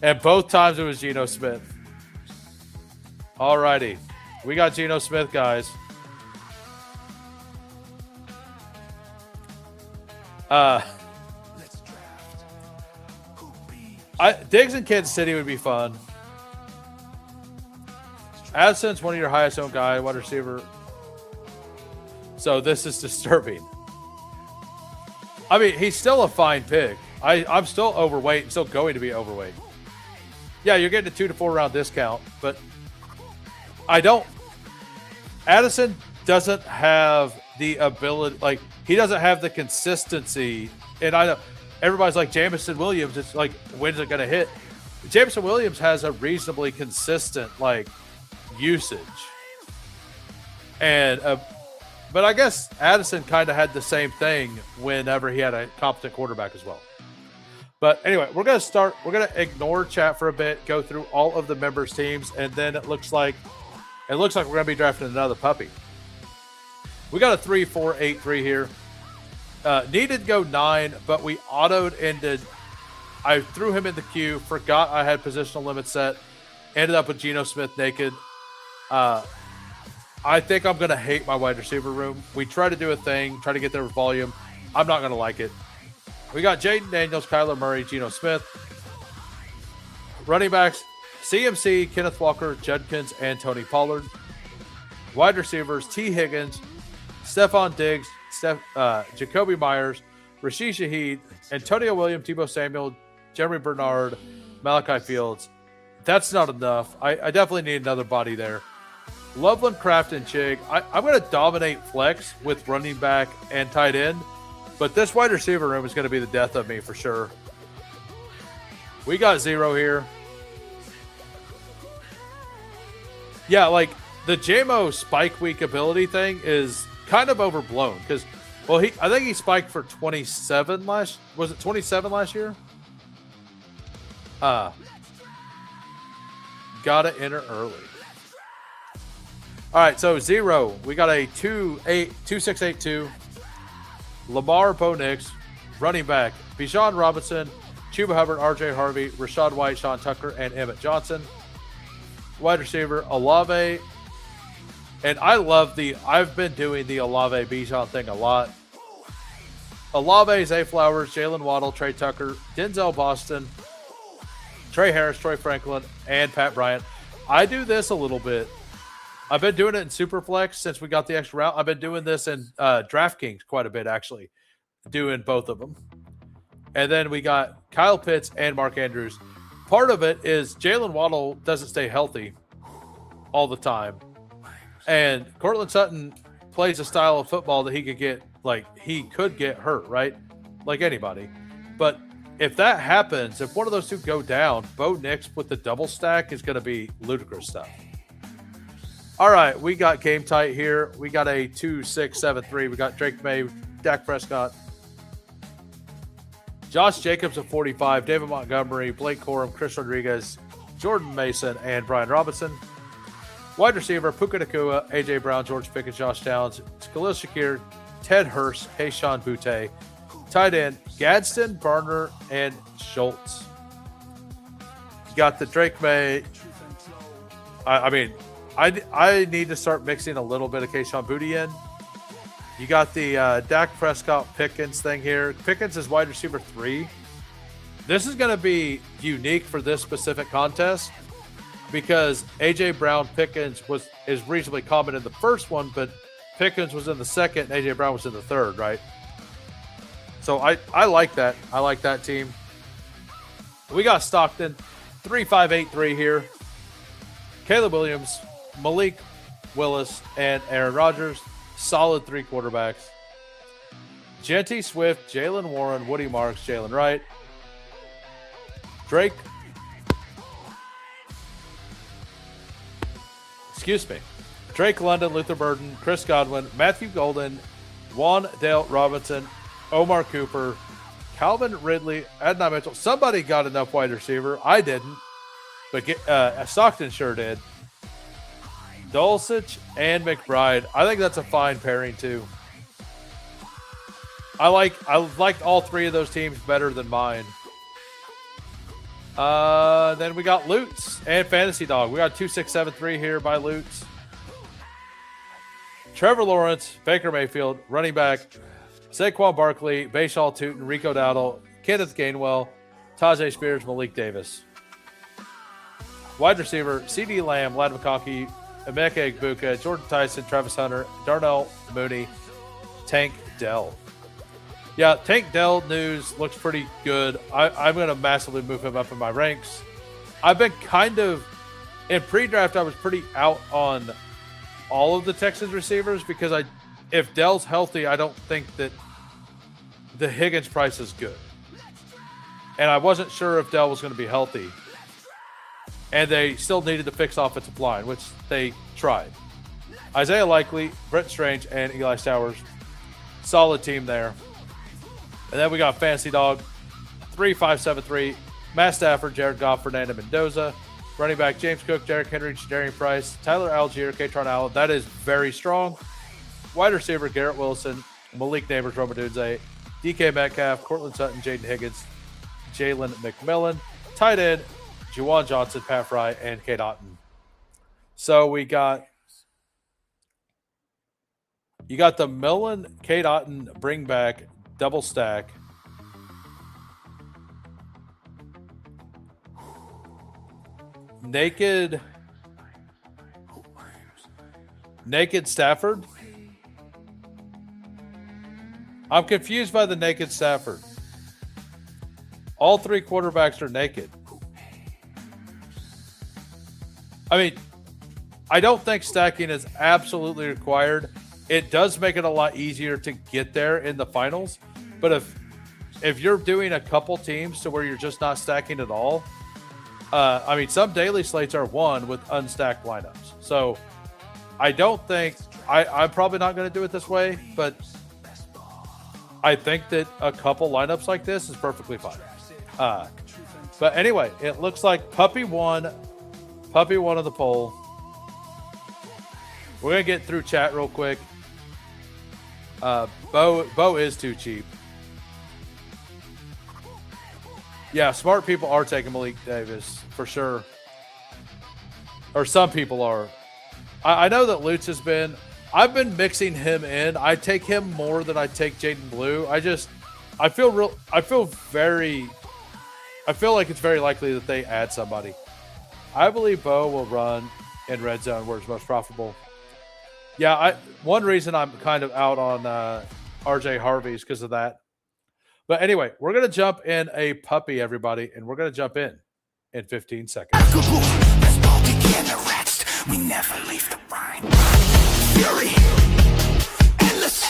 And both times it was Geno Smith. All righty. We got Geno Smith, guys. Diggs in Kansas City would be fun. Addison's one of your highest owned guy, wide receiver. So this is disturbing. I mean, he's still a fine pick. I'm still overweight and still going to be overweight. Yeah, you're getting a 2 to 4 round discount, but I don't. Addison doesn't have the ability, like, he doesn't have the consistency. And I know everybody's like, Jameson Williams, it's like, when's it going to hit? Jameson Williams has a reasonably consistent, like, usage. And, but I guess Addison kind of had the same thing whenever he had a competent quarterback as well. But anyway, we're going to ignore chat for a bit, go through all of the members' teams, and then it looks like we're going to be drafting another puppy. We got a 3-4-8-3 here. Needed to go 9, but we autoed ended. I threw him in the queue, forgot I had positional limit set, ended up with Geno Smith naked. I think I'm going to hate my wide receiver room. We try to do a thing, try to get there with volume. I'm not going to like it. We got Jaden Daniels, Kyler Murray, Geno Smith. Running backs, CMC, Kenneth Walker, Judkins, and Tony Pollard. Wide receivers, T. Higgins, Stephon Diggs, Jacoby Myers, Rashid Shaheed, Antonio Williams, Tebow Samuel, Jeremy Bernard, Malachi Fields. That's not enough. I definitely need another body there. Loveland, Kraft, and Chig. I'm going to dominate flex with running back and tight end, but this wide receiver room is going to be the death of me for sure. We got 0 here. Yeah, like the JMO spike week ability thing is kind of overblown because, well, I think he spiked for 27 was it 27 last year? Gotta enter early. All right, so 0. We got a 2-6-8-2. Lamar Bo Nix, running back, Bijan Robinson, Chuba Hubbard, RJ Harvey, Rashad White, Sean Tucker, and Emmett Johnson. Wide receiver, Olave. And I've been doing the Olave Bijan thing a lot. Olave, Zay Flowers, Jalen Waddle, Trey Tucker, Denzel Boston, Trey Harris, Troy Franklin, and Pat Bryant. I do this a little bit. I've been doing it in Superflex since we got the extra round. I've been doing this in DraftKings quite a bit, actually, doing both of them. And then we got Kyle Pitts and Mark Andrews. Part of it is Jalen Waddle doesn't stay healthy all the time. And Cortland Sutton plays a style of football that he could get hurt, right? Like anybody. But if that happens, if one of those two go down, Bo Nix with the double stack is going to be ludicrous stuff. All right, we got game tight here. We got a 2-6-7-3. We got Drake May, Dak Prescott, Josh Jacobs at 45, David Montgomery, Blake Corum, Chris Rodriguez, Jordan Mason, and Brian Robinson. Wide receiver, Puka Nacua, A.J. Brown, George Pickens, Josh Downs, Khalil Shakir, Ted Hurst, Hayshawn Butte. Tight end, Gadsden, Barner, and Schultz. You got the Drake May. I need to start mixing a little bit of Kayshawn Boutte in. You got the Dak Prescott Pickens thing here. Pickens is wide receiver 3. This is going to be unique for this specific contest because A.J. Brown Pickens is reasonably common in the first one, but Pickens was in the second and A.J. Brown was in the third, right? So I like that. I like that team. We got Stockton, 3-5-8-3 here. Caleb Williams, Malik Willis, and Aaron Rodgers. Solid 3 quarterbacks. Gentry Swift, Jalen Warren, Woody Marks, Jalen Wright. Drake. Drake London, Luther Burden, Chris Godwin, Matthew Golden, Juan Dale Robinson, Omar Cooper, Calvin Ridley, Adnan Mitchell. Somebody got enough wide receiver. I didn't, but Stockton sure did. Dulcich and McBride. I think that's a fine pairing too. I liked all 3 of those teams better than mine. Then we got Lutz and Fantasy Dog. We got 2-6-7-3 here by Lutz. Trevor Lawrence, Baker Mayfield, running back, Saquon Barkley, Bayshaw Tootin, Rico Dowdle, Kenneth Gainwell, Tajay Spears, Malik Davis. Wide receiver, C.D. Lamb, Lad McConkey, Emeka Egbuka, Jordan Tyson, Travis Hunter, Darnell Mooney, Tank Dell. Yeah, Tank Dell news looks pretty good. I'm going to massively move him up in my ranks. I've been kind of, in pre-draft, I was pretty out on all of the Texans receivers because if Dell's healthy, I don't think that the Higgins price is good. And I wasn't sure if Dell was going to be healthy. And they still needed to fix offensive line, which they tried. Isaiah Likely, Brent Strange, and Eli Stowers. Solid team there. And then we got Fantasy Dog, 3573, Matt Stafford, Jared Goff, Fernando Mendoza, running back James Cook, Derrick Henry, Jadarian Price, Tyler Algier, Katron Allen. That is very strong. Wide receiver Garrett Wilson, Malik Neighbors, Roma Dunze, DK Metcalf, Cortland Sutton, Jaden Higgins, Jalen McMillan. Tight end Juwan Johnson, Pat Fry, and Kate Otten. So you got the Millen, Kate Otten bring back double stack. Naked Stafford. I'm confused by the naked Stafford. All three quarterbacks are naked. I mean, I don't think stacking is absolutely required. It does make it a lot easier to get there in the finals. But if you're doing a couple teams to where you're just not stacking at all, I mean, some daily slates are won with unstacked lineups. So I don't think I'm probably not going to do it this way, but I think that a couple lineups like this is perfectly fine. But anyway, it looks like Puppy won of the poll. We're going to get through chat real quick. Bo is too cheap. Yeah, smart people are taking Malik Davis for sure. Or some people are. I know that Lutz has been. I've been mixing him in. I take him more than I take Jaden Blue. I feel like it's very likely that they add somebody. I believe Bo will run in red zone where it's most profitable. Yeah, one reason I'm kind of out on RJ Harvey is because of that. But anyway, we're going to jump in a puppy, everybody, and we're going to jump in 15 seconds. We never leave the brine. Fury, endless,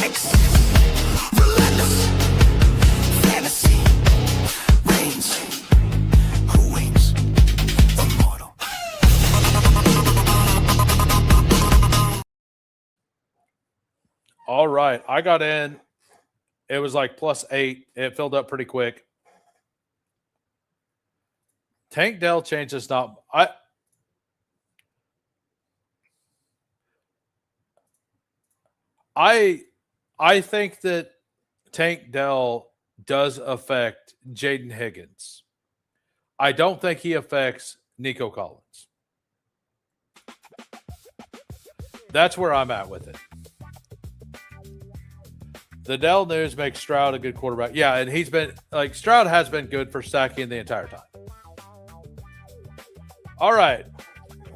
mix, relentless, fantasy, reigns, who wins, immortal. All right, I got in. It was like +8. It filled up pretty quick. Tank Dell changes not. I think that Tank Dell does affect Jaden Higgins. I don't think he affects Nico Collins. That's where I'm at with it. The Dell news makes Stroud a good quarterback. Yeah, and he's been like Stroud has been good for stacking the entire time. All right.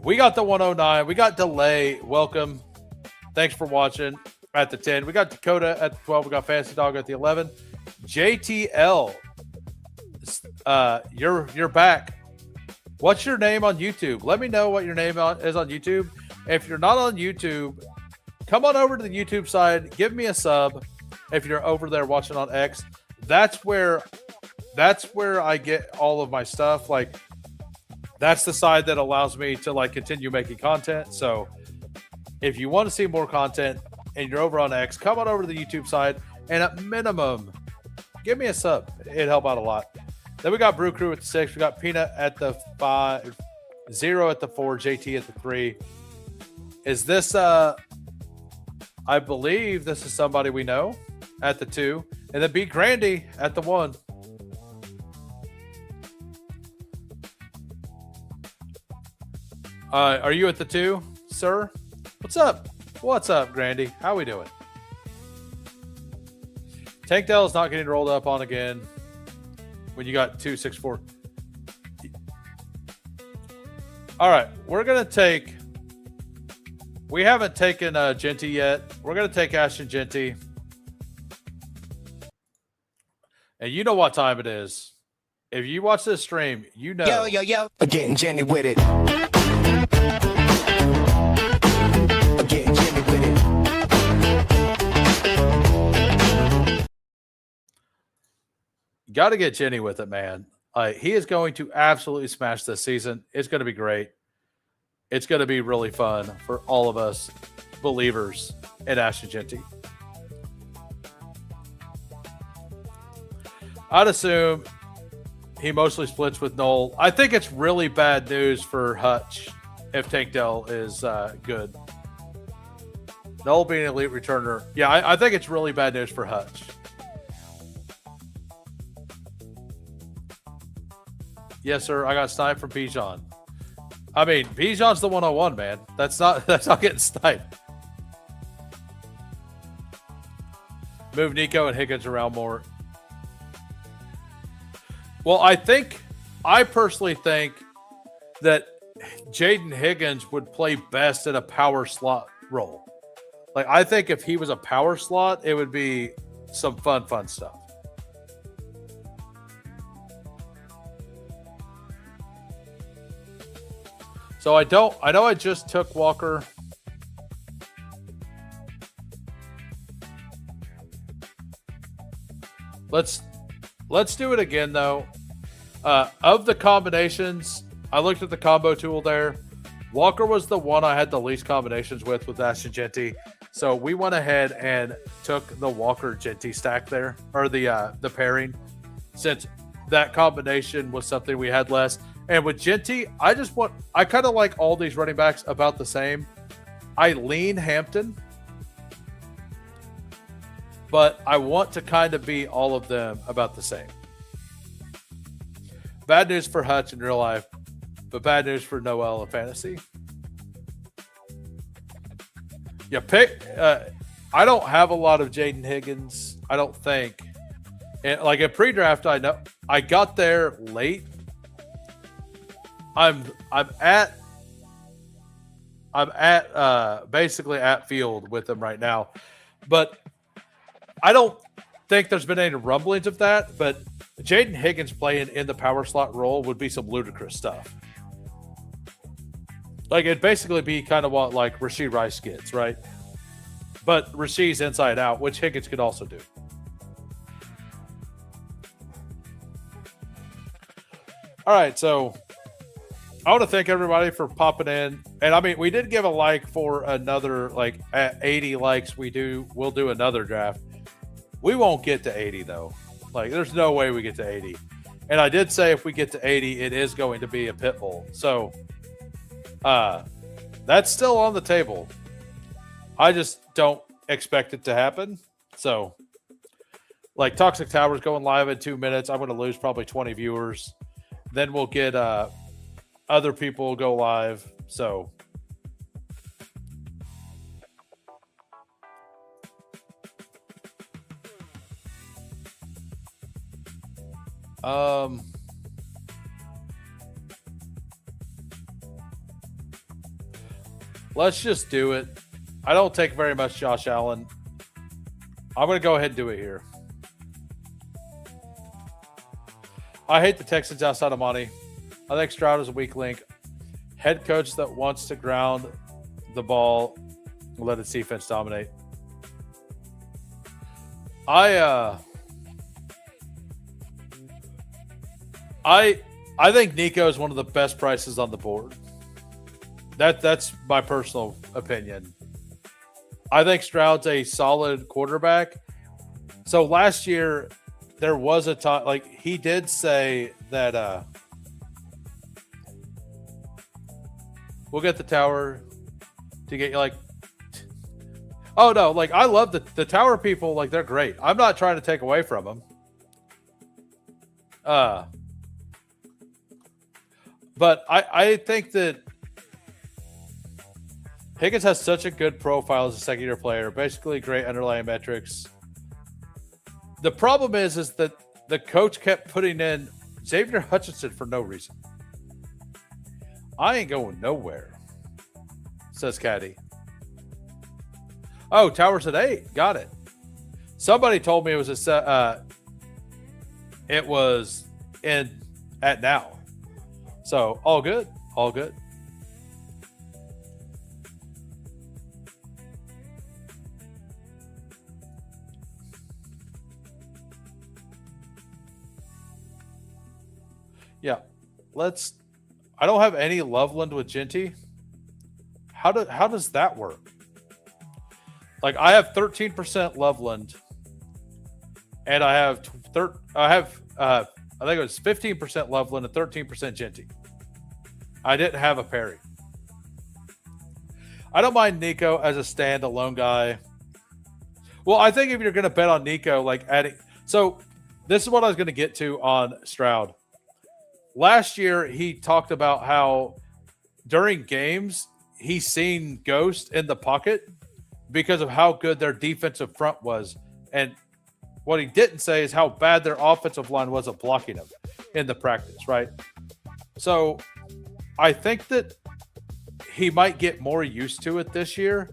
We got the 109. We got Delay. Welcome. Thanks for watching at the 10. We got Dakota at the 12. We got Fantasy Dog at the 11. JTL. You're back. What's your name on YouTube? Let me know what your name is on YouTube. If you're not on YouTube, come on over to the YouTube side. Give me a sub. If you're over there watching on X, that's where I get all of my stuff. Like, that's the side that allows me to like continue making content. So if you want to see more content and you're over on X, come on over to the YouTube side and at minimum, give me a sub. It'd help out a lot. Then we got Brew Crew at the 6. We got Peanut at the 5, 0 at the 4, JT at the 3. Is this I believe this is somebody we know at the 2. And then Beat Grandy at the 1. Are you at the 2, sir? What's up? What's up, Grandy? How we doing? Tank Dell is not getting rolled up on again. when you got 264. All right, we're gonna take. We haven't taken Genty yet. We're gonna take Ashton Genty, and you know what time it is. If you watch this stream, you know. Yo. Getting Jenny with it. Getting Jenny with it. Got to get Jenny with it, man. He is going to absolutely smash this season. It's going to be great. It's going to be really fun for all of us believers in Ashton Genty. I'd assume he mostly splits with Noel. I think it's really bad news for Hutch if Tank Dell is good. Noel being an elite returner. Yeah, I think it's really bad news for Hutch. Yes, sir. I got sniped from Bijan. I mean, Bijan's the 101, man. That's not getting sniped. Move Nico and Higgins around more. Well, I personally think that Jaden Higgins would play best in a power slot role. Like, I think if he was a power slot, it would be some fun stuff. So I know I just took Walker. Let's do it again though. Of the combinations, I looked at the combo tool there. Walker was the one I had the least combinations with Ashton Genty. So we went ahead and took the Walker Genty stack there, or the pairing, since that combination was something we had less. And with Genty, I kind of like all these running backs about the same. I lean Hampton, but I want to kind of be all of them about the same. Bad news for Hutch in real life, but bad news for Noel in fantasy. Yeah, I don't have a lot of Jaden Higgins, I don't think. And like at pre-draft, I know I got there late. I'm at basically at field with them right now, but I don't think there's been any rumblings of that. But Jaden Higgins playing in the power slot role would be some ludicrous stuff. Like it'd basically be kind of what like Rashee Rice gets, right? But Rashee's inside out, which Higgins could also do. All right, so I want to thank everybody for popping in. And I mean, we did give a like for another, like at 80 likes, we'll do another draft. We won't get to 80 though. Like there's no way we get to 80. And I did say if we get to 80, it is going to be a pit bull. So that's still on the table. I just don't expect it to happen. So like Toxic Tower's going live in 2 minutes. I'm going to lose probably 20 viewers. Then we'll get other people go live. So let's just do it. I don't take very much Josh Allen. I'm going to go ahead and do it here. I hate the Texans outside of money. I think Stroud is a weak link. Head coach that wants to ground the ball, let its defense dominate. I think Nico is one of the best prices on the board. That's my personal opinion. I think Stroud's a solid quarterback. So last year there was a time, like he did say that we'll get the tower to get you like. Oh no, like I love the tower people, like they're great. I'm not trying to take away from them. But I think that Higgins has such a good profile as a second-year player, basically great underlying metrics. The problem is that the coach kept putting in Xavier Hutchinson for no reason. I ain't going nowhere, says Caddy. Oh, Towers at 8. Got it. Somebody told me it was it was in at now. So all good. All good. Yeah. I don't have any Loveland with Genty. How does that work? Like I have 13% Loveland, and I have I think it was 15% Loveland and 13% Genty. I didn't have a Perry. I don't mind Nico as a standalone guy. Well, I think if you're going to bet on Nico, like adding, so this is what I was going to get to on Stroud. Last year, he talked about how during games he's seen Ghost in the pocket because of how good their defensive front was. And what he didn't say is how bad their offensive line was at blocking him in the practice, right? So I think that he might get more used to it this year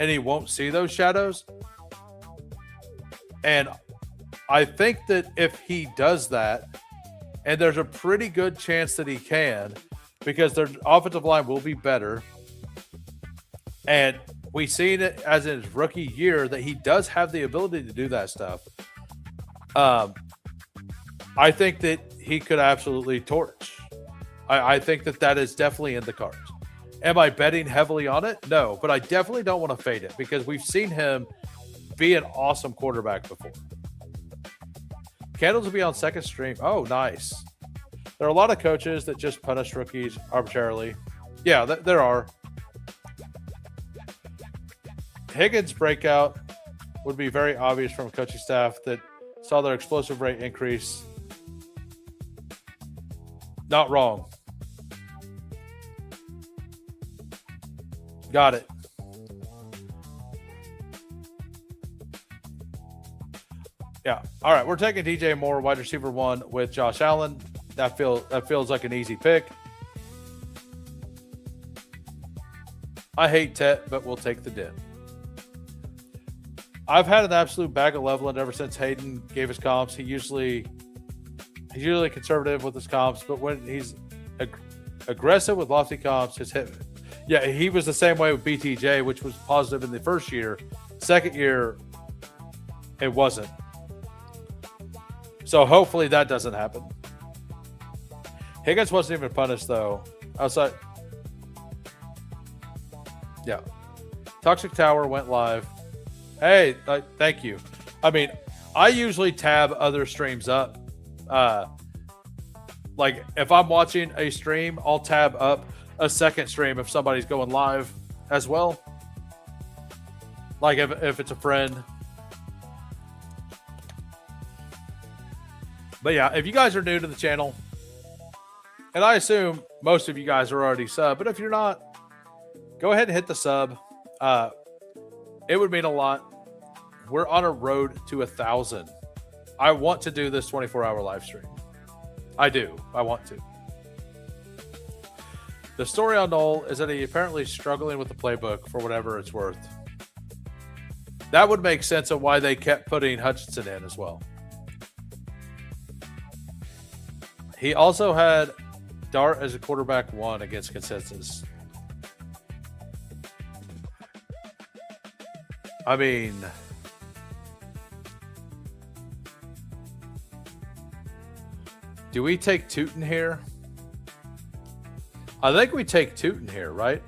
and he won't see those shadows. And I think that if he does that, and there's a pretty good chance that he can, because their offensive line will be better. And we've seen it as in his rookie year that he does have the ability to do that stuff. I think that he could absolutely torch. I think that is definitely in the cards. Am I betting heavily on it? No, but I definitely don't want to fade it because we've seen him be an awesome quarterback before. Candles will be on second stream. Oh, nice. There are a lot of coaches that just punish rookies arbitrarily. Yeah, there are. Higgins' breakout would be very obvious from coaching staff that saw their explosive rate increase. Not wrong. Got it. Yeah. All right. We're taking DJ Moore, wide receiver 1, with Josh Allen. That feels like an easy pick. I hate Tet, but we'll take the dip. I've had an absolute bag of Loveland ever since Hayden gave his comps. He's usually conservative with his comps, but when he's aggressive with lofty comps, his hit. Yeah, he was the same way with BTJ, which was positive in the first year. Second year, it wasn't. So hopefully that doesn't happen. Higgins wasn't even punished, though. Outside. Yeah. Toxic Tower went live. Hey, thank you. I mean, I usually tab other streams up. Like, if I'm watching a stream, I'll tab up a second stream if somebody's going live as well. Like, if it's a friend. But yeah, if you guys are new to the channel, and I assume most of you guys are already sub, but if you're not, go ahead and hit the sub. It would mean a lot. We're on a road to 1,000. I want to do this 24-hour live stream. I do. I want to. The story on Noel is that he apparently is struggling with the playbook for whatever it's worth. That would make sense of why they kept putting Hutchinson in as well. He also had Dart as a quarterback 1 against consensus. I mean, do we take Tootin here? I think we take Tootin here, right?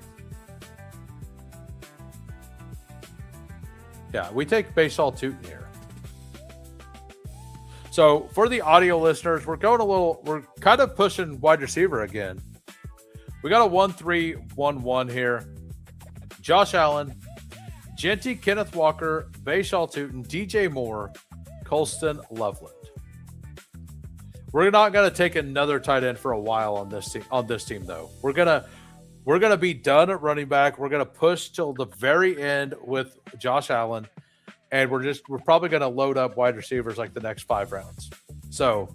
Yeah, we take Bestball Tootin here. So for the audio listeners, we're kind of pushing wide receiver again. We got a 1-3-1-1 here. Josh Allen, Genty, Kenneth Walker, Bestball Tootin, DJ Moore, Colston, Loveland. We're not going to take another tight end for a while on this team though. We're gonna be done at running back. We're gonna push till the very end with Josh Allen, and we're probably gonna load up wide receivers like the next 5 rounds. So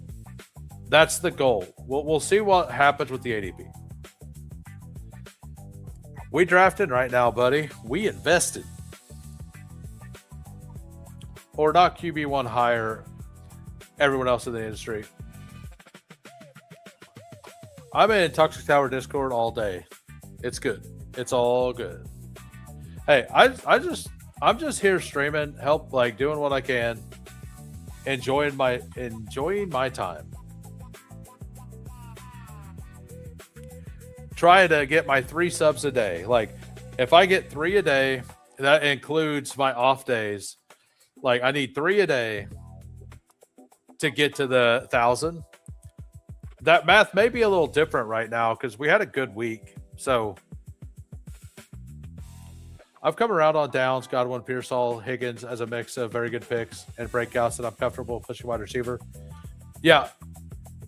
that's the goal. We'll see what happens with the ADP. We drafted right now, buddy. We invested. Or not QB1 higher. Everyone else in the industry. I'm in Toxic Tower Discord all day. It's good. It's all good. Hey, I'm just here streaming, help, like doing what I can, enjoying my time. Trying to get my 3 subs a day. Like if I get 3 a day, that includes my off days. Like I need 3 a day to get to the 1,000. That math may be a little different right now because we had a good week. So I've come around on Downs, Godwin, Pearsall, Higgins as a mix of very good picks and breakouts that I'm comfortable pushing wide receiver. Yeah,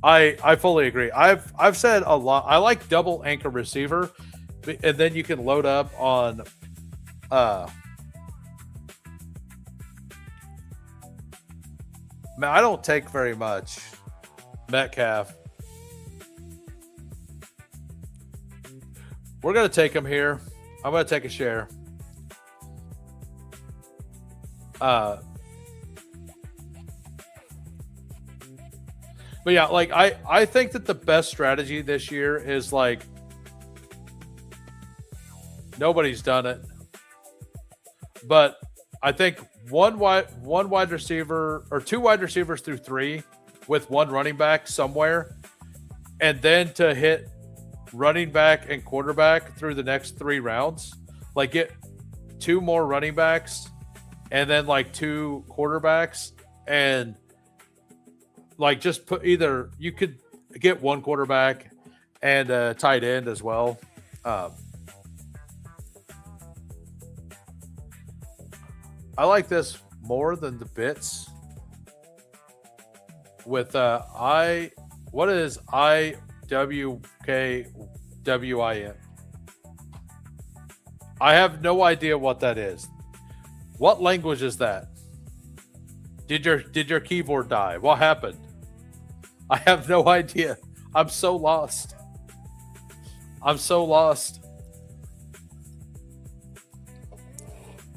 I fully agree. I've said a lot. I like double anchor receiver, and then you can load up on man, I don't take very much. Metcalf. We're going to take him here. I'm going to take a share. But yeah, like I think that the best strategy this year is like nobody's done it. But I think one wide receiver or 2 wide receivers through 3 with 1 running back somewhere, and then to hit running back and quarterback through the next 3 rounds. Like get 2 more running backs and then like 2 quarterbacks, and like just put either you could get 1 quarterback and a tight end as well. I like this more than the bits with what is IWKWIN? I have no idea what that is. What language is that? Did your keyboard die? What happened? I have no idea. I'm so lost.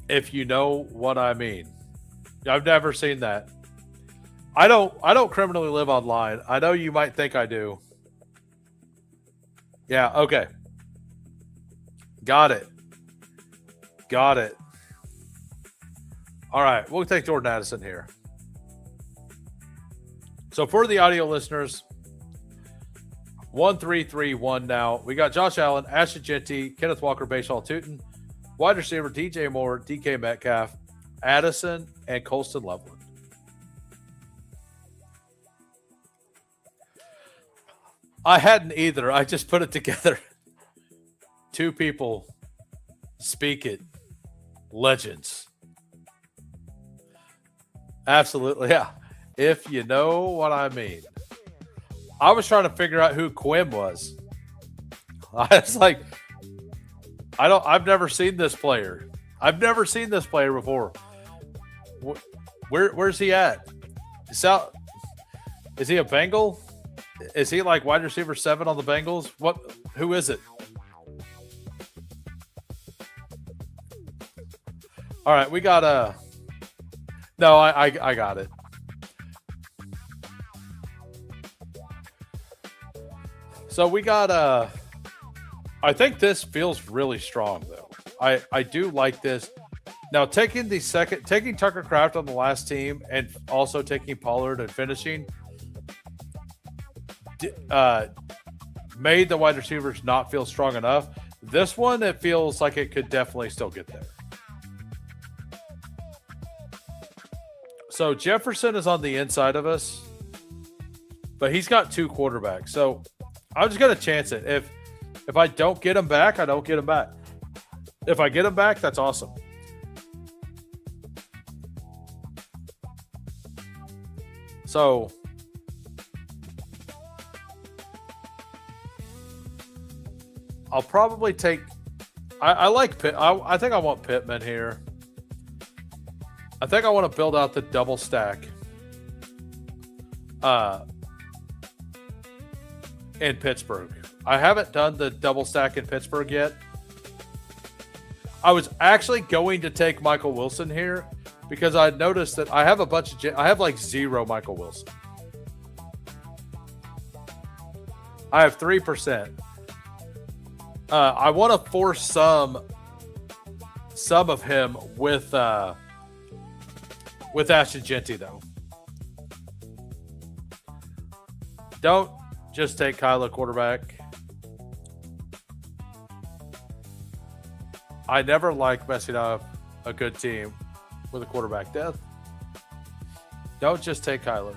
If you know what I mean. I've never seen that. I don't criminally live online. I know you might think I do. Yeah, okay. Got it. All right, we'll take Jordan Addison here. So for the audio listeners, 1-3-3-1 now. We got Josh Allen, Ashton Genty, Kenneth Walker, Baseball Tootin, wide receiver DJ Moore, DK Metcalf, Addison, and Colston Loveland. I hadn't either. I just put it together. 2 people speak it. Legends. Absolutely, yeah. If you know what I mean. I was trying to figure out who Quim was. I was like, I've never seen this player. I've never seen this player before. Where's he at? Is he a Bengal? Is he like wide receiver 7 on the Bengals? Who is it? All right, we got no, I got it. So we got I think this feels really strong though. I do like this. Now taking Tucker Kraft on the last team and also taking Pollard and finishing made the wide receivers not feel strong enough. This one, it feels like it could definitely still get there. So Jefferson is on the inside of us, but he's got 2 quarterbacks. So I'm just going to chance it. If I don't get him back, I don't get him back. If I get him back, that's awesome. So I'll probably take I like Pitt. I think I want Pittman here. I think I want to build out the double stack. uh, in Pittsburgh. I haven't done the double stack in Pittsburgh yet. I was actually going to take Michael Wilson here because I noticed that I have a bunch of I have like 0 Michael Wilson. I have 3%. I want to force some of him with Ashton Genty though. Don't just take Kyler quarterback. I never like messing up a good team with a quarterback death. Don't just take Kyler.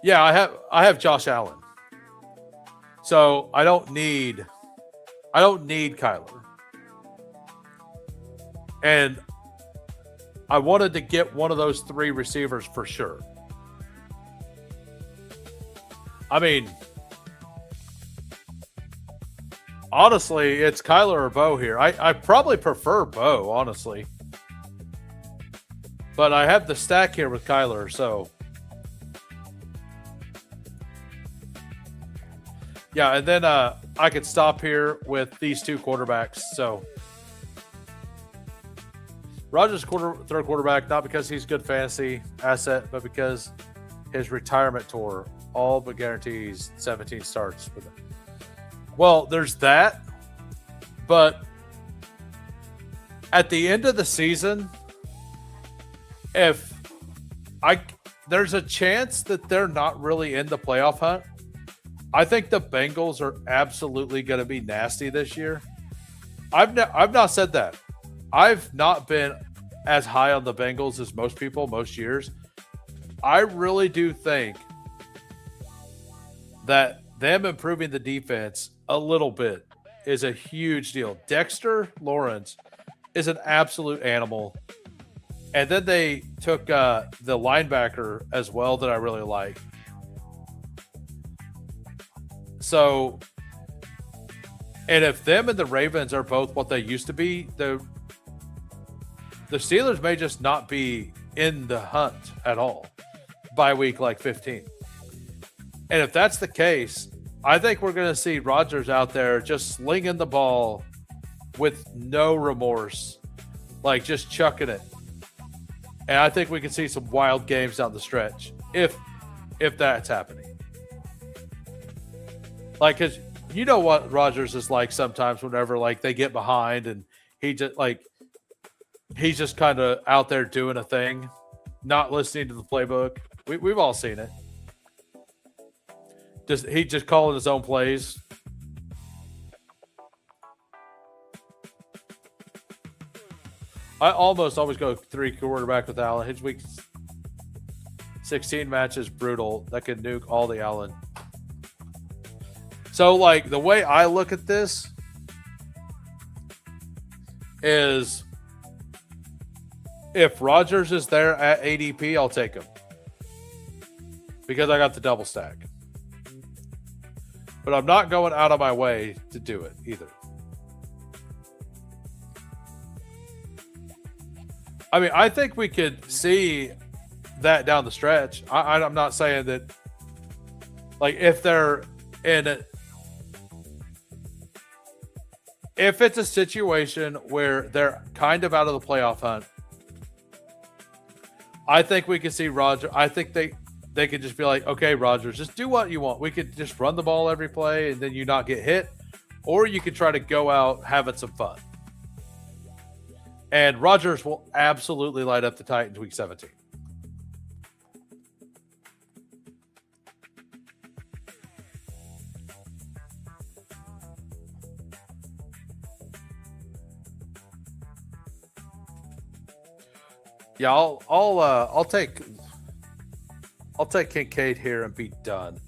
Yeah, I have Josh Allen. So I don't need Kyler. And I wanted to get one of those 3 receivers for sure. I mean, honestly, it's Kyler or Bo here. I probably prefer Bo, honestly. But I have the stack here with Kyler, so. Yeah, and then I could stop here with these 2 quarterbacks. So Rodgers third quarterback, not because he's good fantasy asset, but because his retirement tour all but guarantees 17 starts with him. Well, there's that, but at the end of the season, there's a chance that they're not really in the playoff hunt. I think the Bengals are absolutely going to be nasty this year. I've not said that. I've not been as high on the Bengals as most people most years. I really do think that them improving the defense a little bit is a huge deal. Dexter Lawrence is an absolute animal. And then they took the linebacker as well that I really like. So, and if them and the Ravens are both what they used to be, the Steelers may just not be in the hunt at all by week like 15. And if that's the case, I think we're going to see Rodgers out there just slinging the ball with no remorse, like just chucking it. And I think we can see some wild games down the stretch if that's happening. Like, because you know what Rodgers is like sometimes whenever like they get behind and he's just kind of out there doing a thing, not listening to the playbook. We've all seen it. He just calling his own plays. I almost always go 3 quarterback with Allen. His week 16 matches brutal. That could nuke all the Allen. So, like, the way I look at this is if Rodgers is there at ADP, I'll take him. Because I got the double stack. But I'm not going out of my way to do it either. I mean, I think we could see that down the stretch. I'm not saying that, like, if they're in it, if it's a situation where they're kind of out of the playoff hunt, I think we could see Rodgers. I think they could just be like, okay, Rodgers, just do what you want. We could just run the ball every play and then you not get hit. Or you could try to go out having some fun. And Rodgers will absolutely light up the Titans week 17. Yeah, I'll take Kincaid here and be done.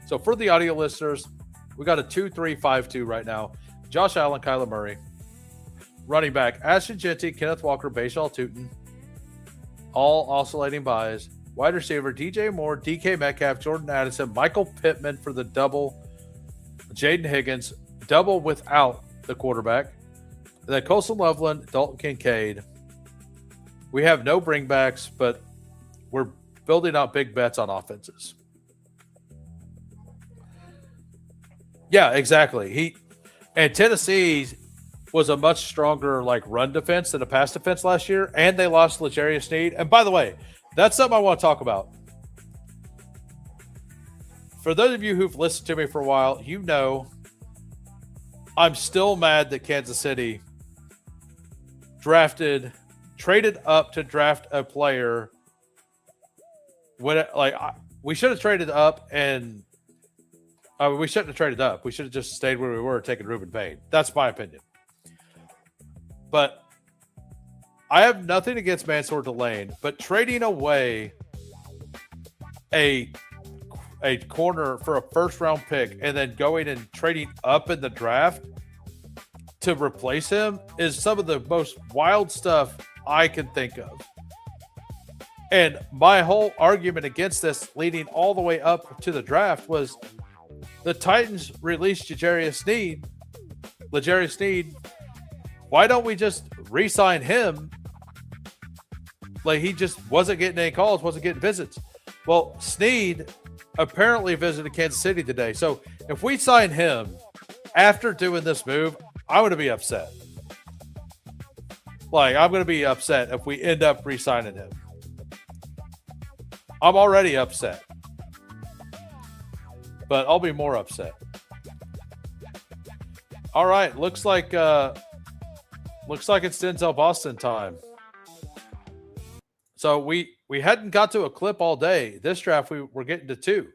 So for the audio listeners, we got a 2-3-5-2 right now. Josh Allen, Kyler Murray. Running back, Ashton Genty, Kenneth Walker, Bashal Tootin. All oscillating buys. Wide receiver, DJ Moore, DK Metcalf, Jordan Addison, Michael Pittman for the double. Jaden Higgins, double without the quarterback. And then Colson Loveland, Dalton Kincaid. We have no bringbacks, but we're building out big bets on offenses. Yeah, exactly. And Tennessee was a much stronger like run defense than a pass defense last year, and they lost L'Jarius Sneed. And by the way, that's something I want to talk about. For those of you who've listened to me for a while, you know I'm still mad that Kansas City traded up to draft a player when we should have traded up, and we shouldn't have traded up. We should have just stayed where we were, taking Reuben Payne. That's my opinion. But I have nothing against Mansour Delane, but trading away a corner for a first round pick and then going and trading up in the draft to replace him is some of the most wild stuff I can think of. And my whole argument against this leading all the way up to the draft was the Titans released L'Jarius Sneed. Why don't we just re-sign him? Like, he just wasn't getting any calls, wasn't getting visits. Well, Sneed apparently visited Kansas City today. So if we sign him after doing this move, I'm going to be upset. Like, I'm going to be upset if we end up re-signing him. I'm already upset. But I'll be more upset. All right, looks like it's Denzel Boston time. So we hadn't got to a clip all day. This draft we're getting to 2.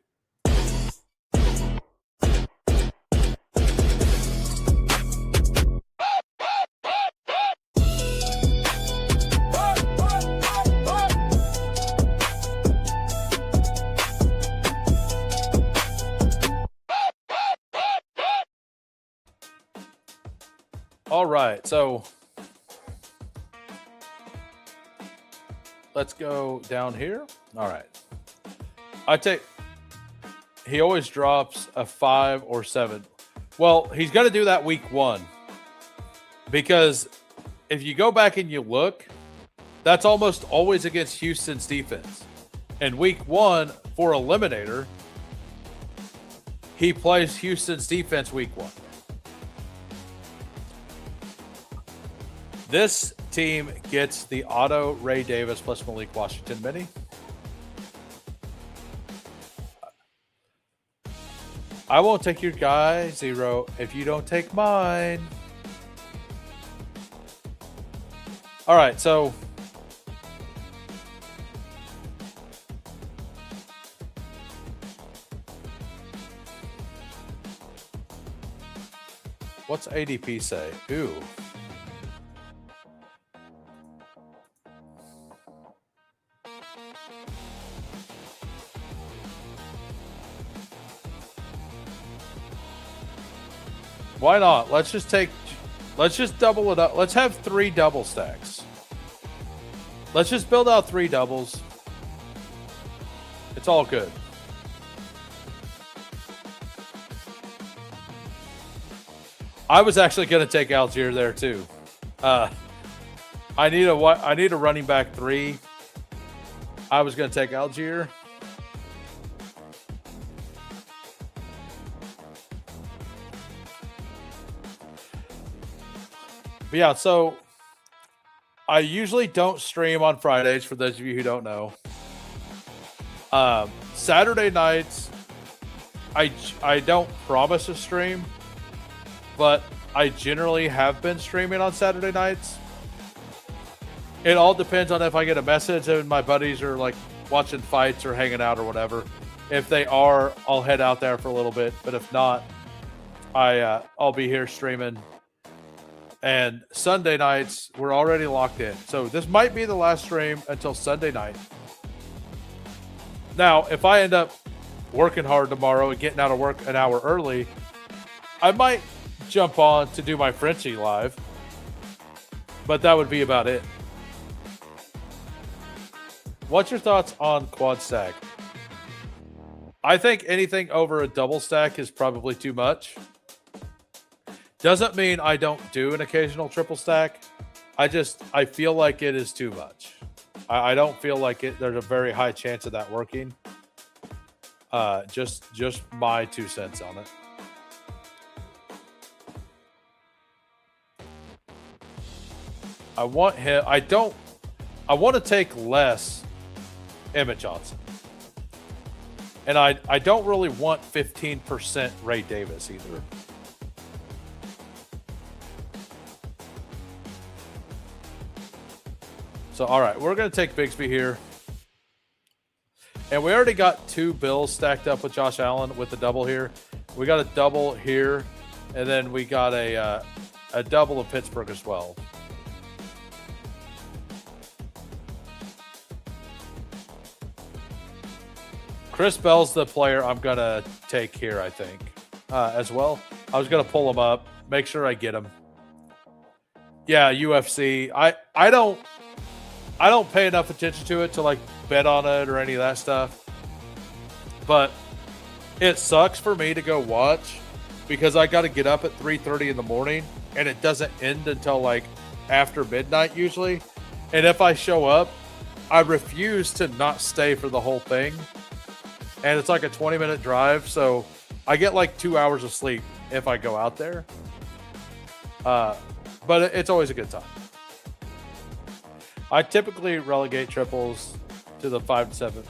All right, so let's go down here. All right. He always drops a 5 or 7. Well, he's going to do that week 1 because if you go back and you look, that's almost always against Houston's defense. And week 1 for Eliminator, he plays Houston's defense week 1. This team gets the auto Ray Davis plus Malik Washington mini. I won't take your guy, 0, if you don't take mine. All right, so what's ADP say? Ooh. Why not? Let's just double it up. Let's have 3 double stacks. Let's just build out 3 doubles. It's all good. I was actually going to take Algier there too. I need a running back 3. I was going to take Algier. But yeah, so I usually don't stream on Fridays, for those of you who don't know. Saturday nights, I don't promise a stream, but I generally have been streaming on Saturday nights. It all depends on if I get a message and my buddies are like watching fights or hanging out or whatever. If they are, I'll head out there for a little bit. But if not, I'll be here streaming. And Sunday nights, we're already locked in. So this might be the last stream until Sunday night. Now, if I end up working hard tomorrow and getting out of work an hour early, I might jump on to do my Frenchie live. But that would be about it. What's your thoughts on quad stack? I think anything over a double stack is probably too much. Doesn't mean I don't do an occasional triple stack. I feel like it is too much. I don't feel like there's a very high chance of that working. Just my 2 cents on it. I want him. I want to take less Emmett Johnson. And I don't really want 15% Ray Davis either. So, all right, we're going to take Bigsby here. And we already got 2 Bills stacked up with Josh Allen with the double here. We got a double here, and then we got a double of Pittsburgh as well. Chris Bell's the player I'm going to take here, I think, as well. I was going to pull him up, make sure I get him. Yeah, UFC. I don't pay enough attention to it to like bet on it or any of that stuff. But it sucks for me to go watch because I got to get up at 3:30 in the morning and it doesn't end until like after midnight usually. And if I show up, I refuse to not stay for the whole thing. And it's like a 20-minute drive, so I get like 2 hours of sleep if I go out there. But it's always a good time. I typically relegate triples to the 5 to 7.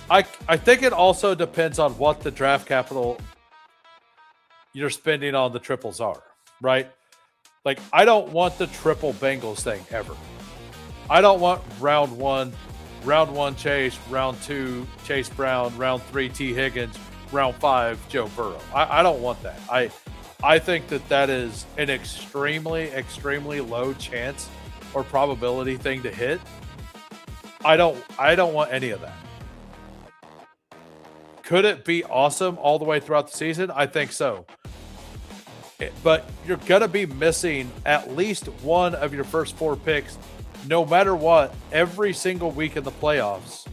I think it also depends on what the draft capital you're spending on the triples are, right? Like, I don't want the triple Bengals thing ever. I don't want round one Chase, round 2 Chase Brown, round 3 T Higgins, round 5 Joe Burrow. I don't want that. I think that is an extremely, extremely low chance or probability thing to hit. I don't want any of that. Could it be awesome all the way throughout the season? I think so. But you're going to be missing at least one of your first 4 picks, no matter what, every single week in the playoffs.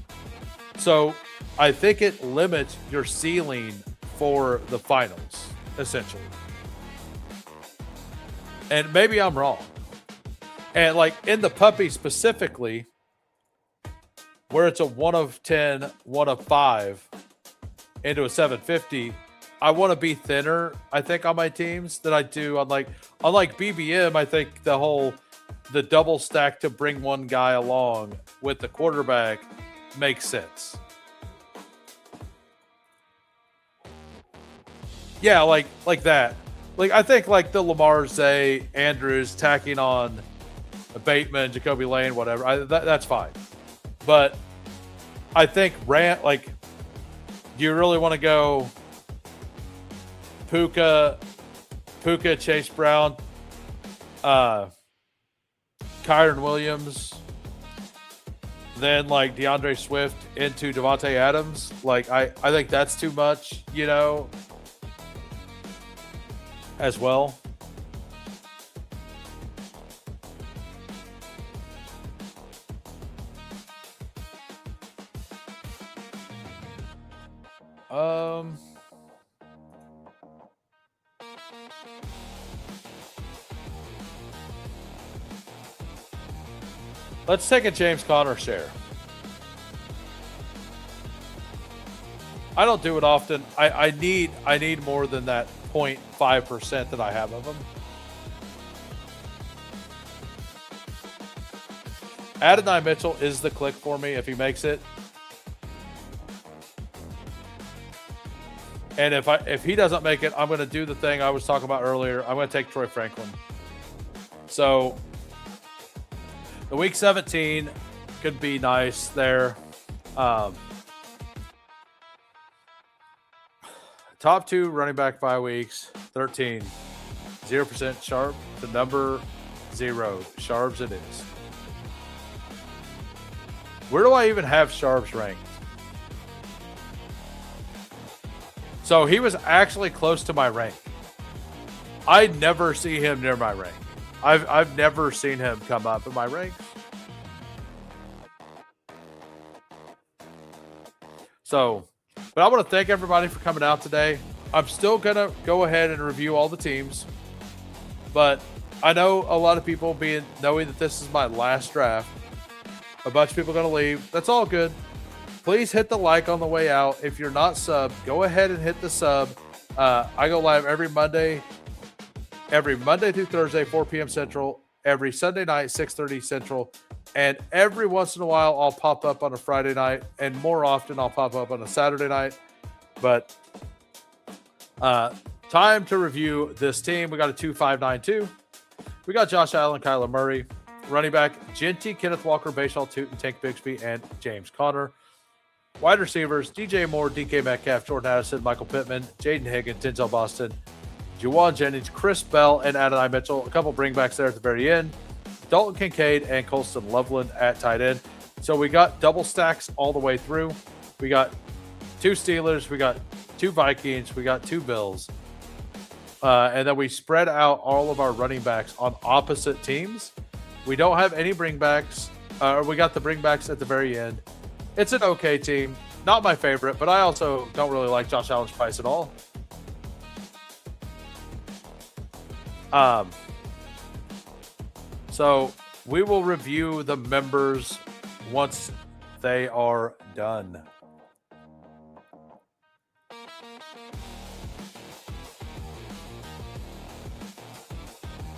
So I think it limits your ceiling for the finals, essentially. And maybe I'm wrong. And like in the puppy specifically, where it's a 1 of 10, 1 of 5 into a 750, I want to be thinner, I think, on my teams than I do on unlike BBM. I think the double stack to bring one guy along with the quarterback makes sense. Yeah, like that. Like, I think like the Lamar, Zay, Andrews tacking on Bateman, Jacoby Lane, whatever. That's fine. But I think do you really want to go Puka, Chase Brown, Kyron Williams, then like DeAndre Swift into Devontae Adams? Like, I think that's too much, as well. Let's take a James Conner share. I don't do it often. I need more than that 0.5% that I have of them. Adonai Mitchell is the click for me if he makes it. And if he doesn't make it, I'm going to do the thing I was talking about earlier. I'm going to take Troy Franklin. So the week 17 could be nice there. Top 2 running back 5 weeks, 13. 0% sharp to number 0. Sharps it is. Where do I even have Sharps ranked? So he was actually close to my rank. I never see him near my rank. I've never seen him come up in my rank. So, but I want to thank everybody for coming out today. I'm still going to go ahead and review all the teams, but I know a lot of people knowing that this is my last draft. A bunch of people are going to leave. That's all good. Please hit the like on the way out. If you're not subbed, go ahead and hit the sub. I go live every Monday through Thursday, 4 p.m. Central, every Sunday night, 6:30 Central, and every once in a while I'll pop up on a Friday night, and more often I'll pop up on a Saturday night. But time to review this team. We got a 2-5-9-2. We got Josh Allen, Kyler Murray. Running back, Genty, Kenneth Walker, Bayshaw Tootin, Tank Bixby, and James Conner. Wide receivers, DJ Moore, DK Metcalf, Jordan Addison, Michael Pittman, Jaden Higgins, Denzel Boston, Juwan Jennings, Chris Bell, and Adonai Mitchell. A couple bringbacks there at the very end. Dalton Kincaid and Colston Loveland at tight end. So we got double stacks all the way through. We got 2 Steelers, we got 2 Vikings, we got 2 Bills. And then we spread out all of our running backs on opposite teams. We don't have any bringbacks. We got the bringbacks at the very end. It's an okay team. Not my favorite, but I also don't really like Josh Allen's price at all. So we will review the members once they are done.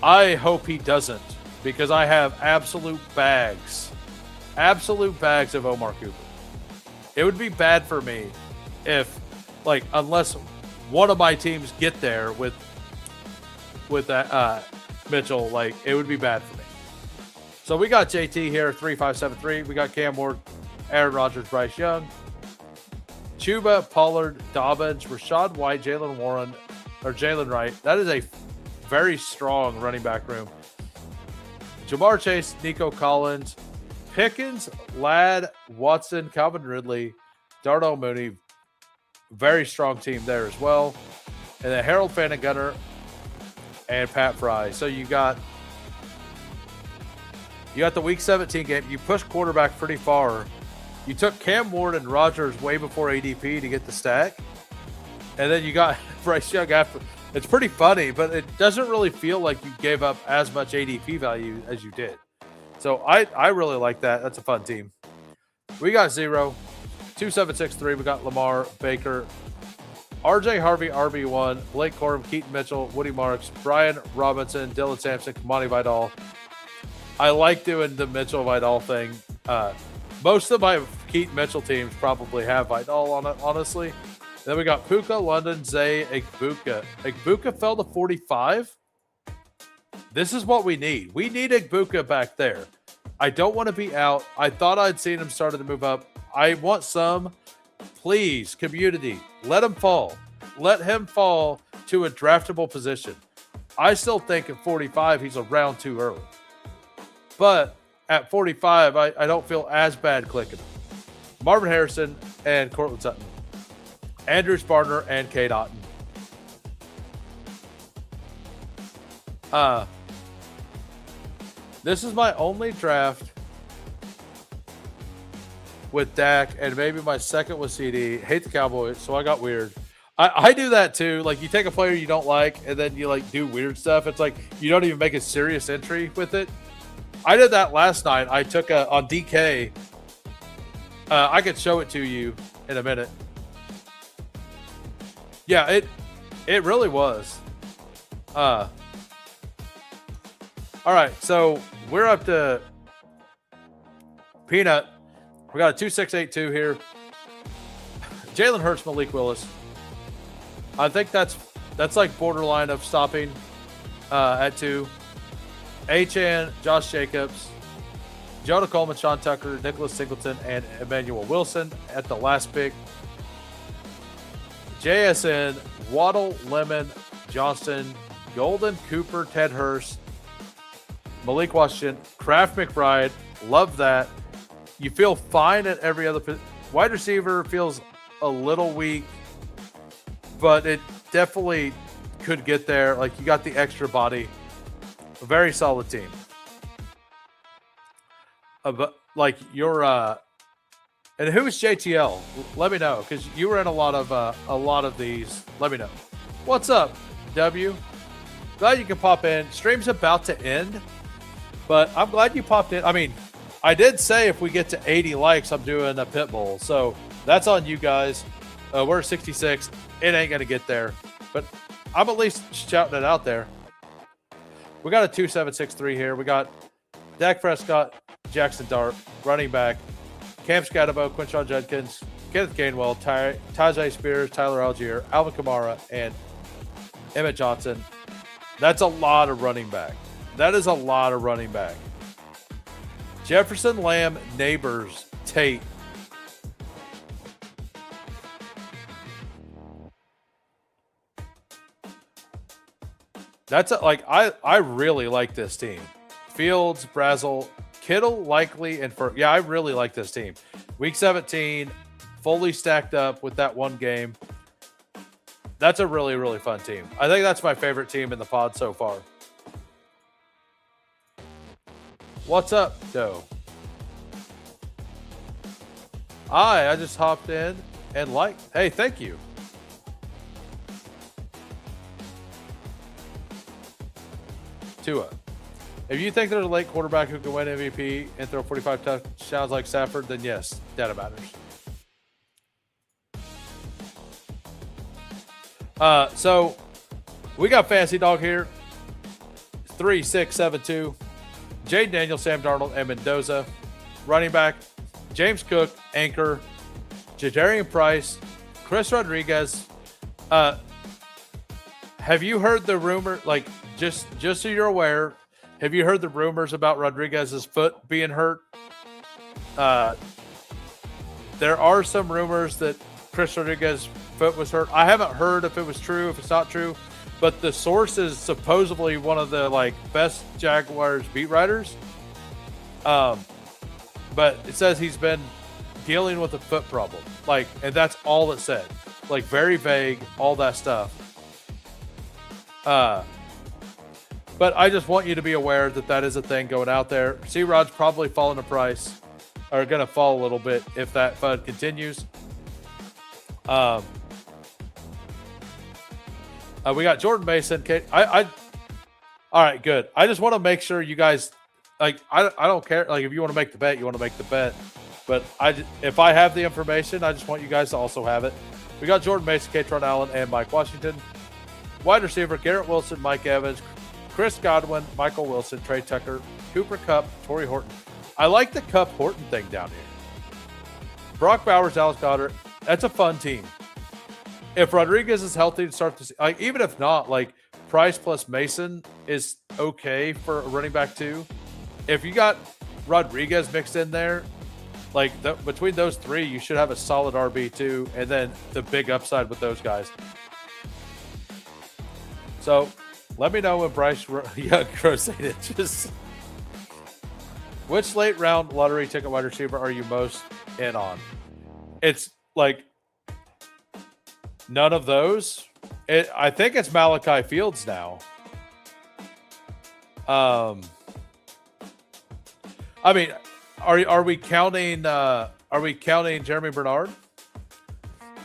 I hope he doesn't, because I have absolute bags of Omar Cooper. It would be bad for me if, like, unless one of my teams get there with that Mitchell, like, it would be bad for me. So we got JT here, 3-5-7-3. We got Cam Ward, Aaron Rodgers, Bryce Young, Chuba, Pollard, Dobbins, Rashad White, Jalen Wright. That is a very strong running back room. Jamar Chase, Nico Collins, Pickens, Ladd, Watson, Calvin Ridley, Darnell Mooney. Very strong team there as well. And then Harold Fannin Gunner and Pat Fry. So you got the Week 17 game. You pushed quarterback pretty far. You took Cam Ward and Rodgers way before ADP to get the stack. And then you got Bryce Young after. It's pretty funny, but it doesn't really feel like you gave up as much ADP value as you did. So I really like that. That's a fun team. We got 0, 2-7-6-3. We got Lamar, Baker, RJ Harvey, RB1, Blake Corum, Keaton Mitchell, Woody Marks, Brian Robinson, Dylan Sampson, Kamani Vidal. I like doing the Mitchell Vidal thing. Most of my Keaton Mitchell teams probably have Vidal on it, honestly. Then we got Puka, London, Zay, Igbuka. Igbuka fell to 45. This is what we need. We need Igbuka back there. I don't want to be out. I thought I'd seen him starting to move up. I want some. Please, community, let him fall. Let him fall to a draftable position. I still think at 45, he's a round too early. But at 45, I don't feel as bad clicking him. Marvin Harrison and Cortland Sutton. Andrew Spartner and Kate Otten. This is my only draft with Dak, and maybe my second with CD. Hate the Cowboys, so I got weird. I do that too. Like, you take a player you don't like, and then you like do weird stuff. It's like you don't even make a serious entry with it. I did that last night. I took on DK. I could show it to you in a minute. Yeah, it really was. All right, so we're up to Peanut. We got a 2-6-8-2 here. Jalen Hurts, Malik Willis. I think that's like borderline of stopping at 2. Achane, Josh Jacobs, Jonah Coleman, Sean Tucker, Nicholas Singleton, and Emmanuel Wilson at the last pick. JSN, Waddle, Lemon, Johnston, Golden, Cooper, Ted Hurst, Malik Washington, Kraft McBride. Love that. You feel fine at every other wide receiver. Feels a little weak, but it definitely could get there. Like, you got the extra body. A very solid team. But like your and who is JTL? Let me know, because you were in a lot of these. Let me know. What's up, W? glad you can pop in. Stream's about to end, but I'm glad you popped in. I mean, I did say if we get to 80 likes, I'm doing a pit bull. So that's on you guys. We're at 66. It ain't going to get there, but I'm at least shouting it out there. We got a 2763 here. We got Dak Prescott, Jackson Dart, running back, Cam Scatterbo, Quinshon Judkins, Kenneth Gainwell, Tajay Spears, Tyler Algier, Alvin Kamara, and Emmett Johnson. That's a lot of running back. That is a lot of running back. Jefferson, Lamb, Neighbors, Tate. That's like I really like this team. Fields, Brazel, Kittle, likely, and I really like this team. Week 17, fully stacked up with that one game. That's a really, really fun team. I think that's my favorite team in the pod so far. What's up, Doe? I just hopped in and liked. Hey, thank you. Tua. If you think there's a late quarterback who can win MVP and throw 45 touchdowns like Stafford, then yes, data matters. So we got Fancy Dog here. 3672. Jade Daniel, Sam Darnold, and Mendoza. Running back, James Cook, anchor, Jadarian Price, Chris Rodriguez. Have you heard the rumor? Like, just so you're aware, have you heard the rumors about Rodriguez's foot being hurt? There are some rumors that Chris Rodriguez's foot was hurt. I haven't heard if it was true, if it's not true, but the source is supposedly one of the best Jaguars beat writers. But it says he's been dealing with a foot problem, and that's all it said. Very vague, all that stuff. But I just want you to be aware that that is a thing going out there. C-Rod's probably falling a price, or going to fall a little bit if that FUD continues. We got Jordan Mason. All right, good. I just want to make sure you guys, I don't care. If you want to make the bet, you want to make the bet. But if I have the information, I just want you guys to also have it. We got Jordan Mason, Katron Allen, and Mike Washington. Wide receiver, Garrett Wilson, Mike Evans, Chris Godwin, Michael Wilson, Trey Tucker, Cooper Kupp, Torrey Horton. I like the Kupp-Horton thing down here. Brock Bowers, Dallas Goedert. That's a fun team. If Rodriguez is healthy to start this, even if not, Price plus Mason is okay for a running back too. If you got Rodriguez mixed in there, between those three, you should have a solid RB too, and then the big upside with those guys. So let me know when Bryce Crusade just which late round lottery ticket wide receiver are you most in on? It's none of those. I think it's Malachi Fields now. I mean, are we counting Jeremy Bernard?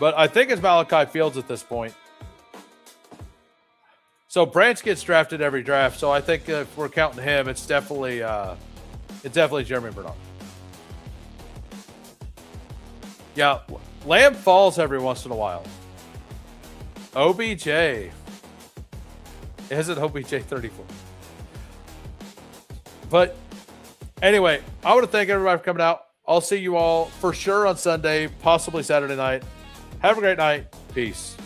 But I think it's Malachi Fields at this point. So Branch gets drafted every draft, so I think if we're counting him, it's definitely Jeremy Bernard. Yeah, Lamb falls every once in a while. OBJ. Isn't OBJ 34? But anyway, I want to thank everybody for coming out. I'll see you all for sure on Sunday, possibly Saturday night. Have a great night. Peace.